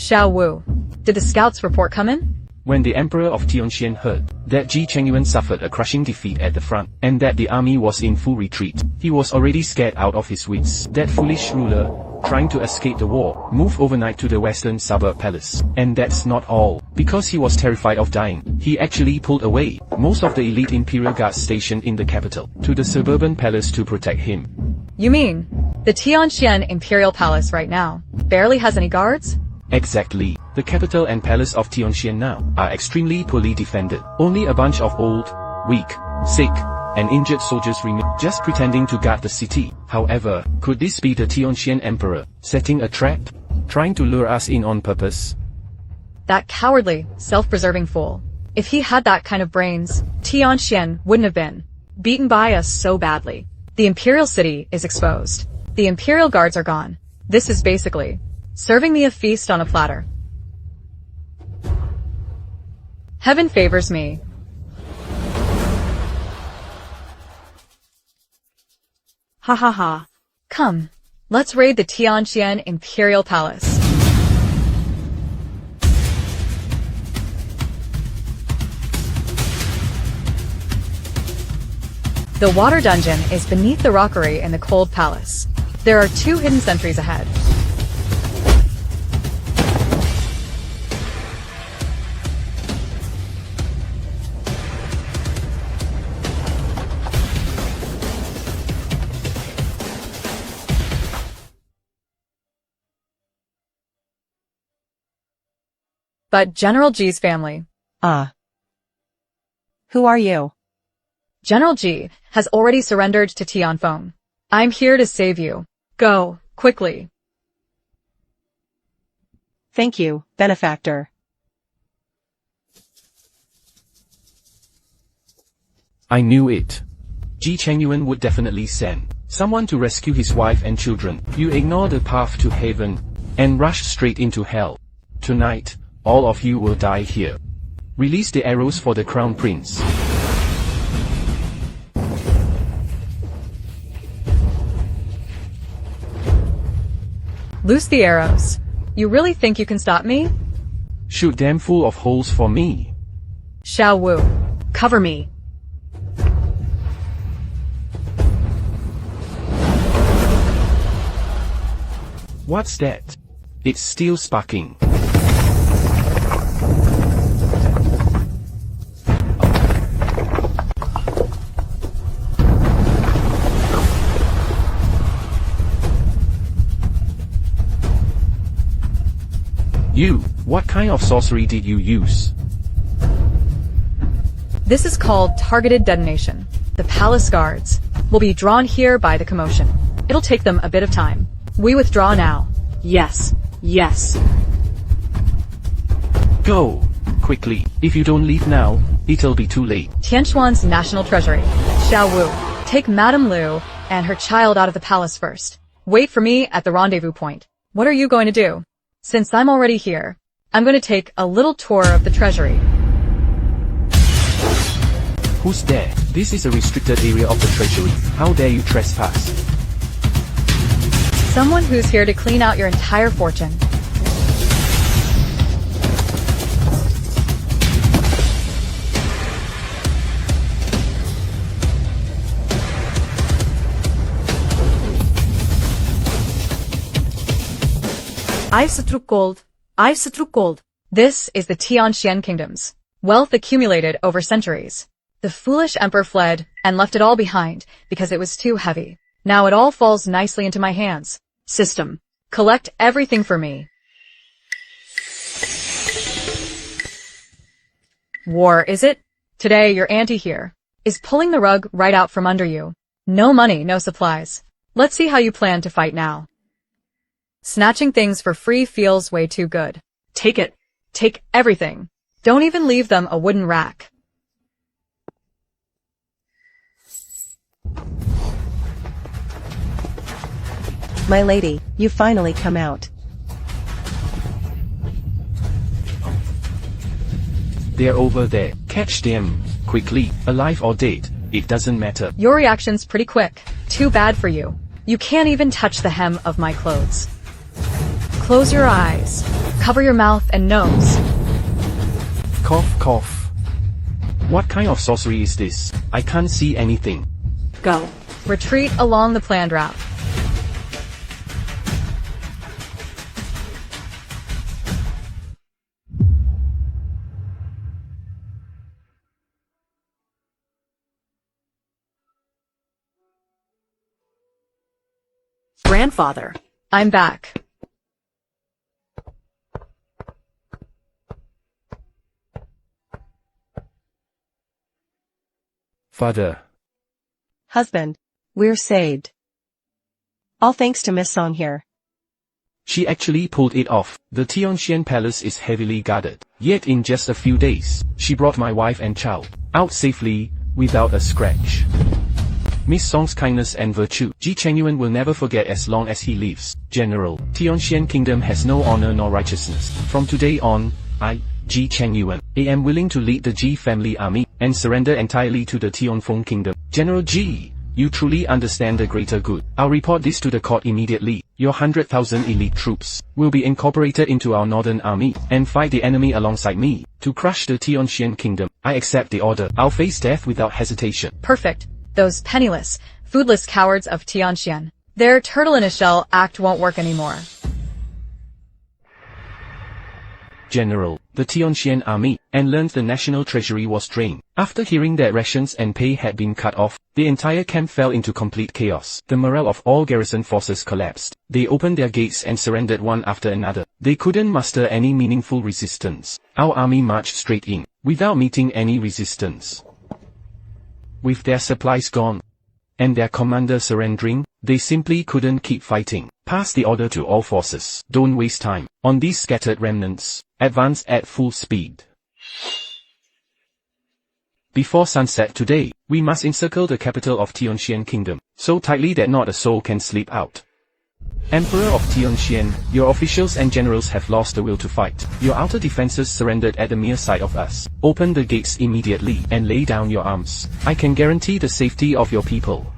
Xiao Wu, did the scouts report come in? When the Emperor of Tianxian heard that Ji Chengyuan suffered a crushing defeat at the front, and that the army was in full retreat, he was already scared out of his wits. That foolish ruler, trying to escape the war, moved overnight to the western suburb palace. And that's not all. Because he was terrified of dying, he actually pulled away most of the elite imperial guards stationed in the capital to the suburban palace to protect him. You mean, the Tianxian Imperial Palace right now barely has any guards? Exactly. The capital and palace of Tianxian now are extremely poorly defended. Only a bunch of old, weak, sick, and injured soldiers remain, just pretending to guard the city. However, could this be the Tianxian emperor setting a trap? Trying to lure us in on purpose? That cowardly, self-preserving fool. If he had that kind of brains, Tianxian wouldn't have been beaten by us so badly. The imperial city is exposed. The imperial guards are gone. This is basically serving me a feast on a platter. Heaven favors me. Ha ha ha. Come, let's raid the Tianxian Imperial Palace. The water dungeon is beneath the rockery in the cold palace. There are 2 hidden sentries ahead. But General Ji's family. Who are you? General Ji has already surrendered to Tianfeng. I'm here to save you. Go, quickly. Thank you, benefactor. I knew it. Ji Chengyuan would definitely send someone to rescue his wife and children. You ignore the path to heaven and rush straight into hell. Tonight, all of you will die here. Release the arrows for the crown prince. Loose the arrows. You really think you can stop me? Shoot them full of holes for me. Xiao Wu, Cover me. What's that? It's still sparking. You, what kind of sorcery did you use? this is called targeted detonation. The palace guards will be drawn here by the commotion. It'll take them a bit of time. We withdraw now. Yes. Yes. Go! Quickly. If you don't leave now, it'll be too late. Tianchuan's national treasury. Xiao Wu, take Madame Liu and her child out of the palace first. Wait for me at the rendezvous point. What are you going to do? Since I'm already here, I'm going to take a little tour of the treasury. Who's there? This is a restricted area of the treasury. How dare you trespass? Someone who's here to clean out your entire fortune. I've struck gold. I've struck gold. This is the Tianxian kingdoms. Wealth accumulated over centuries. The foolish emperor fled and left it all behind because it was too heavy. Now it all falls nicely into my hands. System. Collect everything for me. War, is it? Today your auntie here is pulling the rug right out from under you. No money, no supplies. Let's see how you plan to fight now. Snatching things for free feels way too good. Take it. Take everything. Don't even leave them a wooden rack. My lady, you finally come out. They're over there. Catch them. Quickly. Alive or dead. It doesn't matter. Your reaction's pretty quick. Too bad for you. You can't even touch the hem of my clothes. Close your eyes. Cover your mouth and nose. Cough, cough. What kind of sorcery is this? I can't see anything. Go. Retreat along the planned route. Grandfather. I'm back. Father. Husband. We're saved. All thanks to Miss Song here. She actually pulled it off. The Tianxian palace is heavily guarded. Yet in just a few days, she brought my wife and child out safely, without a scratch. Miss Song's kindness and virtue, Ji Chengyuan will never forget as long as he lives. General, Tianxian kingdom has no honor nor righteousness. From today on, I, Ji Chengyuan, am willing to lead the Ji family army, and surrender entirely to the Tianfeng kingdom. General Ji, you truly understand the greater good. I'll report this to the court immediately. Your 100,000 elite troops will be incorporated into our northern army, and fight the enemy alongside me, to crush the Tianxian kingdom. I accept the order. I'll face death without hesitation. Perfect. Those penniless, foodless cowards of Tianxian. Their turtle-in-a-shell act won't work anymore. General, the Tianxian army, and learned the national treasury was drained. After hearing that rations and pay had been cut off, the entire camp fell into complete chaos. The morale of all garrison forces collapsed. They opened their gates and surrendered one after another. They couldn't muster any meaningful resistance. Our army marched straight in, without meeting any resistance. With their supplies gone, and their commander surrendering, they simply couldn't keep fighting. Pass the order to all forces. Don't waste time on these scattered remnants. Advance at full speed. Before sunset today, we must encircle the capital of Tianxian kingdom, so tightly that not a soul can sleep out. Emperor of Tianxian, your officials and generals have lost the will to fight. Your outer defenses surrendered at the mere sight of us. Open the gates immediately and lay down your arms. I can guarantee the safety of your people.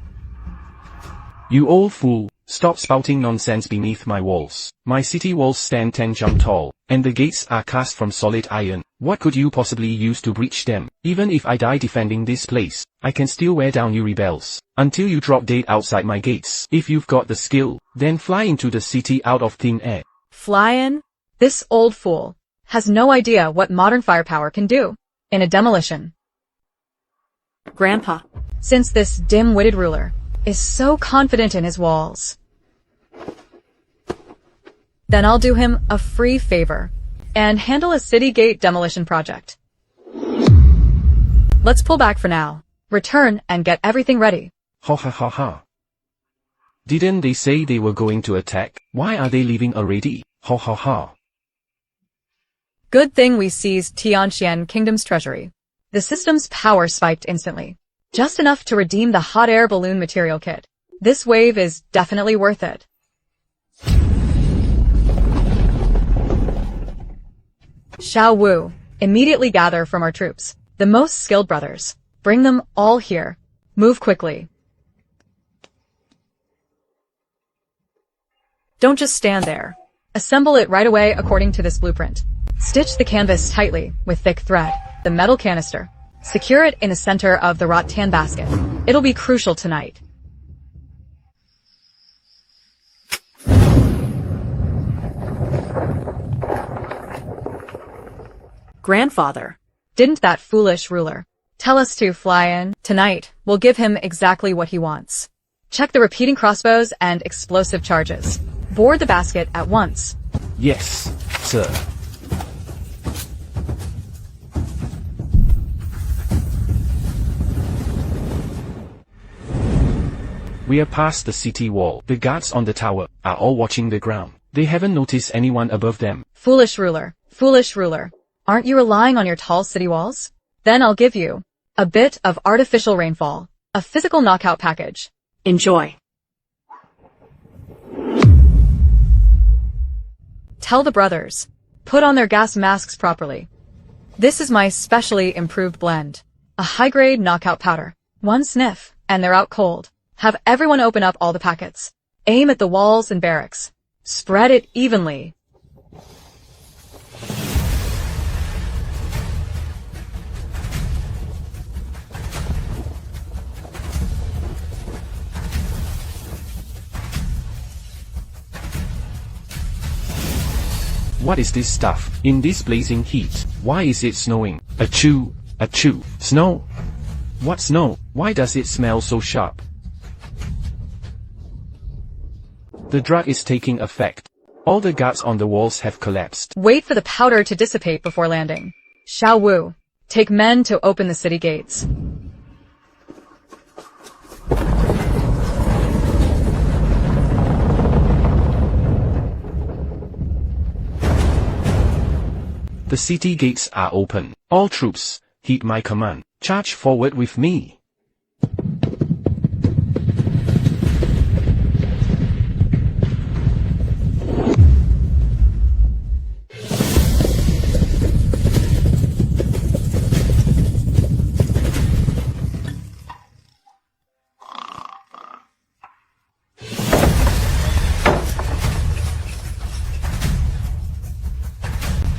You old fool, stop spouting nonsense beneath my walls. My city walls stand 10 jump tall, and the gates are cast from solid iron. What could you possibly use to breach them? Even if I die defending this place, I can still wear down you rebels, until you drop dead outside my gates. If you've got the skill, then fly into the city out of thin air. Fly in? This old fool has no idea what modern firepower can do in a demolition. Grandpa. Since this dim-witted ruler is so confident in his walls, then I'll do him a free favor and handle a city gate demolition project. Let's pull back for now. Return and get everything ready. Ha ha ha ha. Didn't they say they were going to attack? Why are they leaving already? Ha ha ha. Good thing we seized Tianxian Kingdom's treasury. The system's power spiked instantly. Just enough to redeem the hot air balloon material kit. This wave is definitely worth it. Xiao Wu, immediately gather from our troops the most skilled brothers. Bring them all here. Move quickly. Don't just stand there. Assemble it right away according to this blueprint. Stitch the canvas tightly with thick thread, the metal canister. Secure it in the center of the rattan basket. It'll be crucial tonight. Grandfather. Didn't that foolish ruler tell us to fly in? Tonight, we'll give him exactly what he wants. Check the repeating crossbows and explosive charges. Board the basket at once. Yes, sir. We are past the city wall. The guards on the tower are all watching the ground. They haven't noticed anyone above them. Foolish ruler. Foolish ruler. Aren't you relying on your tall city walls? Then I'll give you a bit of artificial rainfall. A physical knockout package. Enjoy. Tell the brothers. Put on their gas masks properly. This is my specially improved blend. A high-grade knockout powder. One sniff, and they're out cold. Have everyone open up all the packets. Aim at the walls and barracks. Spread it evenly. What is this stuff? In this blazing heat, why is it snowing? Achoo, achoo. Snow? What snow? Why does it smell so sharp? The drug is taking effect. All the guards on the walls have collapsed. Wait for the powder to dissipate before landing. Xiao Wu, take men to open the city gates. The city gates are open. All troops, heed my command. Charge forward with me.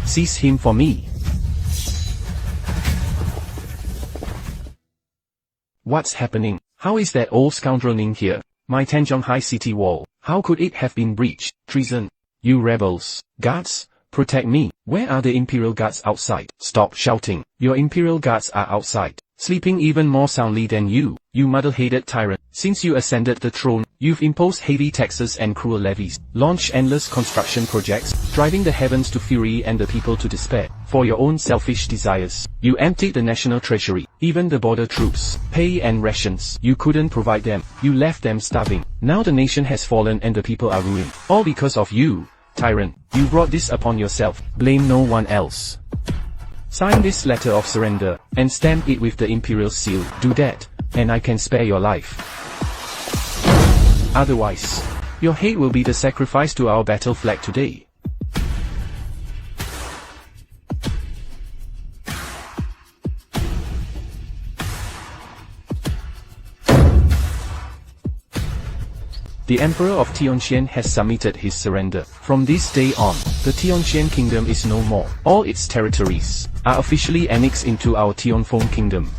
Seize him for me. What's happening? How is that old scoundrel in here? My Tanzhonghai city wall. How could it have been breached? Treason. You rebels. Guards, protect me. Where are the Imperial Guards outside? Stop shouting. Your Imperial Guards are outside, sleeping even more soundly than you muddle-headed tyrant. Since you ascended the throne, you've imposed heavy taxes and cruel levies, launched endless construction projects, driving the heavens to fury and the people to despair. For your own selfish desires, you emptied the national treasury, even the border troops, pay and rations. You couldn't provide them. You left them starving. Now the nation has fallen and the people are ruined. All because of you, tyrant. You brought this upon yourself. Blame no one else. Sign this letter of surrender, and stamp it with the imperial seal. Do that, and I can spare your life. Otherwise, your head will be the sacrifice to our battle flag today. The Emperor of Tianxian has submitted his surrender. From this day on, the Tianxian kingdom is no more. All its territories are officially annexed into our Tianfeng kingdom.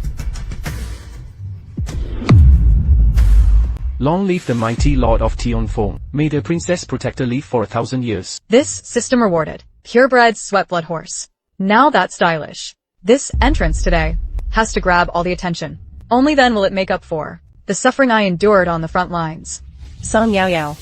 Long live the mighty Lord of Tianfeng. May the princess protector live for 1,000 years. This system rewarded. Purebred sweat blood horse. Now that's stylish. This entrance today has to grab all the attention. Only then will it make up for the suffering I endured on the front lines. Song Yao Yao.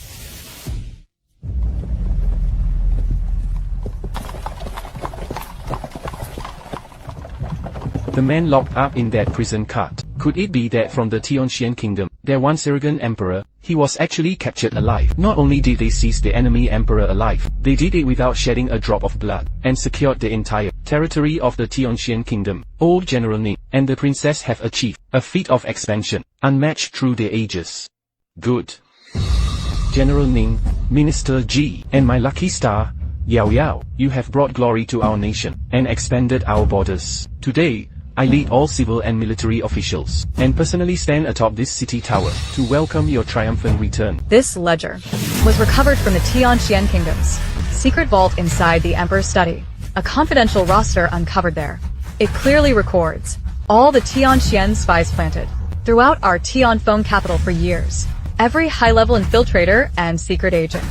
The man locked up in that prison cart. Could it be that from the Tianxian kingdom, their once arrogant emperor, he was actually captured alive? Not only did they seize the enemy emperor alive, they did it without shedding a drop of blood, and secured the entire territory of the Tianxian kingdom. Old General Ning and the princess have achieved a feat of expansion, unmatched through the ages. Good. General Ning, Minister Ji, and my lucky star, Yao Yao, you have brought glory to our nation, and expanded our borders. Today, I lead all civil and military officials, and personally stand atop this city tower, to welcome your triumphant return. This ledger was recovered from the Tianxian Kingdom's secret vault inside the Emperor's study. A confidential roster uncovered there. It clearly records all the Tianxian spies planted throughout our Tianfeng capital for years. Every high-level infiltrator and secret agent.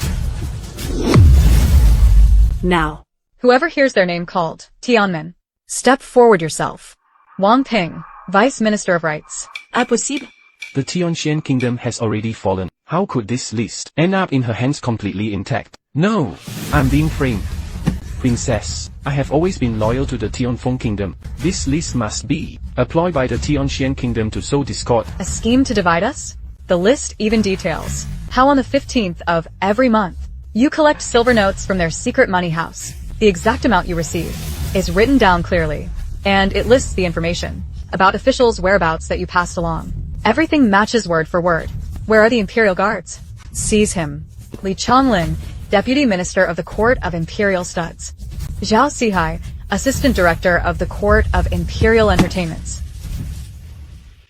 Now. Whoever hears their name called, Tianmen, step forward yourself. Wang Ping, Vice Minister of Rights. Impossible. The Tianxian kingdom has already fallen. How could this list end up in her hands completely intact? No, I'm being framed. Princess, I have always been loyal to the Tianfeng kingdom. This list must be a ploy by the Tianxian kingdom to sow discord. A scheme to divide us? The list even details how on the 15th of every month, you collect silver notes from their secret money house. The exact amount you receive is written down clearly, and it lists the information about officials' whereabouts that you passed along. Everything matches word for word. Where are the Imperial Guards? Seize him. Li Changlin, Deputy Minister of the Court of Imperial Studs. Zhao Sihai, Assistant Director of the Court of Imperial Entertainments.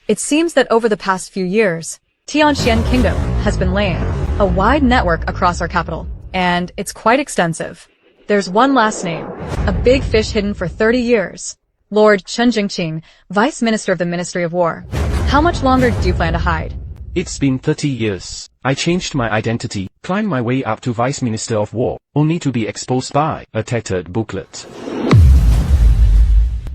It seems that over the past few years, Tianxian Kingdom has been laying a wide network across our capital, and it's quite extensive. There's one last name, a big fish hidden for 30 years. Lord Chen Jingqing, Vice Minister of the Ministry of War. How much longer do you plan to hide? It's been 30 years. I changed my identity, climbed my way up to Vice Minister of War, only to be exposed by a tattered booklet.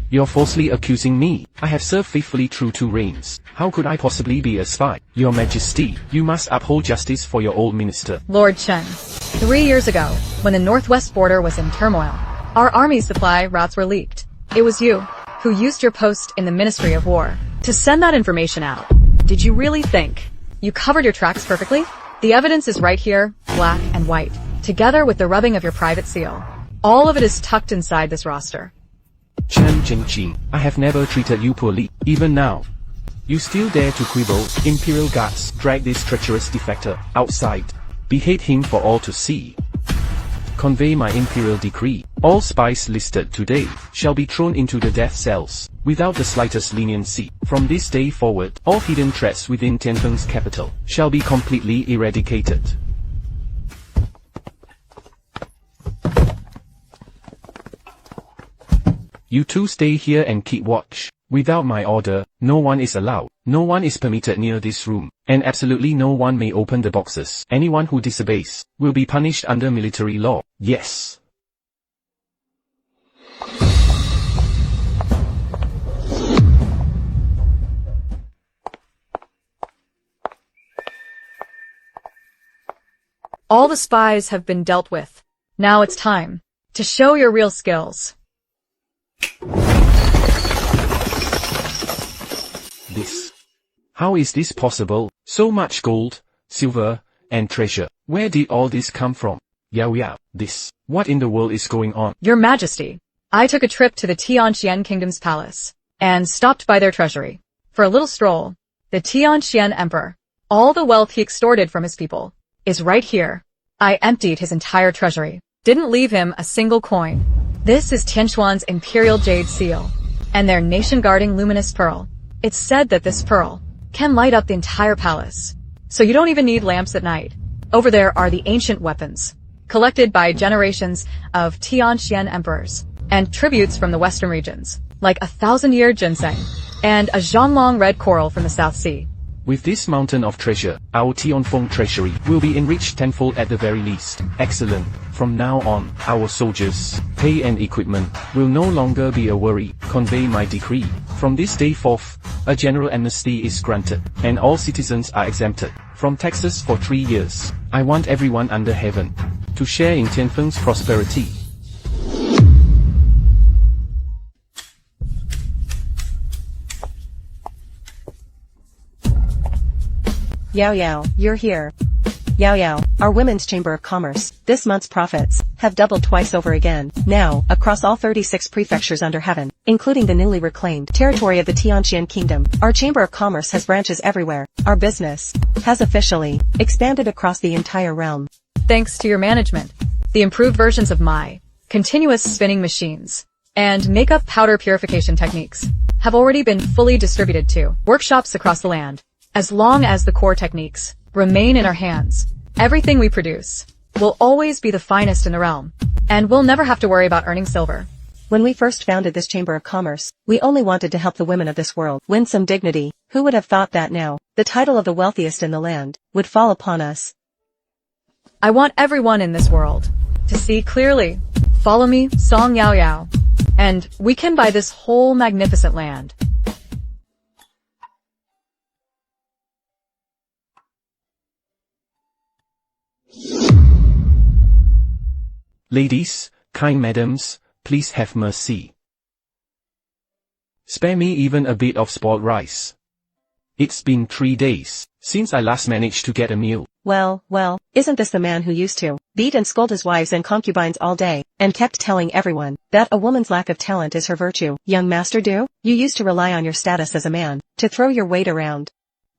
You're falsely accusing me. I have served faithfully through 2 reigns. How could I possibly be a spy? Your Majesty, you must uphold justice for your old minister. Lord Chen, 3 years ago, when the northwest border was in turmoil, our army's supply routes were leaked. It was you who used your post in the Ministry of War to send that information out. Did you really think you covered your tracks perfectly? The evidence is right here, black and white, together with the rubbing of your private seal. All of it is tucked inside this roster. Chen Jingqing, I have never treated you poorly, even now. You still dare to quibble. Imperial Guards, drag this treacherous defector outside. Behead him for all to see. Convey my imperial decree. All spies listed today shall be thrown into the death cells, without the slightest leniency. From this day forward, all hidden threats within Tianfeng's capital shall be completely eradicated. You two stay here and keep watch. Without my order, no one is allowed. No one is permitted near this room, and absolutely no one may open the boxes. Anyone who disobeys will be punished under military law. Yes. All the spies have been dealt with. Now it's time to show your real skills. This. How is this possible? So much gold, silver, and treasure. Where did all this come from? Yao Yao, this. What in the world is going on? Your Majesty, I took a trip to the Tianxian Kingdom's palace, and stopped by their treasury. For a little stroll, the Tianxian Emperor, all the wealth he extorted from his people, is right here. I emptied his entire treasury. Didn't leave him a single coin. This is Tianquan's Imperial Jade Seal, and their nation-guarding luminous pearl. It's said that this pearl can light up the entire palace, so you don't even need lamps at night. Over there are the ancient weapons, collected by generations of Tianxian emperors, and tributes from the western regions, like a 1,000-year ginseng, and a Zhonglong red coral from the South Sea. With this mountain of treasure, our Tianfeng treasury will be enriched tenfold at the very least. Excellent. From now on, our soldiers' pay and equipment will no longer be a worry. Convey my decree. From this day forth, a general amnesty is granted, and all citizens are exempted from taxes for 3 years. I want everyone under heaven to share in Tianfeng's prosperity. Yao Yao, you're here. Yao Yao, our Women's Chamber of Commerce, this month's profits have doubled twice over again. Now, across all 36 prefectures under heaven, including the newly reclaimed territory of the Tianqian Kingdom, our Chamber of Commerce has branches everywhere. Our business has officially expanded across the entire realm. Thanks to your management, the improved versions of my continuous spinning machines and makeup powder purification techniques have already been fully distributed to workshops across the land. As long as the core techniques remain in our hands, everything we produce will always be the finest in the realm, and we'll never have to worry about earning silver. When we first founded this Chamber of Commerce, we only wanted to help the women of this world win some dignity. Who would have thought that now, the title of the wealthiest in the land would fall upon us? I want everyone in this world to see clearly. Follow me, Song Yao Yao, and we can buy this whole magnificent land. Ladies, kind madams, please have mercy. Spare me even a bit of spoiled rice. It's been 3 days since I last managed to get a meal. Well, isn't this the man who used to beat and scold his wives and concubines all day, and kept telling everyone that a woman's lack of talent is her virtue? Young Master Du, you used to rely on your status as a man to throw your weight around.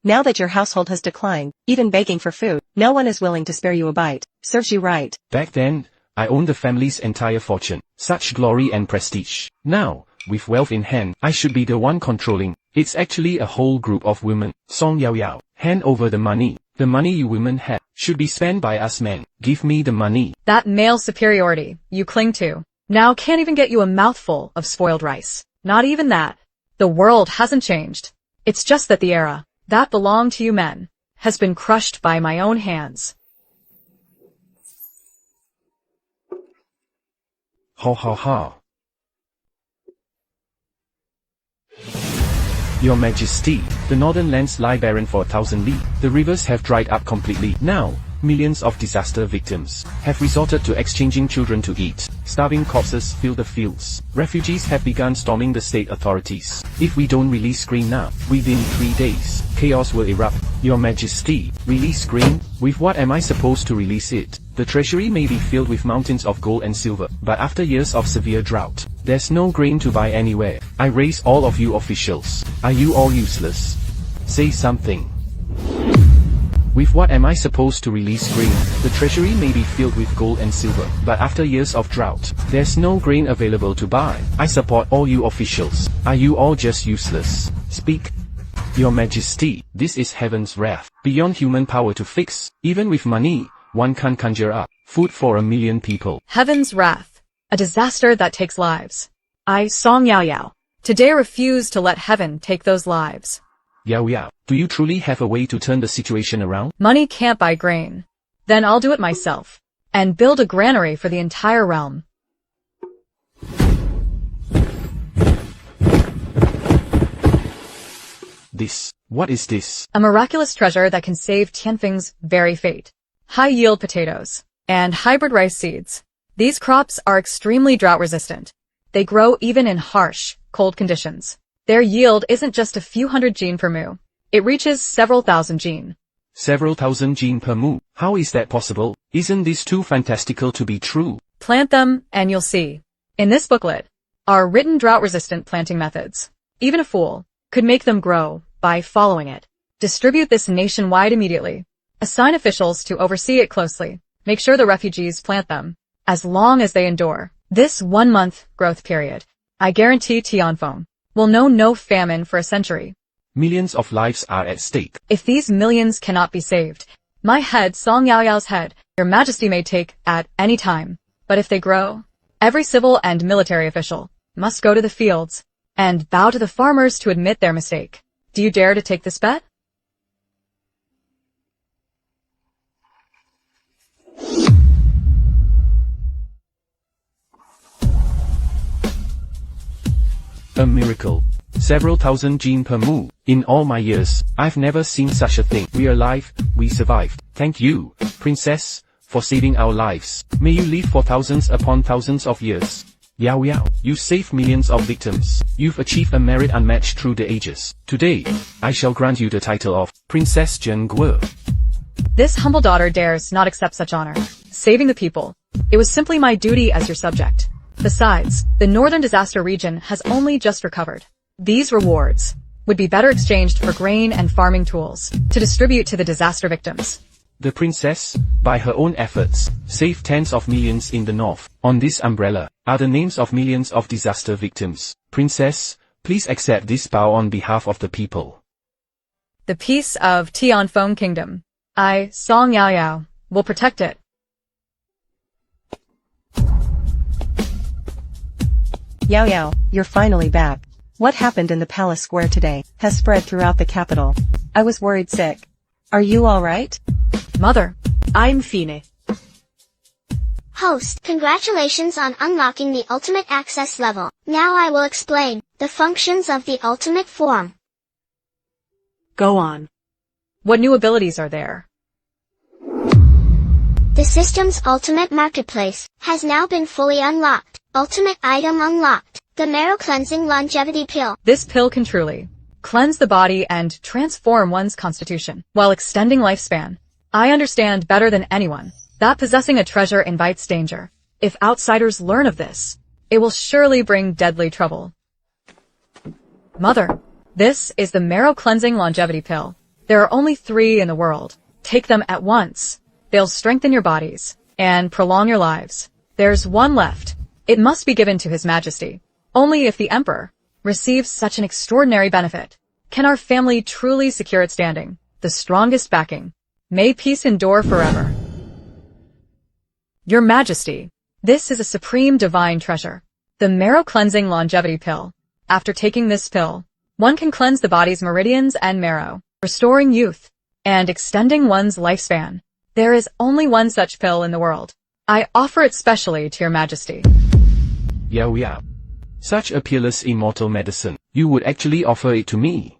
Now that your household has declined, even begging for food, no one is willing to spare you a bite. Serves you right. Back then, I owned the family's entire fortune, such glory and prestige. Now, with wealth in hand, I should be the one controlling. It's actually a whole group of women. Song Yao Yao, hand over the money. The money you women have should be spent by us men. Give me the money. That male superiority you cling to now can't even get you a mouthful of spoiled rice. Not even that. The world hasn't changed. It's just that the era that belonged to you men has been crushed by my own hands. Ha ha ha. Your Majesty, the northern lands lie barren for 1,000 li. The rivers have dried up completely. Now, millions of disaster victims have resorted to exchanging children to eat. Starving corpses fill the fields. Refugees have begun storming the state authorities. If we don't release grain now, within 3 days, chaos will erupt. Your Majesty, release grain? With what am I supposed to release it? The treasury may be filled with mountains of gold and silver, but after years of severe drought, there's no grain to buy anywhere. I raise all of you officials. Are you all useless? Say something. With what am I supposed to release grain? The treasury may be filled with gold and silver, but after years of drought, there's no grain available to buy. I support all you officials. Are you all just useless? Speak. Your Majesty, this is heaven's wrath, beyond human power to fix. Even with money, one can't conjure up food for 1 million people. Heaven's wrath, a disaster that takes lives. I, Song Yao Yao, today refuse to let heaven take those lives. Yao Yao, do you truly have a way to turn the situation around? Money can't buy grain. Then I'll do it myself, and build a granary for the entire realm. What is this? A miraculous treasure that can save Tianfeng's very fate. High-yield potatoes and hybrid rice seeds. These crops are extremely drought-resistant. They grow even in harsh, cold conditions. Their yield isn't just a few hundred jin per mu. It reaches several thousand jin. Several thousand jin per mu. How is that possible? Isn't this too fantastical to be true? Plant them, and you'll see. In this booklet are written drought-resistant planting methods. Even a fool could make them grow by following it. Distribute this nationwide immediately. Assign officials to oversee it closely. Make sure the refugees plant them. As long as they endure this 1-month growth period, I guarantee Tianfeng will know no famine for a century. Millions of lives are at stake. If these millions cannot be saved, my head, Song Yao Yao's head, your majesty may take at any time. But if they grow, every civil and military official must go to the fields and bow to the farmers to admit their mistake. Do you dare to take this bet? A miracle. Several thousand jin per mu. In all my years, I've never seen such a thing. We are alive, we survived. Thank you, Princess, for saving our lives. May you live for thousands upon thousands of years. Yao Yao, you saved millions of victims. You've achieved a merit unmatched through the ages. Today, I shall grant you the title of Princess Zhen Guo. This humble daughter dares not accept such honor. Saving the people It was simply my duty as your subject. Besides, the northern disaster region has only just recovered. These rewards would be better exchanged for grain and farming tools to distribute to the disaster victims. The princess, by her own efforts, saved tens of millions in the north. On this umbrella are the names of millions of disaster victims. Princess, please accept this bow on behalf of the people. The peace of Tianfeng Kingdom. I, Song Yaoyao, will protect it. Yao Yao, you're finally back. What happened in the palace square today has spread throughout the capital. I was worried sick. Are you alright? Mother, I'm Fine. Host, congratulations on unlocking the ultimate access level. Now I will explain the functions of the ultimate form. Go on. what new abilities are there? The system's ultimate marketplace has now been fully unlocked. Ultimate item unlocked. The Marrow Cleansing Longevity Pill. This pill can truly cleanse the body and transform one's constitution while extending lifespan. I understand better than anyone that possessing a treasure invites danger. If outsiders learn of this, it will surely bring deadly trouble. Mother, this is the Marrow Cleansing Longevity Pill. There are only 3 in the world. Take them at once. They'll strengthen your bodies and prolong your lives. There's one left. It must be given to His Majesty. Only if the Emperor receives such an extraordinary benefit can our family truly secure its standing, the strongest backing. May peace endure forever. Your Majesty, this is a supreme divine treasure. The Marrow Cleansing Longevity Pill. After taking this pill, one can cleanse the body's meridians and marrow, restoring youth and extending one's lifespan. There is only one such pill in the world. I offer it specially to Your Majesty. Yao. Such a peerless immortal medicine. You would actually offer it to me?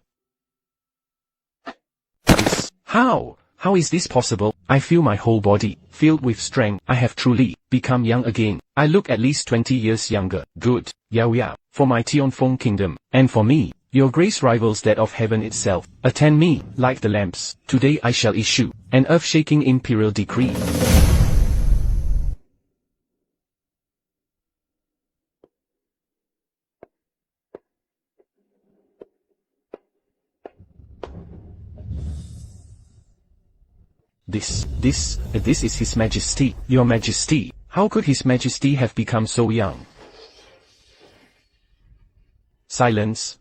How? How is this possible? I feel my whole body filled with strength. I have truly become young again. I look at least 20 years younger. Good, Yao, for my Tianfeng kingdom, and for me, your grace rivals that of heaven itself. Attend me, like the lamps. Today I shall issue an earth-shaking imperial decree. This is His Majesty. Your Majesty. How could His Majesty have become so young? Silence.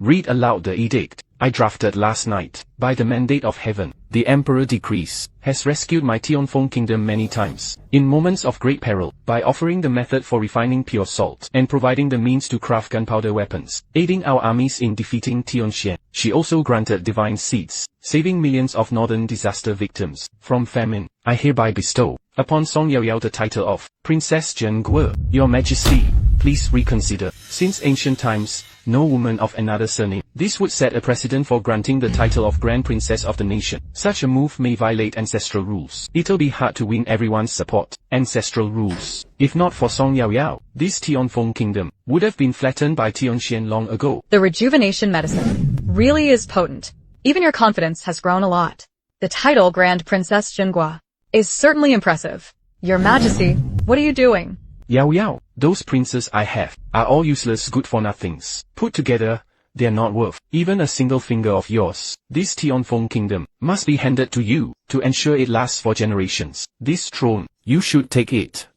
Read aloud the edict I drafted last night. By the mandate of heaven, the Emperor decrees, has rescued my Tianfeng kingdom many times, in moments of great peril, by offering the method for refining pure salt, and providing the means to craft gunpowder weapons, aiding our armies in defeating Tianxian. She also granted divine seeds, saving millions of northern disaster victims from famine. I hereby bestow upon Song Yaoyao the title of Princess Zhengguo. Your Majesty, please reconsider. Since ancient times, no woman of another surname. This would set a precedent for granting the title of Grand Princess of the nation. Such a move may violate ancestral rules. It'll be hard to win everyone's support. Ancestral rules. If not for Song Yaoyao, this Tianfeng kingdom would have been flattened by Tianxian long ago. The rejuvenation medicine really is potent. Even your confidence has grown a lot. The title Grand Princess Zhengguo is certainly impressive. Your Majesty, what are you doing? Yao, those princes I have are all useless good-for-nothings. Put together, they're not worth even a single finger of yours. This Tianfeng kingdom must be handed to you to ensure it lasts for generations. This throne, you should take it.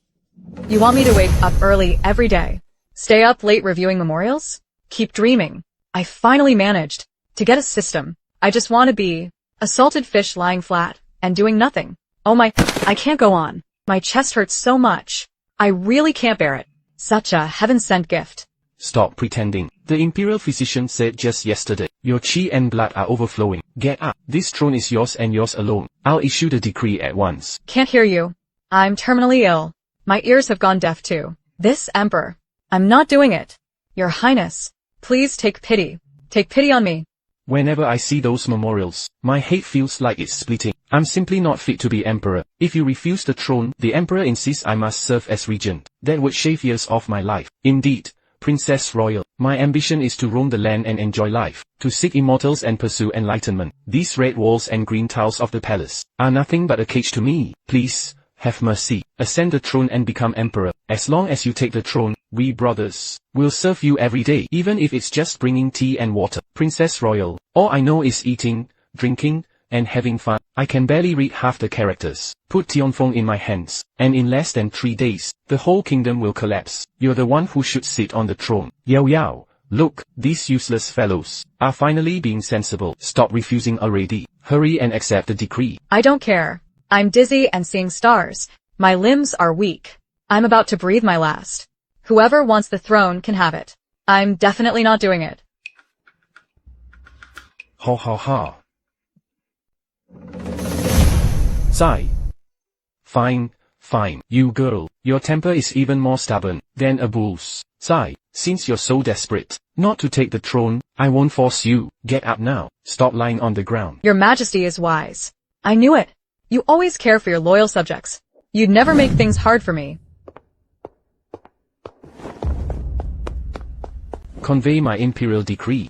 You want me to wake up early every day? Stay up late reviewing memorials? Keep dreaming. I finally managed to get a system. I just want to be a salted fish lying flat and doing nothing. Oh my, I can't go on. My chest hurts so much. I really can't bear it. Such a heaven-sent gift. Stop pretending. The imperial physician said just yesterday, your chi and blood are overflowing. Get up. This throne is yours and yours alone. I'll issue the decree at once. Can't hear you. I'm terminally ill. My ears have gone deaf too. This Emperor. I'm not doing it. Your Highness, please take pity. Take pity on me. Whenever I see those memorials, my head feels like it's splitting. I'm simply not fit to be emperor. If you refuse the throne, the emperor insists I must serve as regent. That would shave years off my life. Indeed, Princess Royal. My ambition is to roam the land and enjoy life, to seek immortals and pursue enlightenment. These red walls and green tiles of the palace are nothing but a cage to me. Please, have mercy. Ascend the throne and become emperor. As long as you take the throne, we brothers will serve you every day, even if it's just bringing tea and water. Princess Royal. All I know is eating, drinking, and having fun. I can barely read half the characters. Put Tianfeng in my hands, and in less than 3 days, the whole kingdom will collapse. You're the one who should sit on the throne. Yao Yao, look, these useless fellows are finally being sensible. Stop refusing already. Hurry and accept the decree. I don't care. I'm dizzy and seeing stars. My limbs are weak. I'm about to breathe my last. Whoever wants the throne can have it. I'm definitely not doing it. Ha ha ha. Sigh. Fine, fine. You girl, your temper is even more stubborn than a bull's. Sigh, since you're so desperate not to take the throne, I won't force you. Get up now. Stop lying on the ground. Your Majesty is wise. I knew it. You always care for your loyal subjects. You'd never make things hard for me. Convey my imperial decree.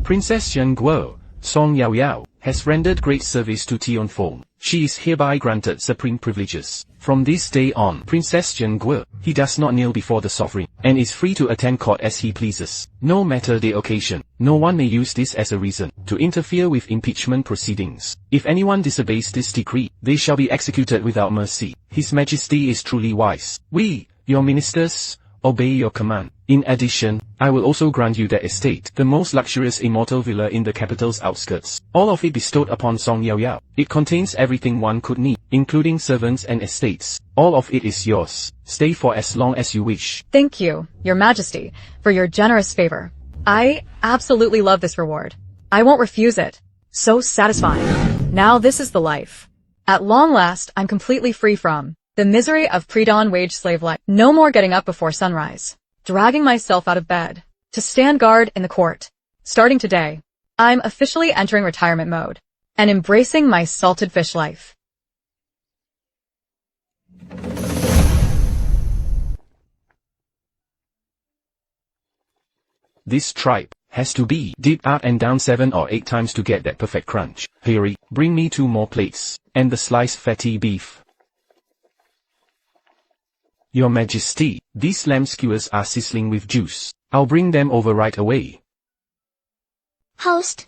Princess Zheng Guo, Song Yao Yao, has rendered great service to Tianfeng. She is hereby granted supreme privileges. From this day on, Princess Zheng Guo, he does not kneel before the sovereign, and is free to attend court as he pleases. No matter the occasion, no one may use this as a reason to interfere with impeachment proceedings. If anyone disobeys this decree, they shall be executed without mercy. His Majesty is truly wise. We, your ministers, obey your command. In addition, I will also grant you that estate, the most luxurious immortal villa in the capital's outskirts. All of it bestowed upon Song Yao Yao. It contains everything one could need, including servants and estates. All of it is yours. Stay for as long as you wish. Thank you, Your Majesty, for your generous favor. I absolutely love this reward. I won't refuse it. So satisfying. Now this is the life. At long last, I'm completely free from the misery of pre-dawn wage slave life. No more getting up before sunrise, dragging myself out of bed to stand guard in the court. Starting today, I'm officially entering retirement mode and embracing my salted fish life. This tripe has to be dipped up and down 7 or 8 times to get that perfect crunch. Hurry, bring me 2 more plates, and the sliced fatty beef. Your Majesty, these lamb skewers are sizzling with juice. I'll bring them over right away. Host,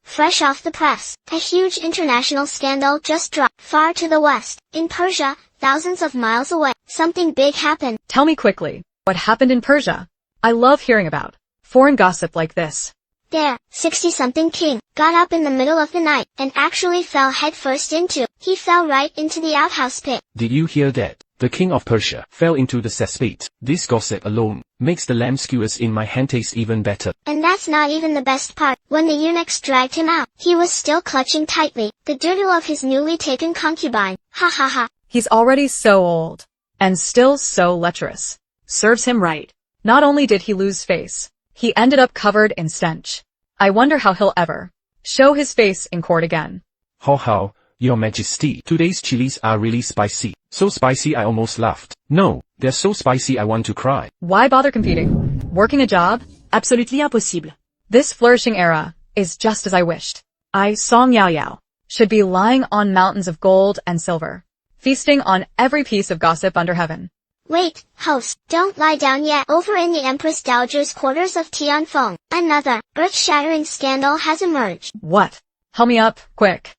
fresh off the press, a huge international scandal just dropped far to the west. In Persia, thousands of miles away, something big happened. Tell me quickly, what happened in Persia? I love hearing about foreign gossip like this. There, 60-something king, got up in the middle of the night, and actually fell headfirst he fell right into the outhouse pit. Did you hear that? The king of Persia fell into the cesspit. This gossip alone makes the lamb skewers in my hand taste even better. And that's not even the best part. When the eunuchs dragged him out, he was still clutching tightly the doodle of his newly taken concubine. Ha ha ha. He's already so old, and still so lecherous. Serves him right. Not only did he lose face, he ended up covered in stench. I wonder how he'll ever show his face in court again. How, Your Majesty, today's chilies are really spicy. So spicy I almost laughed. No, they're so spicy I want to cry. Why bother competing? Working a job? Absolutely impossible. This flourishing era is just as I wished. I, Song Yao Yao, should be lying on mountains of gold and silver, feasting on every piece of gossip under heaven. Wait, host, don't lie down yet. Over in the Empress Dowager's quarters of Tianfeng, another earth-shattering scandal has emerged. What? Help me up, quick.